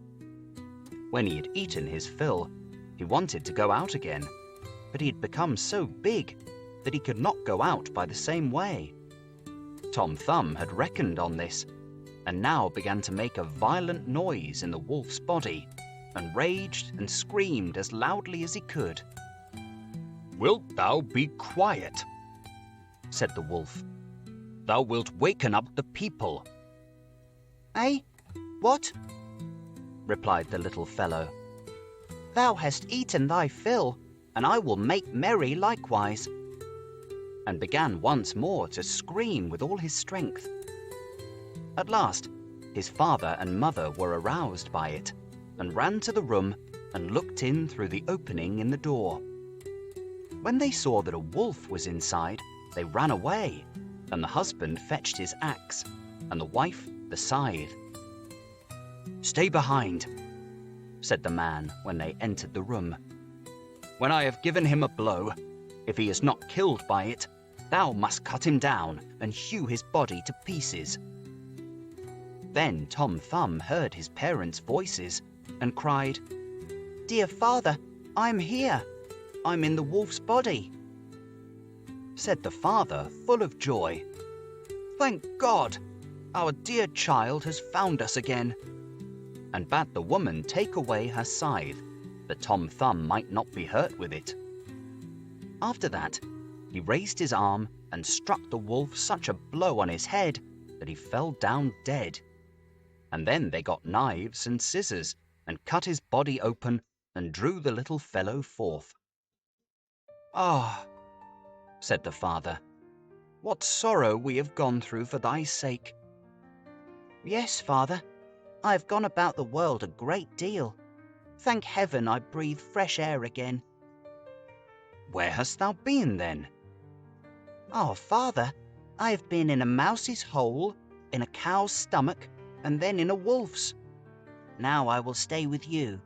When he had eaten his fill, he wanted to go out again, but he had become so big that he could not go out by the same way. Tom Thumb had reckoned on this, and now began to make a violent noise in the wolf's body, and raged and screamed as loudly as he could.
"Wilt thou be quiet?"
said the wolf.
"Thou wilt waken up the people."
"Eh? What?"
replied the little fellow.
"Thou hast eaten thy fill, and I will make merry likewise,"
and began once more to scream with all his strength. At last, his father and mother were aroused by it, and ran to the room and looked in through the opening in the door. When they saw that a wolf was inside, they ran away, and the husband fetched his axe, and the wife the scythe. "Stay behind," said the man when they entered the room. "When I have given him a blow, if he is not killed by it, thou must cut him down and hew his body to pieces." Then Tom Thumb heard his parents' voices and cried,
"Dear father, I'm here. I'm in the wolf's body."
Said the father, full of joy, "Thank God! Our dear child has found us again," and bade the woman take away her scythe, that Tom Thumb might not be hurt with it. After that, he raised his arm and struck the wolf such a blow on his head that he fell down dead. And then they got knives and scissors and cut his body open and drew the little fellow forth. "Ah," said the father, "what sorrow we have gone through for thy sake.
Yes, father. I have gone about the world a great deal. Thank heaven I breathe fresh air again.
Where hast thou been, then?
Oh, father, I have been in a mouse's hole, in a cow's stomach, and then in a wolf's. Now I will stay with you.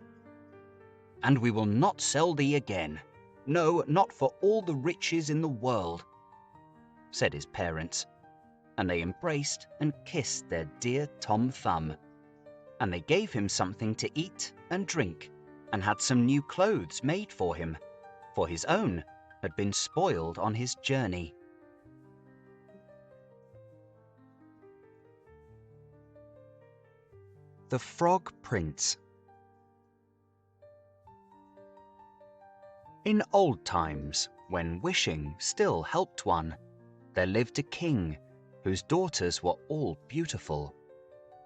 And we will not sell thee again. No, not for all the riches in the world, said his parents, and they embraced and kissed their dear Tom Thumb. And they gave him something to eat and drink, and had some new clothes made for him, for his own had been spoiled on his journey. The Frog Prince. In old times, when wishing still helped one, there lived a king whose daughters were all beautiful.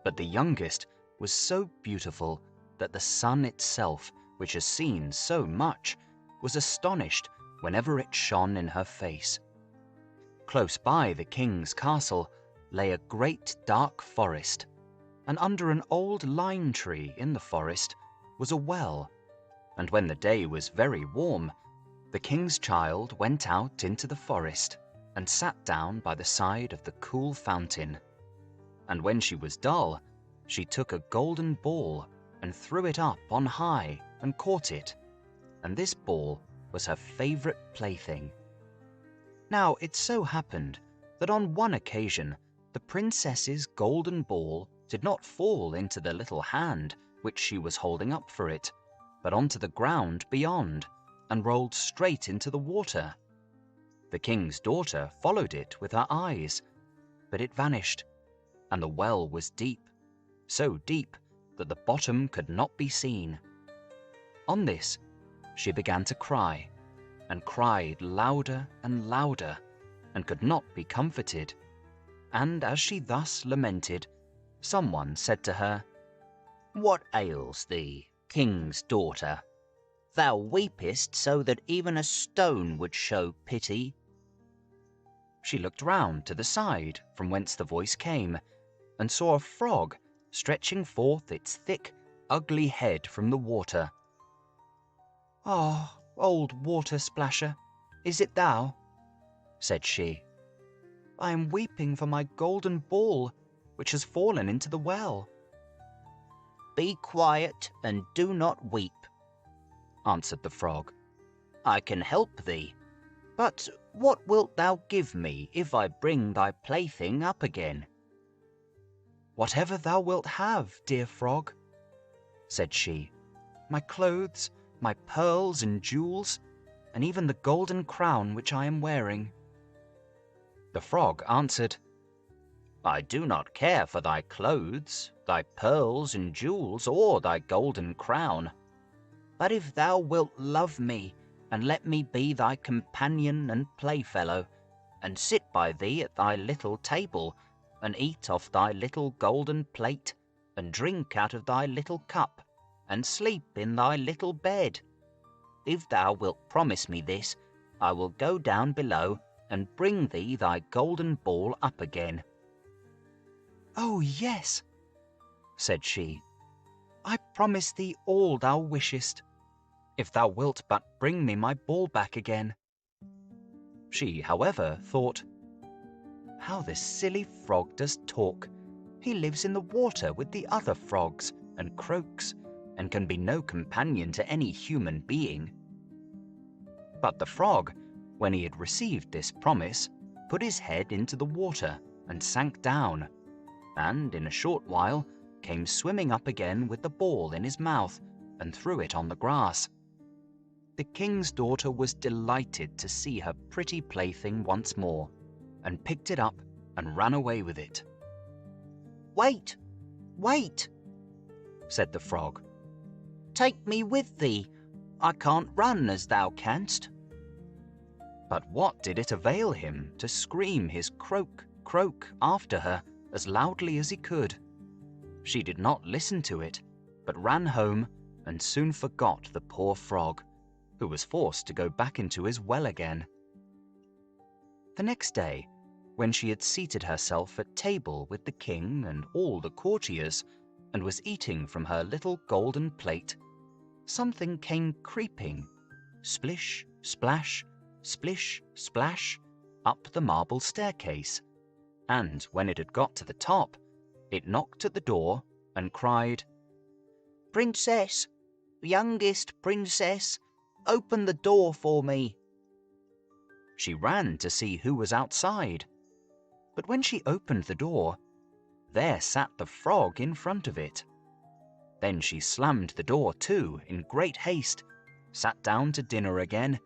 But the youngest was so beautiful that the sun itself, which has seen so much, was astonished whenever it shone in her face. Close by the king's castle lay a great dark forest, and under an old lime tree in the forest was a well. And when the day was very warm, the king's child went out into the forest and sat down by the side of the cool fountain. And when she was dull, she took a golden ball and threw it up on high and caught it, and this ball was her favorite plaything. Now it so happened that on one occasion the princess's golden ball did not fall into the little hand which she was holding up for it, but onto the ground beyond, and rolled straight into the water. The king's daughter followed it with her eyes, but it vanished, and the well was deep, so deep that the bottom could not be seen. On this, she began to cry, and cried louder and louder, and could not be comforted. And as she thus lamented, someone said to her,
What ails thee, king's daughter? Thou weepest so that even a stone would show pity.
She looked round to the side from whence the voice came, and saw a frog stretching forth its thick, ugly head from the water.
Oh, old water splasher, is it thou?
Said she.
I am weeping for my golden ball, which has fallen into the well. Be quiet and do not weep, answered the frog. I can help thee, but what wilt thou give me if I bring thy plaything up again?
Whatever thou wilt have, dear frog, said she. My clothes, my pearls and jewels, and even the golden crown which I am wearing. The frog answered,
I do not care for thy clothes, thy pearls and jewels, or thy golden crown. But if thou wilt love me, and let me be thy companion and playfellow, and sit by thee at thy little table, and eat off thy little golden plate, and drink out of thy little cup, and sleep in thy little bed. If thou wilt promise me this, I will go down below and bring thee thy golden ball up again.
Oh, yes, said she. I promise thee all thou wishest, if thou wilt but bring me my ball back again. She, however, thought, how this silly frog does talk. He lives in the water with the other frogs, and croaks, and can be no companion to any human being. But the frog, when he had received this promise, put his head into the water and sank down, and in a short while came swimming up again with the ball in his mouth, and threw it on the grass. The king's daughter was delighted to see her pretty plaything once more, and picked it up and ran away with it.
Wait, wait,
said the frog.
Take me with thee. I can't run as thou canst.
But what did it avail him to scream his croak, croak after her as loudly as he could? She did not listen to it, but ran home and soon forgot the poor frog, who was forced to go back into his well again. The next day, when she had seated herself at table with the king and all the courtiers, and was eating from her little golden plate, something came creeping, splish, splash, splish, splash, up the marble staircase, and when it had got to the top, it knocked at the door and cried,
"Princess, youngest princess, open the door for me."
She ran to see who was outside, but when she opened the door, there sat the frog in front of it. Then she slammed the door to in great haste, sat down to dinner again,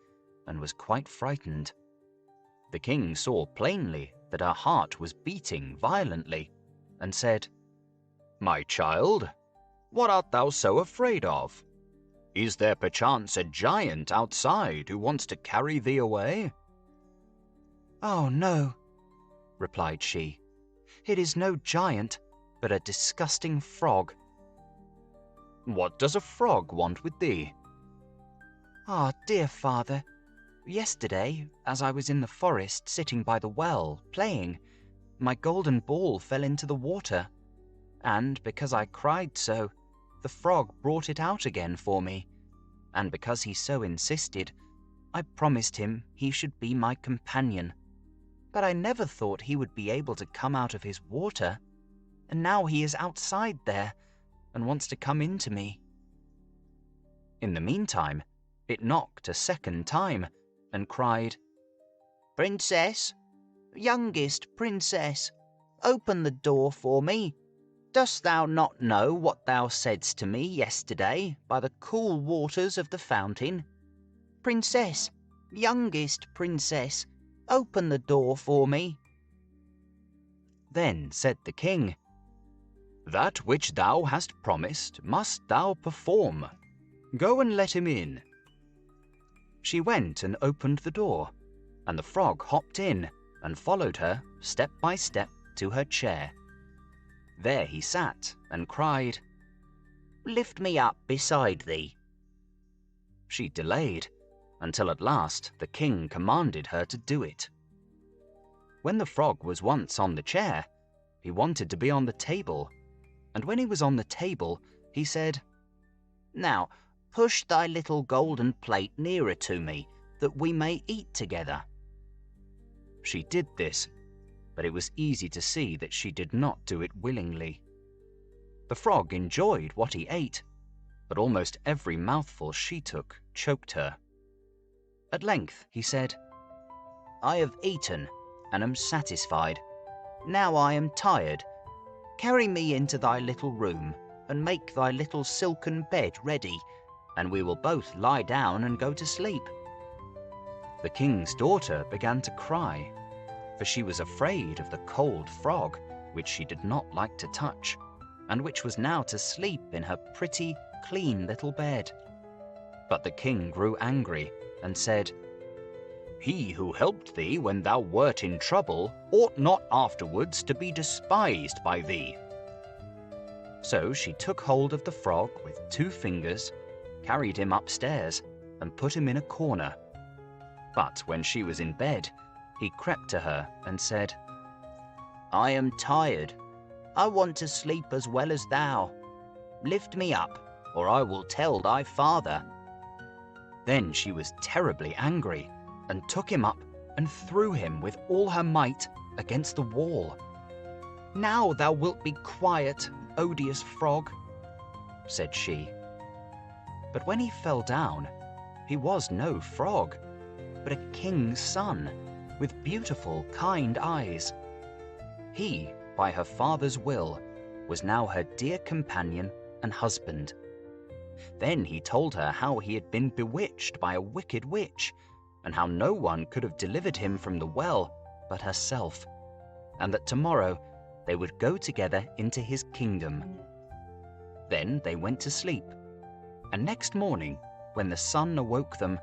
and was quite frightened. The king saw plainly that her heart was beating violently, and said, "My child, what art thou so afraid of? Is there perchance a giant outside who wants to carry thee away?"
"Oh, no," replied she. "It is no giant, but a disgusting frog."
"What does a frog want with thee?"
"Ah, dear father, yesterday, as I was in the forest sitting by the well, playing, my golden ball fell into the water, and because I cried so, the frog brought it out again for me, and because he so insisted, I promised him he should be my companion. But I never thought he would be able to come out of his water, and now he is outside there, and wants to come into me."
In the meantime, it knocked a second time, and cried,
"Princess, youngest princess, open the door for me. Dost thou not know what thou saidst to me yesterday by the cool waters of the fountain? Princess, youngest princess, open the door for me."
Then said the king, "That which thou hast promised must thou perform. Go and let him in." She went and opened the door, and the frog hopped in and followed her step by step to her chair. There he sat and cried,
"Lift me up beside thee."
She delayed, until at last the king commanded her to do it. When the frog was once on the chair, he wanted to be on the table, and when he was on the table, he said,
"Now, push thy little golden plate nearer to me, that we may eat together."
She did this, but it was easy to see that she did not do it willingly. The frog enjoyed what he ate, but almost every mouthful she took choked her. At length he said,
"I have eaten, and am satisfied. Now I am tired. Carry me into thy little room, and make thy little silken bed ready, and we will both lie down and go to sleep."
The king's daughter began to cry, for she was afraid of the cold frog, which she did not like to touch, and which was now to sleep in her pretty, clean little bed. But the king grew angry and said, "He who helped thee when thou wert in trouble ought not afterwards to be despised by thee." So she took hold of the frog with 2 fingers, carried him upstairs, and put him in a corner. But when she was in bed, he crept to her and said,
"I am tired. I want to sleep as well as thou. Lift me up, or I will tell thy father."
Then she was terribly angry, and took him up and threw him with all her might against the wall.
"Now thou wilt be quiet, odious frog,"
said she. But when he fell down, he was no frog, but a king's son, with beautiful, kind eyes. He, by her father's will, was now her dear companion and husband. Then he told her how he had been bewitched by a wicked witch, and how no one could have delivered him from the well but herself, and that tomorrow they would go together into his kingdom. Then they went to sleep, and next morning, when the sun awoke them,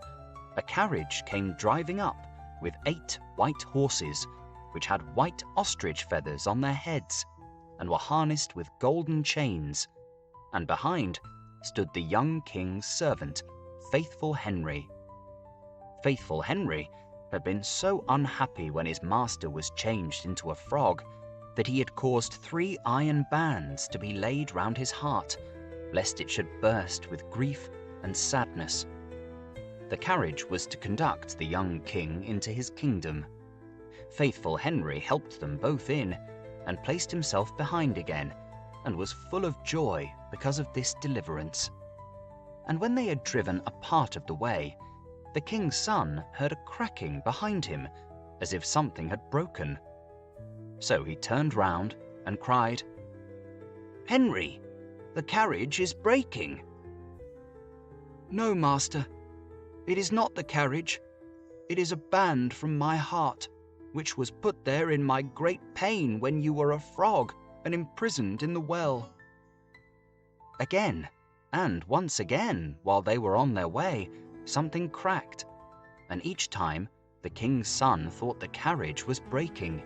a carriage came driving up with 8 white horses, which had white ostrich feathers on their heads, and were harnessed with golden chains, and behind stood the young king's servant, Faithful Henry. Faithful Henry had been so unhappy when his master was changed into a frog that he had caused 3 iron bands to be laid round his heart, lest it should burst with grief and sadness. The carriage was to conduct the young king into his kingdom. Faithful Henry helped them both in, and placed himself behind again, and was full of joy because of this deliverance. And when they had driven a part of the way, the king's son heard a cracking behind him, as if something had broken. So he turned round and cried, "Henry, the carriage is breaking."
"No, master, it is not the carriage. It is a band from my heart, which was put there in my great pain when you were a frog and imprisoned in the well."
Again, and once again, while they were on their way, something cracked, and each time the king's son thought the carriage was breaking,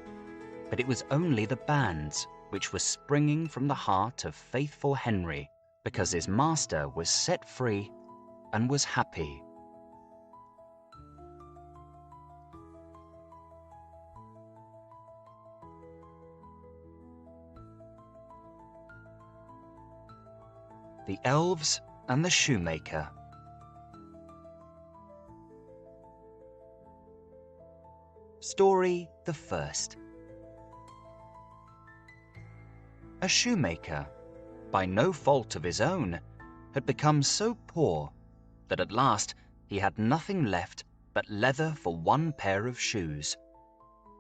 but it was only the bands which were springing from the heart of faithful Henry, because his master was set free and was happy. The Elves and the Shoemaker. Story the first. A shoemaker, by no fault of his own, had become so poor that at last he had nothing left but leather for 1 pair of shoes.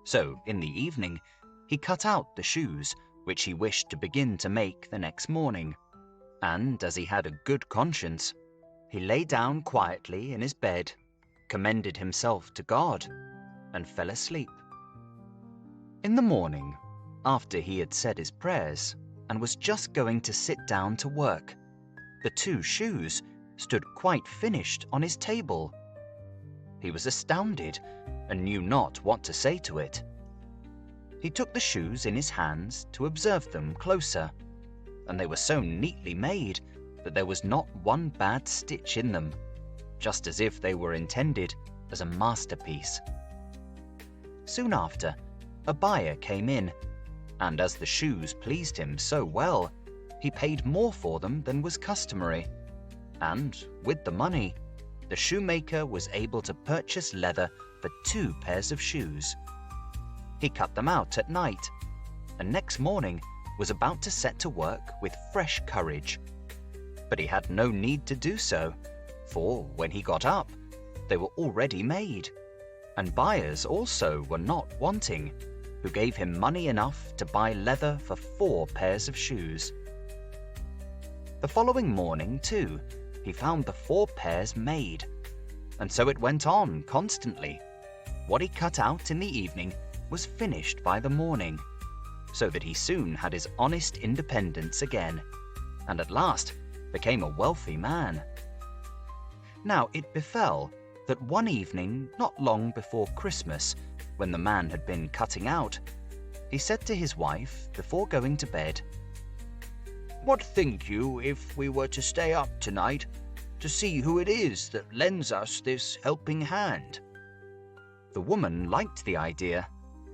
So in the evening he cut out the shoes which he wished to begin to make the next morning, and as he had a good conscience, he lay down quietly in his bed, commended himself to God, and fell asleep. In the morning, after he had said his prayers and was just going to sit down to work, the 2 shoes stood quite finished on his table. He was astounded and knew not what to say to it. He took the shoes in his hands to observe them closer, and they were so neatly made that there was not 1 bad stitch in them, just as if they were intended as a masterpiece. Soon after, a buyer came in, and as the shoes pleased him so well, he paid more for them than was customary, and with the money, the shoemaker was able to purchase leather for 2 pairs of shoes. He cut them out at night, and next morning was about to set to work with fresh courage. But he had no need to do so, for when he got up, they were already made, and buyers also were not wanting, who gave him money enough to buy leather for 4 pairs of shoes. The following morning, too, he found the 4 pairs made, and so it went on constantly. What he cut out in the evening was finished by the morning, so that he soon had his honest independence again, and at last became a wealthy man. Now it befell that one evening not long before Christmas, when the man had been cutting out, he said to his wife before going to bed, "What think you if we were to stay up tonight to see who it is that lends us this helping hand?" The woman liked the idea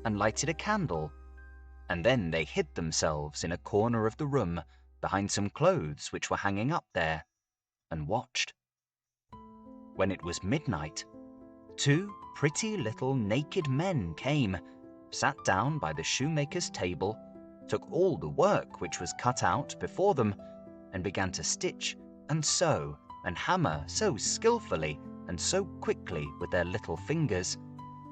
and lighted a candle, and then they hid themselves in a corner of the room behind some clothes which were hanging up there, and watched. When it was midnight, 2 pretty little naked men came, sat down by the shoemaker's table, took all the work which was cut out before them, and began to stitch and sew and hammer so skillfully and so quickly with their little fingers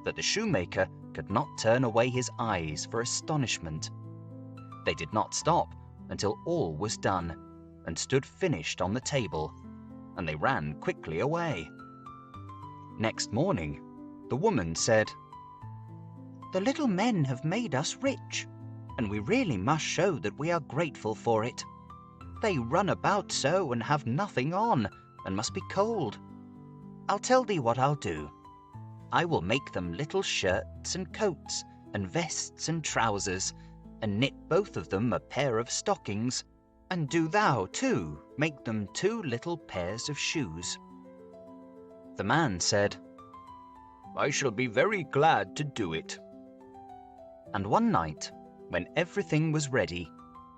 that the shoemaker could not turn away his eyes for astonishment. They did not stop until all was done, and stood finished on the table, and they ran quickly away. Next morning, the woman said, "The little men have made us rich, and we really must show that we are grateful for it. They run about so and have nothing on, and must be cold. I'll tell thee what I'll do. I will make them little shirts and coats, and vests and trousers, and knit both of them a pair of stockings, and do thou, too, make them 2 little pairs of shoes." The man said,
I shall be very glad to do it."
And one night, when everything was ready,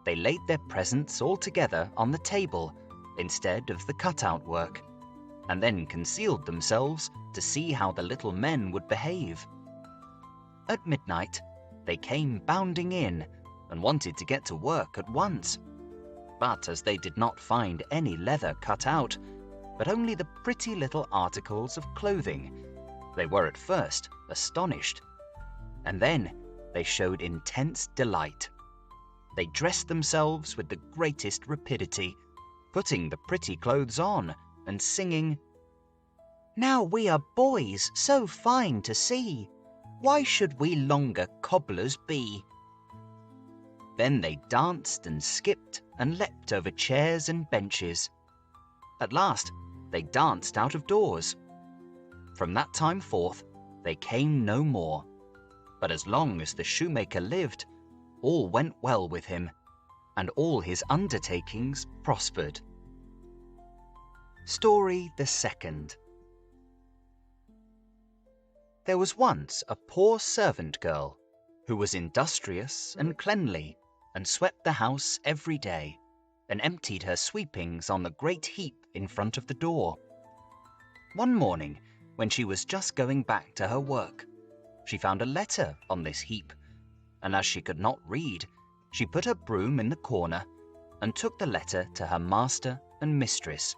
they laid their presents all together on the table instead of the cutout work, and then concealed themselves to see how the little men would behave. At midnight, they came bounding in and wanted to get to work at once. But as they did not find any leather cut out, but only the pretty little articles of clothing, they were at first astonished. And then they showed intense delight. They dressed themselves with the greatest rapidity, putting the pretty clothes on and singing,
"Now we are boys so fine to see, why should we longer cobblers be?"
Then they danced and skipped and leapt over chairs and benches. At last, they danced out of doors. From that time forth, they came no more. But as long as the shoemaker lived, all went well with him, and all his undertakings prospered. Story the second. There was once a poor servant girl who was industrious and cleanly, and swept the house every day, and emptied her sweepings on the great heap in front of the door. One morning, when she was just going back to her work, she found a letter on this heap, and as she could not read, she put her broom in the corner and took the letter to her master and mistress.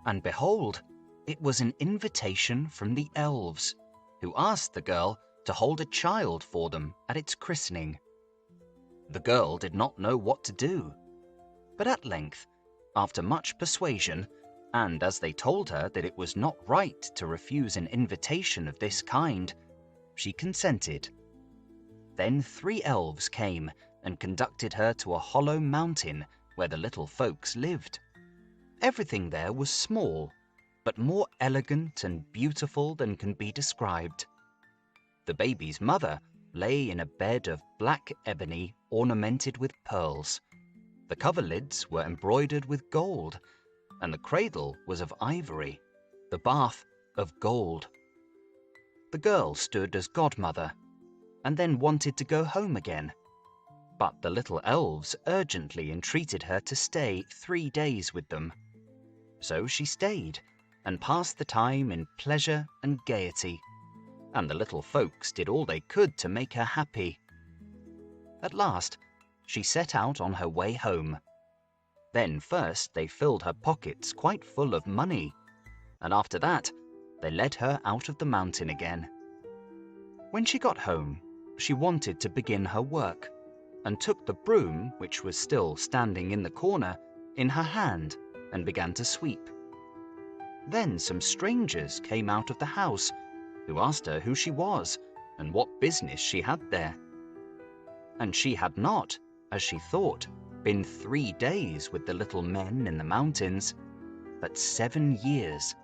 And behold, it was an invitation from the Elves, who asked the girl to hold a child for them at its christening. The girl did not know what to do, but at length, after much persuasion, and as they told her that it was not right to refuse an invitation of this kind, she consented. Then 3 elves came and conducted her to a hollow mountain where the little folks lived. Everything there was small, but more elegant and beautiful than can be described. The baby's mother lay in a bed of black ebony ornamented with pearls. The coverlids were embroidered with gold, and the cradle was of ivory, the bath of gold. The girl stood as godmother, and then wanted to go home again. But the little elves urgently entreated her to stay 3 days with them. So she stayed, and passed the time in pleasure and gaiety, and the little folks did all they could to make her happy. At last, she set out on her way home. Then first they filled her pockets quite full of money, and after that they led her out of the mountain again. When she got home, she wanted to begin her work, and took the broom, which was still standing in the corner, in her hand and began to sweep. Then some strangers came out of the house, who asked her who she was and what business she had there. And she had not, as she thought, been 3 days with the little men in the mountains, but 7 years,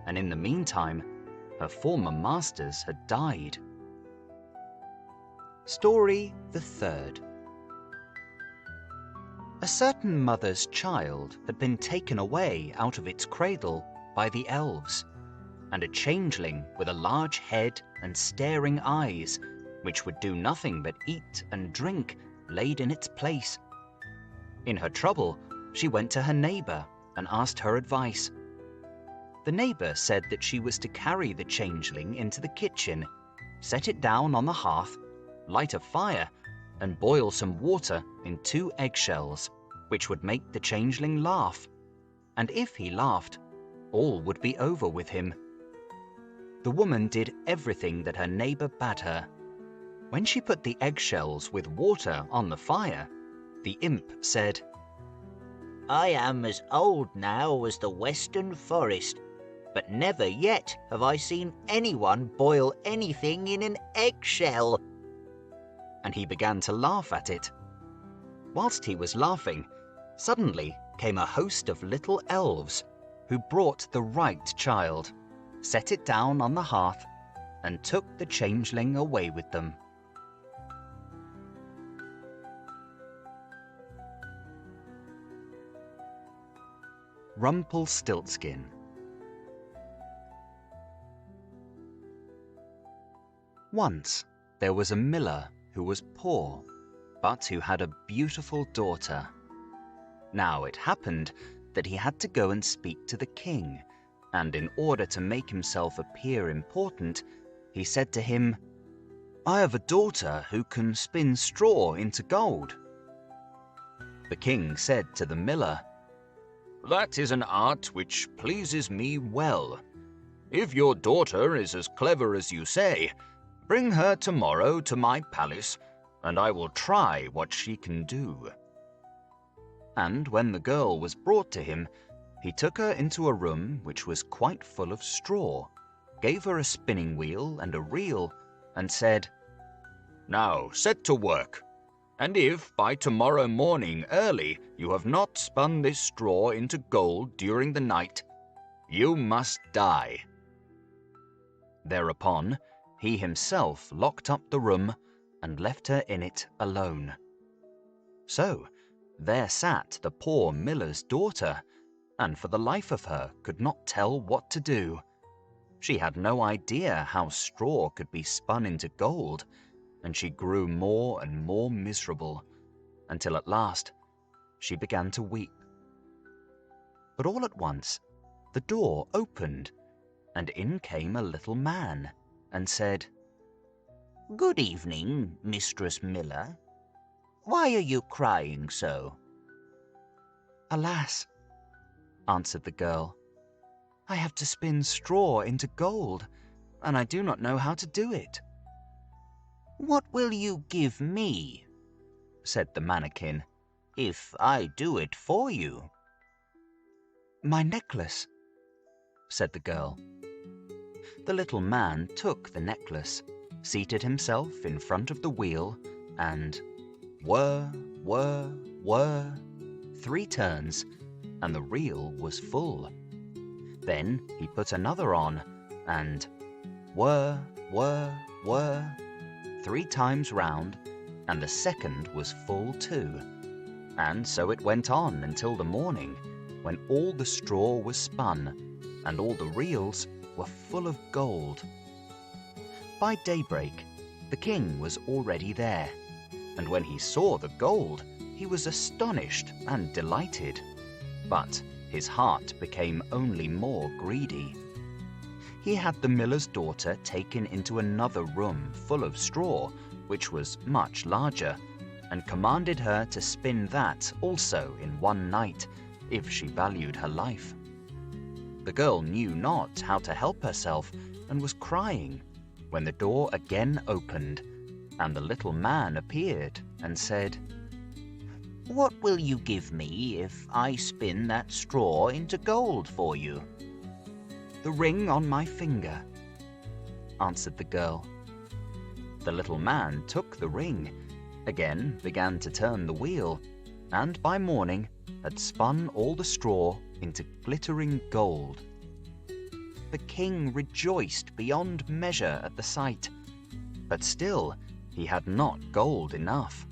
and in the meantime her former masters had died. Story the third. A certain mother's child had been taken away out of its cradle by the elves, and a changeling with a large head and staring eyes, which would do nothing but eat and drink, laid in its place. In her trouble, she went to her neighbor and asked her advice. The neighbor said that she was to carry the changeling into the kitchen, set it down on the hearth, light a fire, and boil some water in 2 eggshells, which would make the changeling laugh. And if he laughed, all would be over with him. The woman did everything that her neighbor bade her. When she put the eggshells with water on the fire, the imp said,
"I am as old now as the western forest, but never yet have I seen anyone boil anything in an eggshell."
And he began to laugh at it. Whilst he was laughing, suddenly came a host of little elves, who brought the right child, set it down on the hearth, and took the changeling away with them. Rumpelstiltskin. Once there was a miller who was poor, but who had a beautiful daughter. Now it happened that he had to go and speak to the king, and in order to make himself appear important, he said to him, "I have a daughter who can spin straw into gold." The king said to the miller,
"That is an art which pleases me well. If your daughter is as clever as you say, bring her tomorrow to my palace, and I will try what she can do."
And when the girl was brought to him, he took her into a room which was quite full of straw, gave her a spinning wheel and a reel, and said,
"Now set to work, and if by tomorrow morning early you have not spun this straw into gold during the night, you must die."
Thereupon, he himself locked up the room and left her in it alone. So there sat the poor miller's daughter, and for the life of her could not tell what to do. She had no idea how straw could be spun into gold, and she grew more and more miserable, until at last she began to weep. But all at once the door opened, and in came a little man, and said,
"Good evening, Mistress Miller. Why are you crying so?"
"Alas," answered the girl, "I have to spin straw into gold, and I do not know how to do it."
"What will you give me," said the mannikin, "if I do it for you?"
"My necklace," said the girl.
The little man took the necklace, seated himself in front of the wheel, and whir, whir, whir, 3 turns, and the reel was full. Then he put another on, and whir, whir, whir, 3 times round, and the second was full too. And so it went on until the morning, when all the straw was spun, and all the reels were full of gold. By daybreak, the king was already there, and when he saw the gold, he was astonished and delighted. But his heart became only more greedy. He had the miller's daughter taken into another room full of straw, which was much larger, and commanded her to spin that also in one night, if she valued her life. The girl knew not how to help herself, and was crying, when the door again opened, and the little man appeared, and said,
"What will you give me if I spin that straw into gold for you?"
"The ring on my finger," answered the girl.
The little man took the ring, again began to turn the wheel, and by morning had spun all the straw into glittering gold. The king rejoiced beyond measure at the sight, but still he had not gold enough,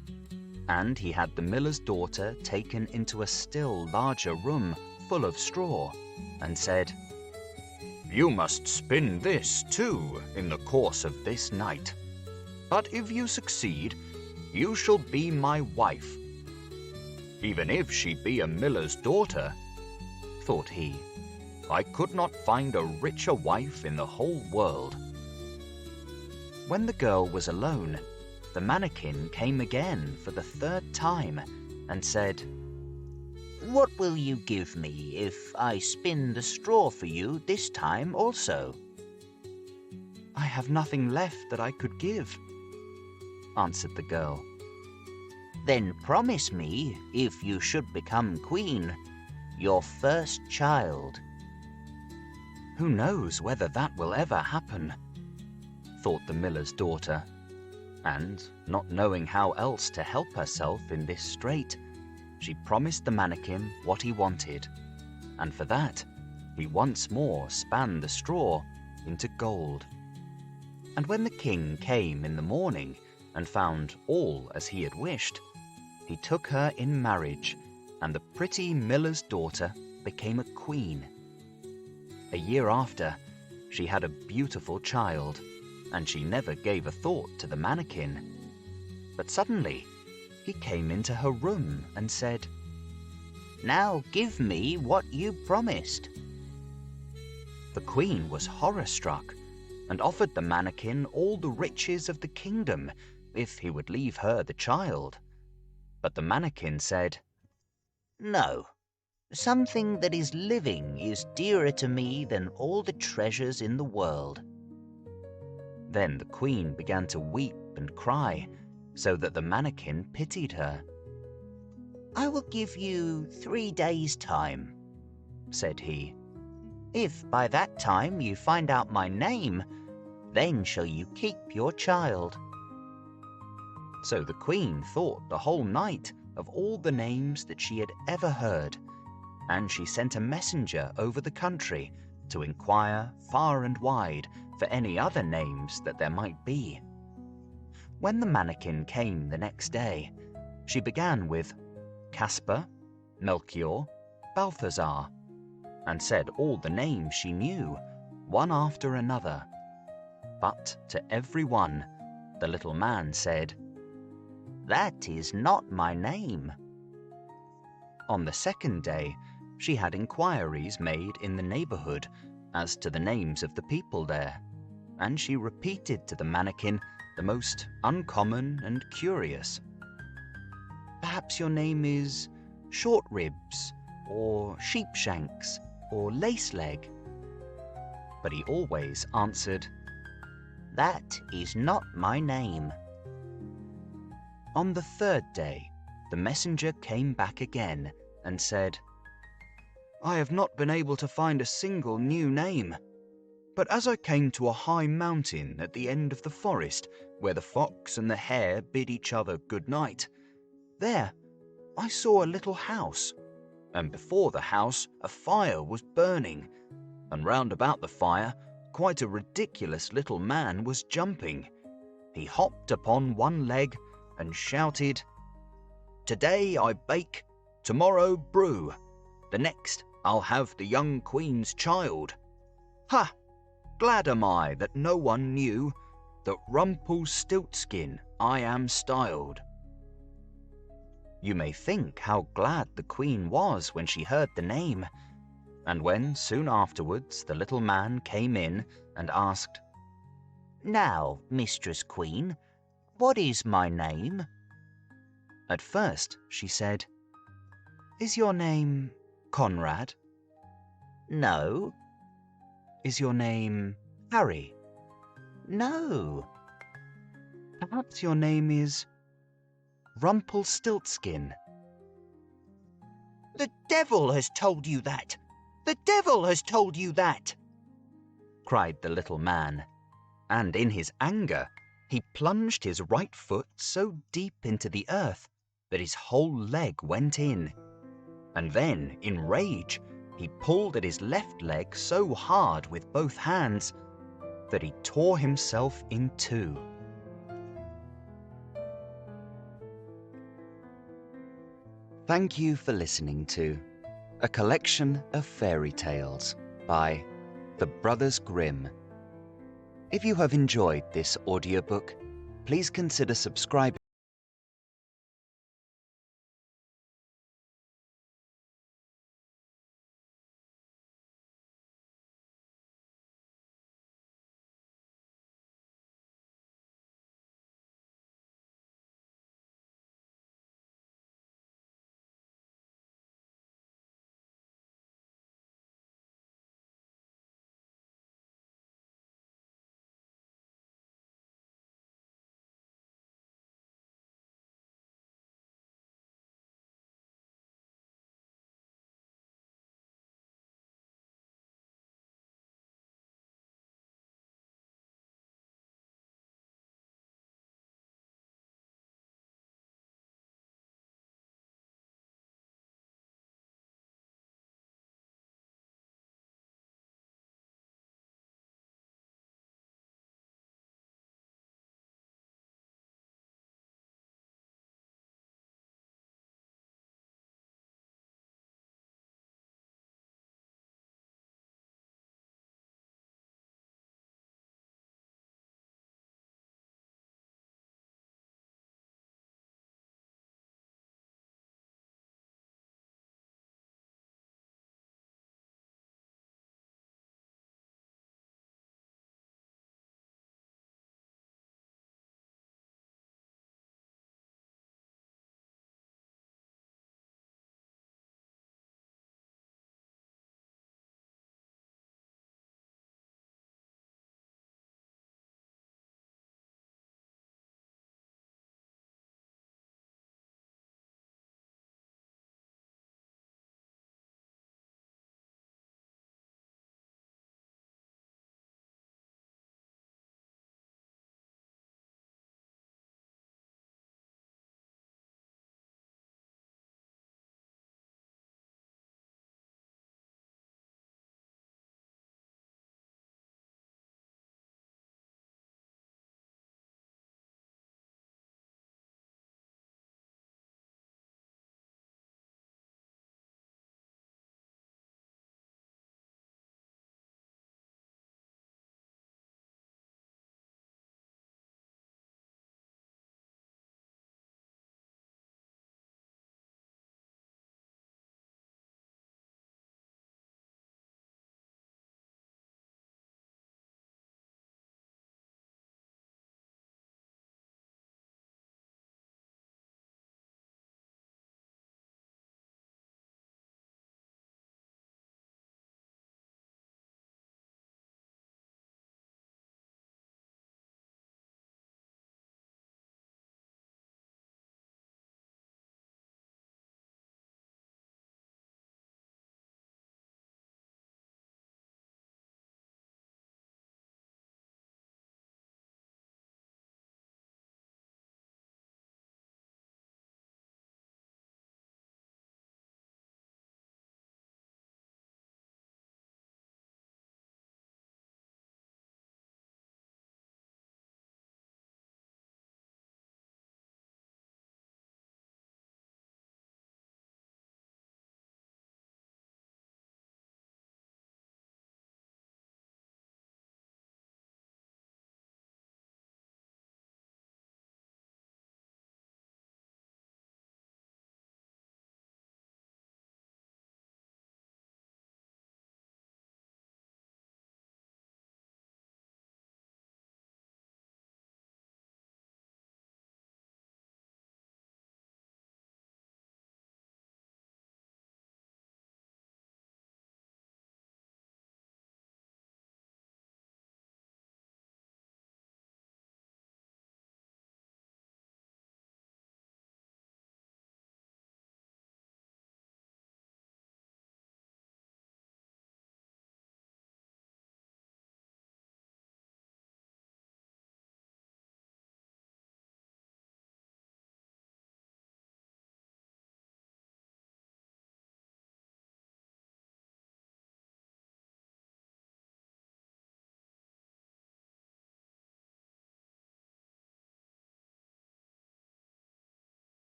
and he had the miller's daughter taken into a still larger room full of straw, and said,
"You must spin this too in the course of this night. But if you succeed, you shall be my wife. Even if she be a miller's daughter," thought he, "I could not find a richer wife in the whole world."
When the girl was alone, the mannikin came again for the 3rd time, and said,
"What will you give me if I spin the straw for you this time also?"
"I have nothing left that I could give," answered the girl.
"Then promise me, if you should become queen, your first child."
"Who knows whether that will ever happen?" thought the miller's daughter, and, not knowing how else to help herself in this strait, she promised the mannikin what he wanted, and for that he once more span the straw into gold. And when the king came in the morning and found all as he had wished, he took her in marriage, and the pretty miller's daughter became a queen. A year after, she had a beautiful child, and she never gave a thought to the mannequin. But suddenly, he came into her room and said,
"Now give me what you promised."
The queen was horror-struck and offered the mannequin all the riches of the kingdom if he would leave her the child. But the mannequin said,
"No, something that is living is dearer to me than all the treasures in the world."
Then the queen began to weep and cry, so that the mannequin pitied her.
"I will give you 3 days' time,"
said he.
"If by that time you find out my name, then shall you keep your child."
So the queen thought the whole night of all the names that she had ever heard, and she sent a messenger over the country to inquire far and wide for any other names that there might be. When the mannequin came the next day, she began with Caspar, Melchior, Balthazar, and said all the names she knew, one after another. But to every one, the little man said,
"That is not my name."
On the second day, she had inquiries made in the neighborhood as to the names of the people there, and she repeated to the mannequin the most uncommon and curious. "Perhaps your name is Short Ribs, or Sheepshanks, or Laceleg." But he always answered,
"That is not my name."
On the third day, the messenger came back again and said, "I have not been able to find a single new name. But as I came to a high mountain at the end of the forest where the fox and the hare bid each other good night, there I saw a little house, and before the house a fire was burning, and round about the fire quite a ridiculous little man was jumping. He hopped upon one leg and shouted, 'Today I bake, tomorrow brew, the next I'll have the young queen's child. Ha! Glad am I that no one knew that Rumpelstiltskin I am styled.'" You may think how glad the queen was when she heard the name, and when soon afterwards the little man came in and asked,
"Now, Mistress Queen, what is my name?"
At first she said, "Is your name Conrad?"
"No."
"Is your name Harry?"
"No."
"Perhaps your name is Rumpelstiltskin?"
"The devil has told you that! The devil has told you that!"
cried the little man, and in his anger he plunged his right foot so deep into the earth that his whole leg went in, and then, in rage, he pulled at his left leg so hard with both hands that he tore himself in two. Thank you for listening to A Collection of Fairy Tales by the Brothers Grimm. If you have enjoyed this audiobook, please consider subscribing